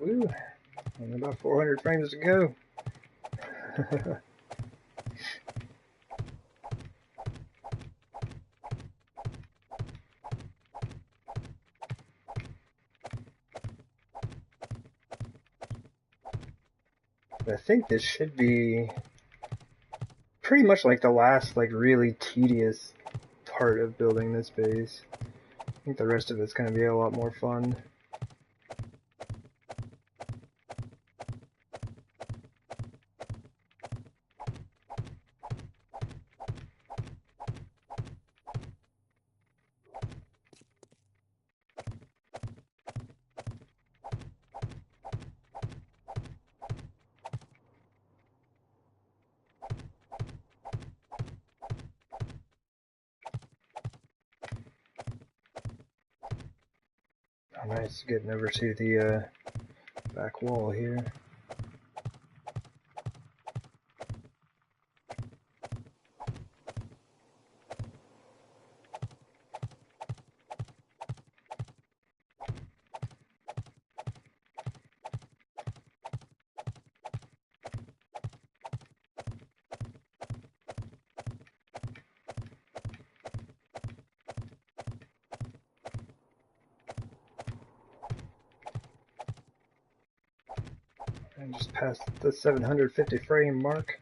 Woo! Only about 400 frames to go. I think this should be pretty much like the last like really tedious part of building this base. I think the rest of it's going to be a lot more fun. Oh, nice, getting over to the back wall here. And just past the 750 frame mark.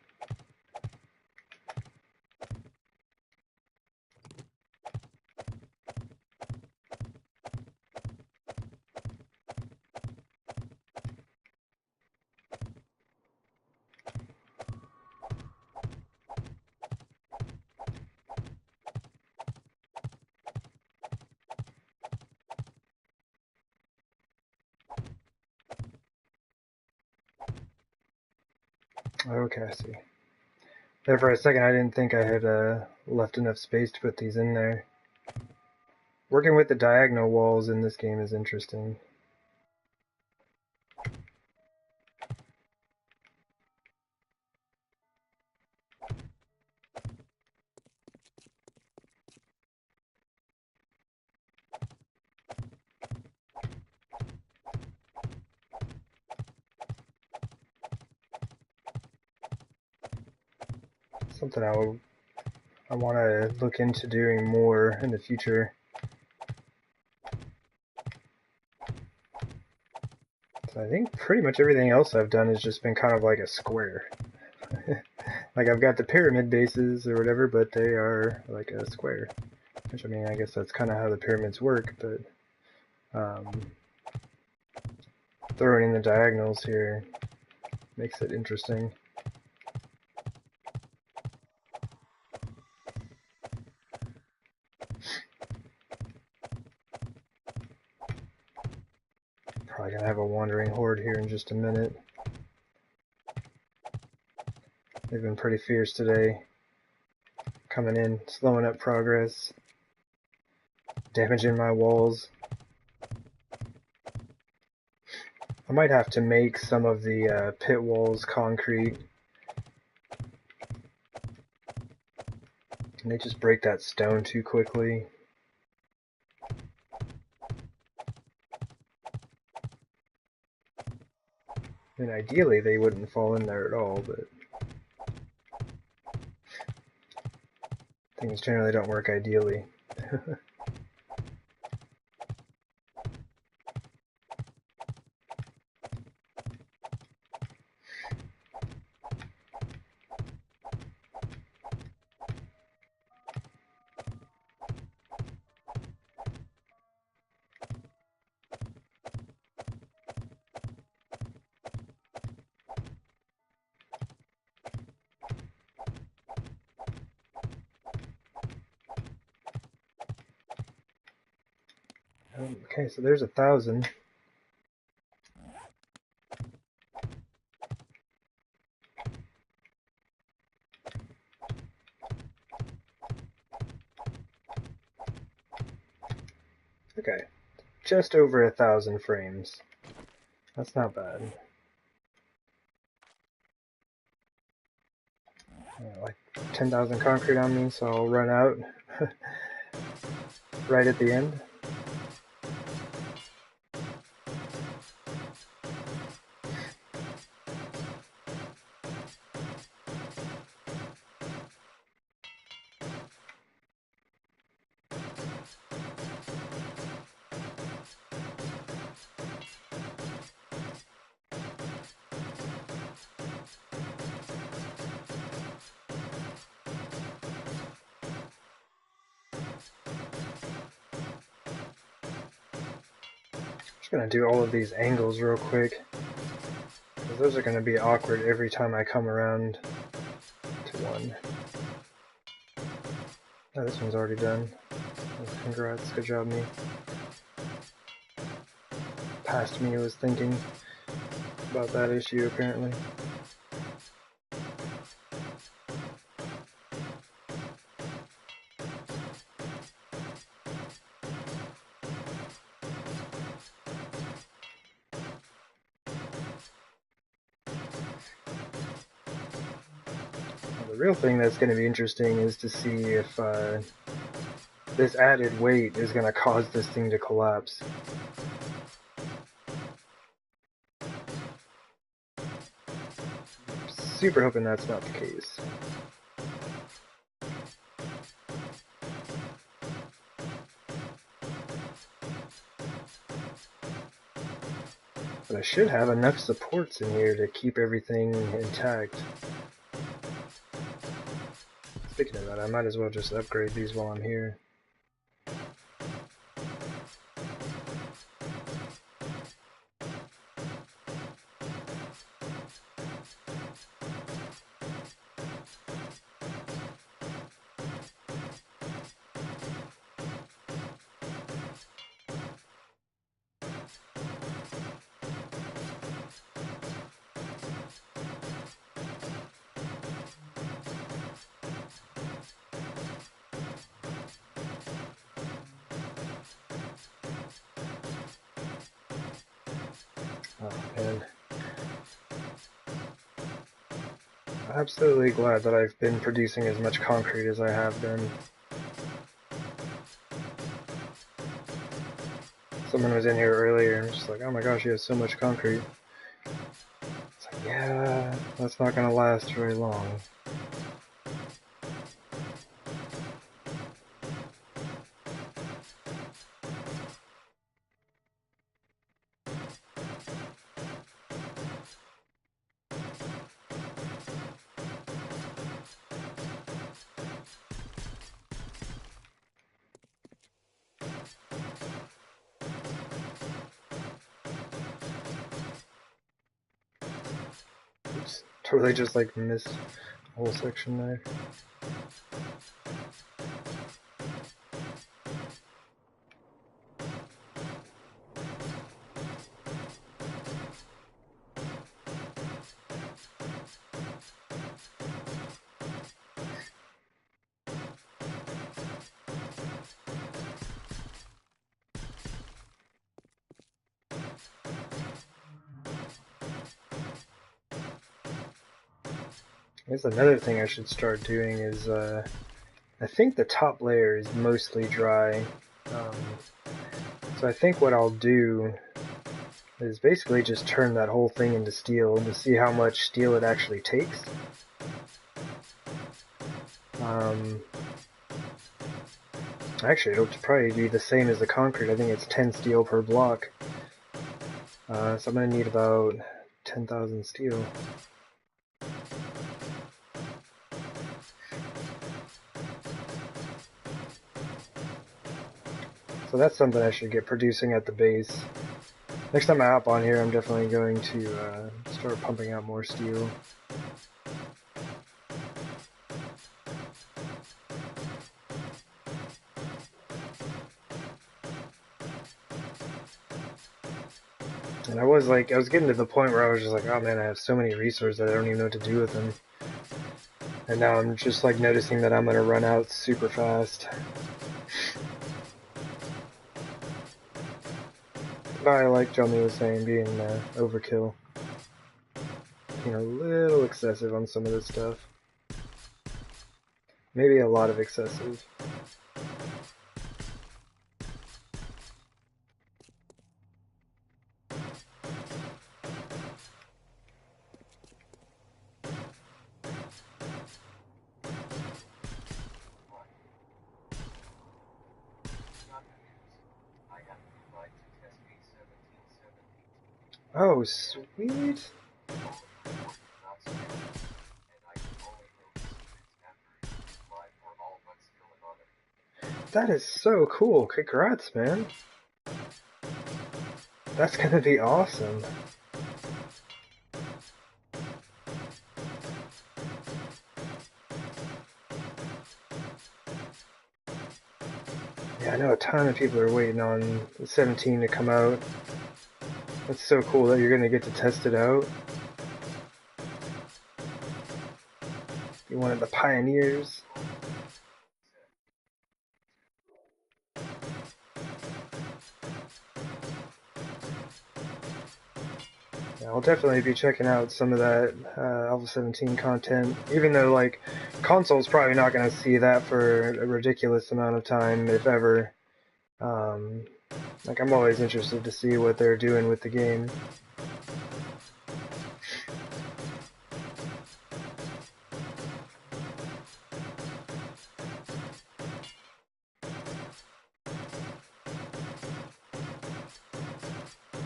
Okay, I see. There for a second I didn't think I had left enough space to put these in there. Working with the diagonal walls in this game is interesting. Something I want to look into doing more in the future. So I think pretty much everything else I've done has just been kind of like a square. Like I've got the pyramid bases or whatever, but they are like a square. Which I mean, I guess that's kind of how the pyramids work, but throwing in the diagonals here makes it interesting. Probably gonna have a wandering horde here in just a minute. They've been pretty fierce today. Coming in, slowing up progress, damaging my walls. I might have to make some of the pit walls concrete. And they just break that stone too quickly. And ideally they wouldn't fall in there at all, but things generally don't work ideally. Okay, so there's 1,000. Okay, just over 1,000 frames. That's not bad. Like 10,000 concrete on me, so I'll run out right at the end. Just gonna do all of these angles real quick, because those are gonna be awkward every time I come around to one. Oh, this one's already done. Congrats, good job, me. Past me was thinking about that issue, apparently. The real thing that's going to be interesting is to see if this added weight is going to cause this thing to collapse. Super hoping that's not the case. But I should have enough supports in here to keep everything intact. Speaking of that, I might as well just upgrade these while I'm here. Oh man. I'm absolutely glad that I've been producing as much concrete as I have been. Someone was in here earlier and was just like, oh my gosh, you have so much concrete. It's like, yeah, that's not gonna last very long. Oops, totally just like missed a whole section there. I guess another thing I should start doing is I think the top layer is mostly dry. So I think what I'll do is basically just turn that whole thing into steel to see how much steel it actually takes. Actually, it'll probably be the same as the concrete. I think it's 10 steel per block. So I'm going to need about 10,000 steel. So that's something I should get producing at the base. Next time I hop on here, I'm definitely going to start pumping out more steel. And I was getting to the point where I was just like, oh man, I have so many resources that I don't even know what to do with them. And now I'm just like noticing that I'm gonna run out super fast. But I like Johnny was saying, being overkill. Being a little excessive on some of this stuff. Maybe a lot of excessive. Oh, sweet! That is so cool. Congrats, man. That's gonna be awesome. Yeah, I know a ton of people are waiting on 17 to come out. That's so cool that you're gonna get to test it out. You're one of the pioneers. Yeah, I'll definitely be checking out some of that Alpha 17 content, even though like console's probably not going to see that for a ridiculous amount of time, if ever. Like I'm always interested to see what they're doing with the game.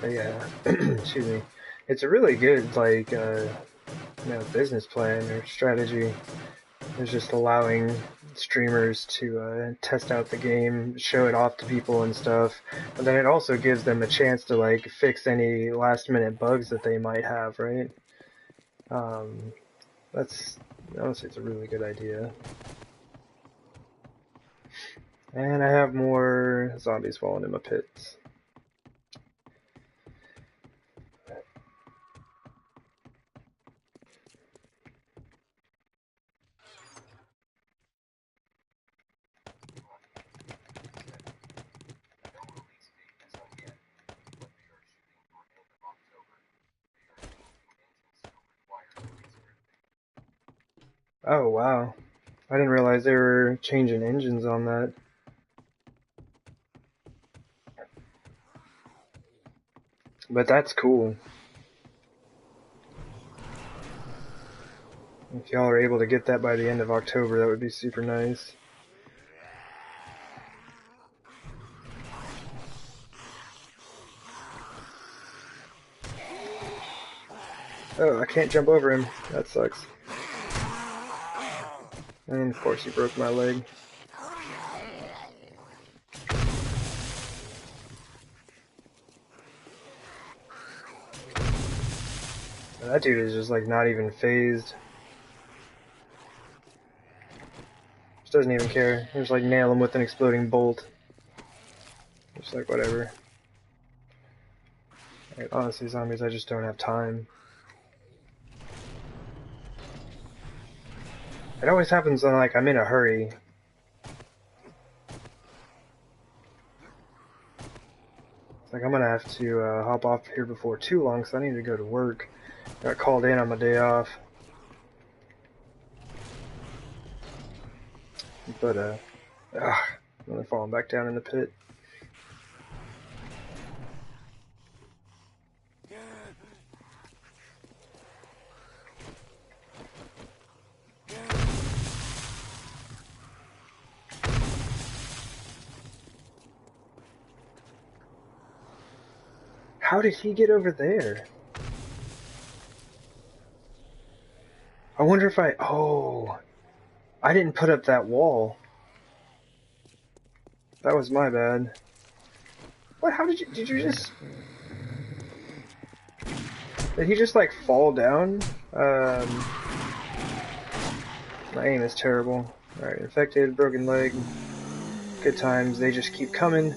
But yeah, excuse me. It's a really good like business plan or strategy. It's just allowing streamers to test out the game, show it off to people and stuff, and then it also gives them a chance to like fix any last minute bugs that they might have, right? That's honestly, it's a really good idea. And I have more zombies falling in my pits. Oh wow, I didn't realize they were changing engines on that. But that's cool. If y'all are able to get that by the end of October, that would be super nice. Oh, I can't jump over him. That sucks. And of course he broke my leg. That dude is just like not even phased. Just doesn't even care. Just like nail him with an exploding bolt. Just like whatever. Like, honestly, zombies, I just don't have time. It always happens when like I'm in a hurry. It's like I'm gonna have to hop off here before too long, because I need to go to work. Got called in on my day off. But, I'm only falling back down in the pit. How did he get over there? I wonder if oh, I didn't put up that wall. That was my bad. What, how did you just... Did he just, like, fall down? My aim is terrible. Alright, infected, broken leg. Good times, they just keep coming.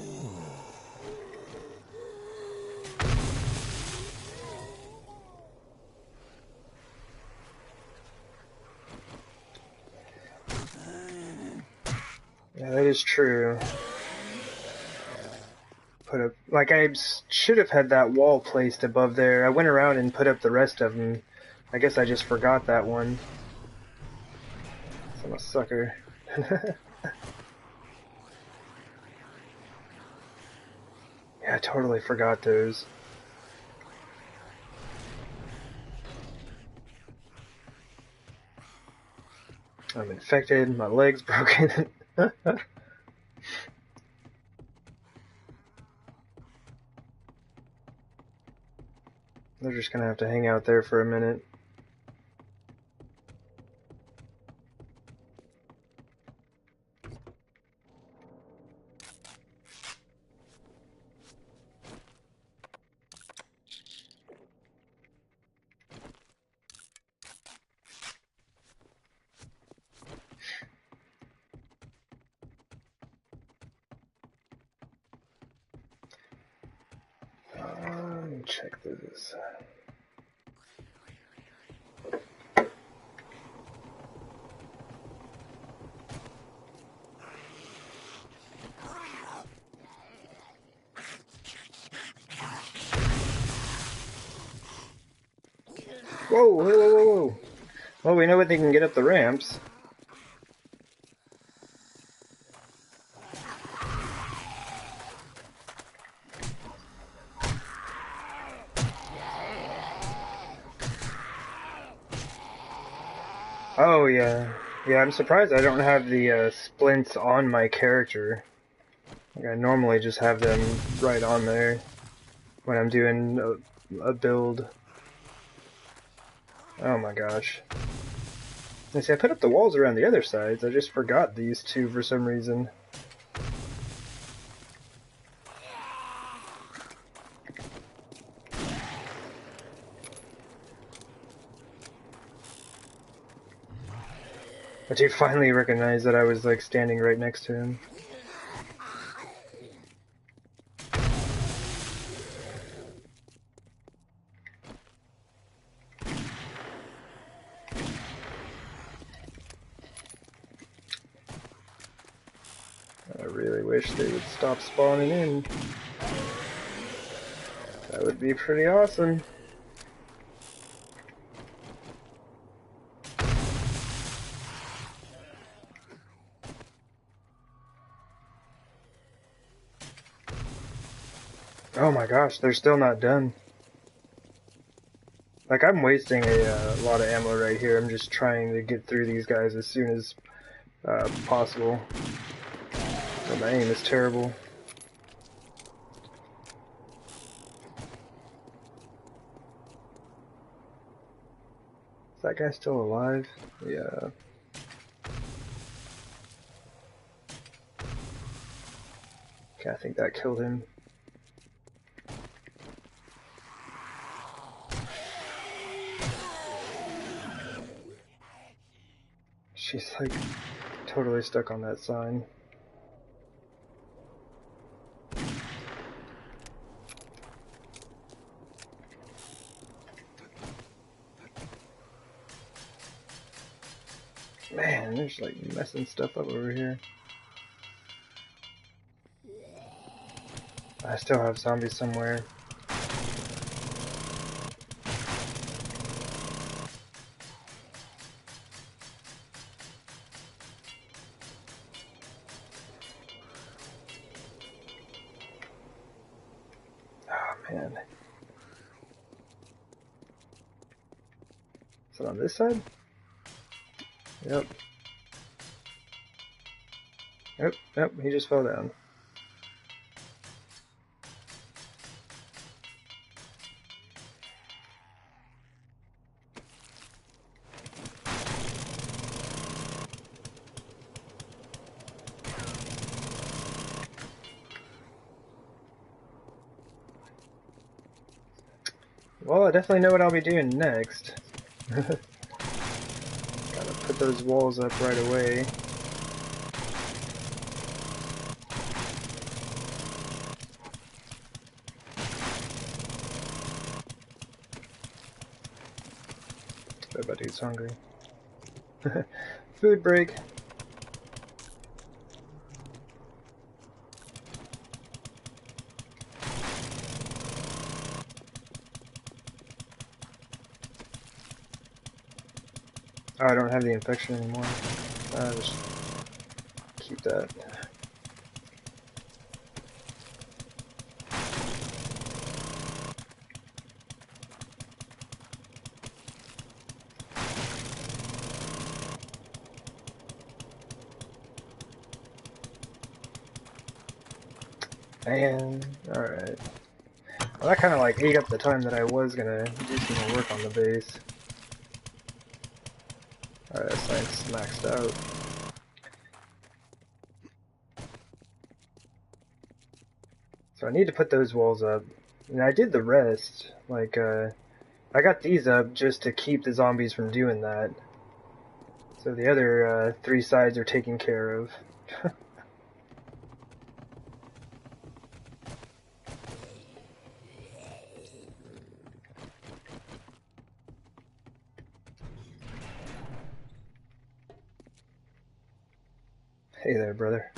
Yeah, that is true. Put up, like, I should have had that wall placed above there. I went around and put up the rest of them. I guess I just forgot that one. I'm a sucker. Yeah, I totally forgot those. I'm infected, my leg's broken. They're just gonna have to hang out there for a minute. Let me check this. Whoa, whoa, whoa, whoa, whoa. Well, we know what they can get up the ramps. Oh, yeah. Yeah, I'm surprised I don't have the splints on my character. Like, I normally just have them right on there when I'm doing a build. Oh my gosh. I see, I put up the walls around the other sides. I just forgot these two for some reason. But dude finally recognized that I was like standing right next to him. I really wish they would stop spawning in. That would be pretty awesome. Oh my gosh, they're still not done. Like, I'm wasting a lot of ammo right here. I'm just trying to get through these guys as soon as possible. But my aim is terrible. Is that guy still alive? Yeah. Okay, I think that killed him. She's like totally stuck on that sign. Man, there's like messing stuff up over here. I still have zombies somewhere. man. Is it on this side? Yep. Yep, he just fell down. Well, I definitely know what I'll be doing next. Gotta put those walls up right away. Bet that dude's hungry. Food break. Oh, I don't have the infection anymore. Just keep that. And alright. Well, that kind of like ate up the time that I was gonna do some more work on the base. Alright, science maxed out. So I need to put those walls up. And I did the rest. Like, I got these up just to keep the zombies from doing that. So the other 3 sides are taken care of. Hey there, brother.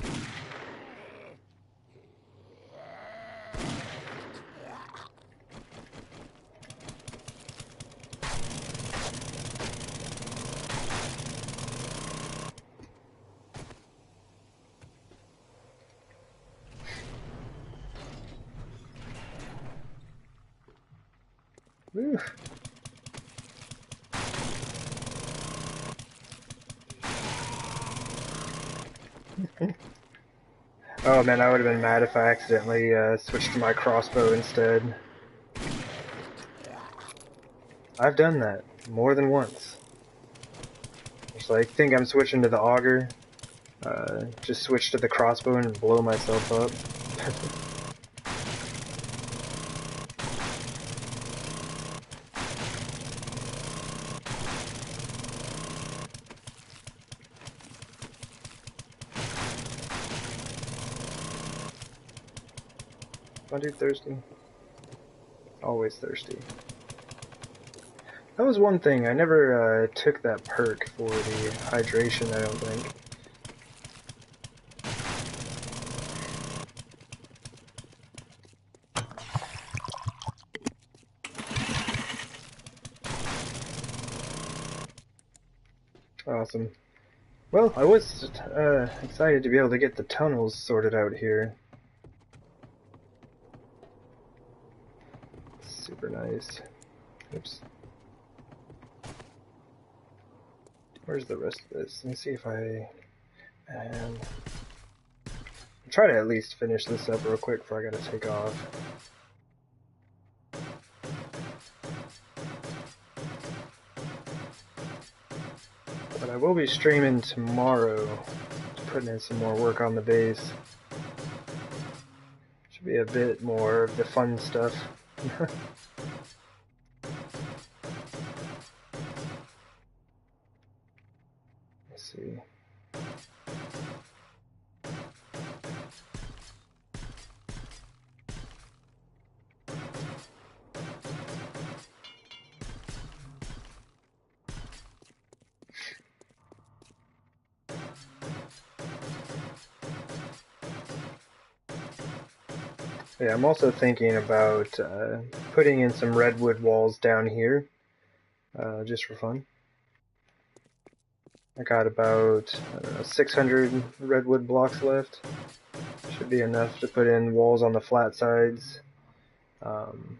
Woo. Oh man, I would have been mad if I accidentally switched to my crossbow instead. I've done that more than once. Just like, think I'm switching to the auger, just switch to the crossbow and blow myself up. 100 thirsty. Always thirsty. That was one thing, I never took that perk for the hydration, I don't think. Awesome. Well, I was excited to be able to get the tunnels sorted out here. Super nice. Oops. Where's the rest of this? Let me see if I... I'll try to at least finish this up real quick before I gotta take off. But I will be streaming tomorrow, putting in some more work on the base. Should be a bit more of the fun stuff. Let's see. Yeah, I'm also thinking about putting in some redwood walls down here, just for fun. I got about, I don't know, 600 redwood blocks left. Should be enough to put in walls on the flat sides. Um,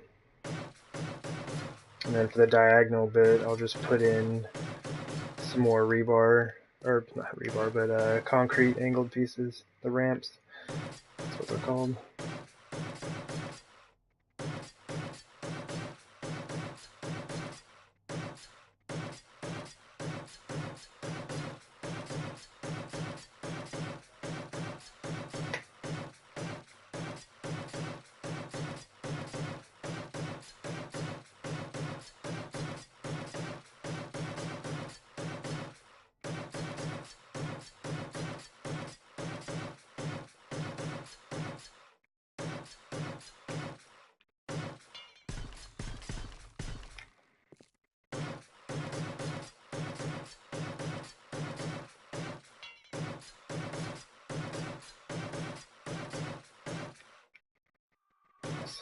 and then for the diagonal bit, I'll just put in some more rebar, or not rebar, but concrete angled pieces, the ramps. That's what they're called.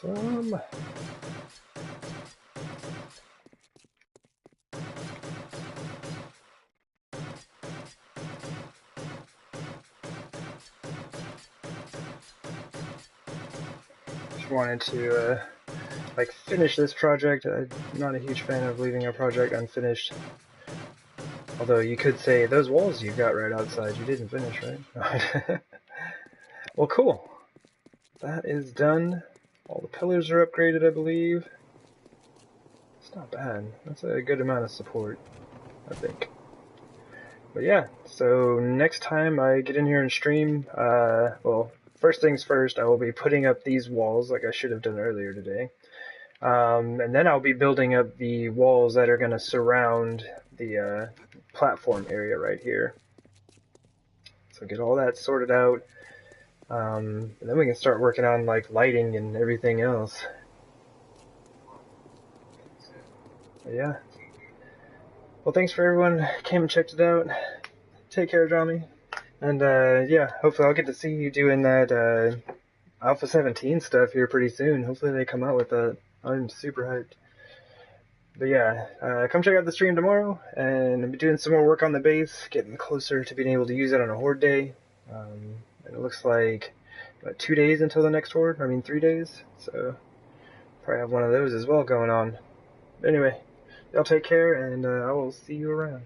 Awesome. Just wanted to like finish this project. I'm not a huge fan of leaving a project unfinished. Although you could say those walls you got right outside you didn't finish, right? Well, cool. That is done. All the pillars are upgraded, I believe. It's not bad. That's a good amount of support, I think. But yeah, so next time I get in here and stream, well, first things first, I will be putting up these walls like I should have done earlier today. And then I'll be building up the walls that are going to surround the platform area right here. So get all that sorted out. And then we can start working on like lighting and everything else. But yeah. Well, thanks for everyone who came and checked it out. Take care, Johnny. And yeah, hopefully I'll get to see you doing that Alpha 17 stuff here pretty soon. Hopefully they come out with that. I'm super hyped. But yeah, come check out the stream tomorrow, and I'll be doing some more work on the base, getting closer to being able to use it on a Horde day. And it looks like about 2 days until the next Horde. I mean 3 days. So probably have one of those as well going on. But anyway, y'all take care, and I will see you around.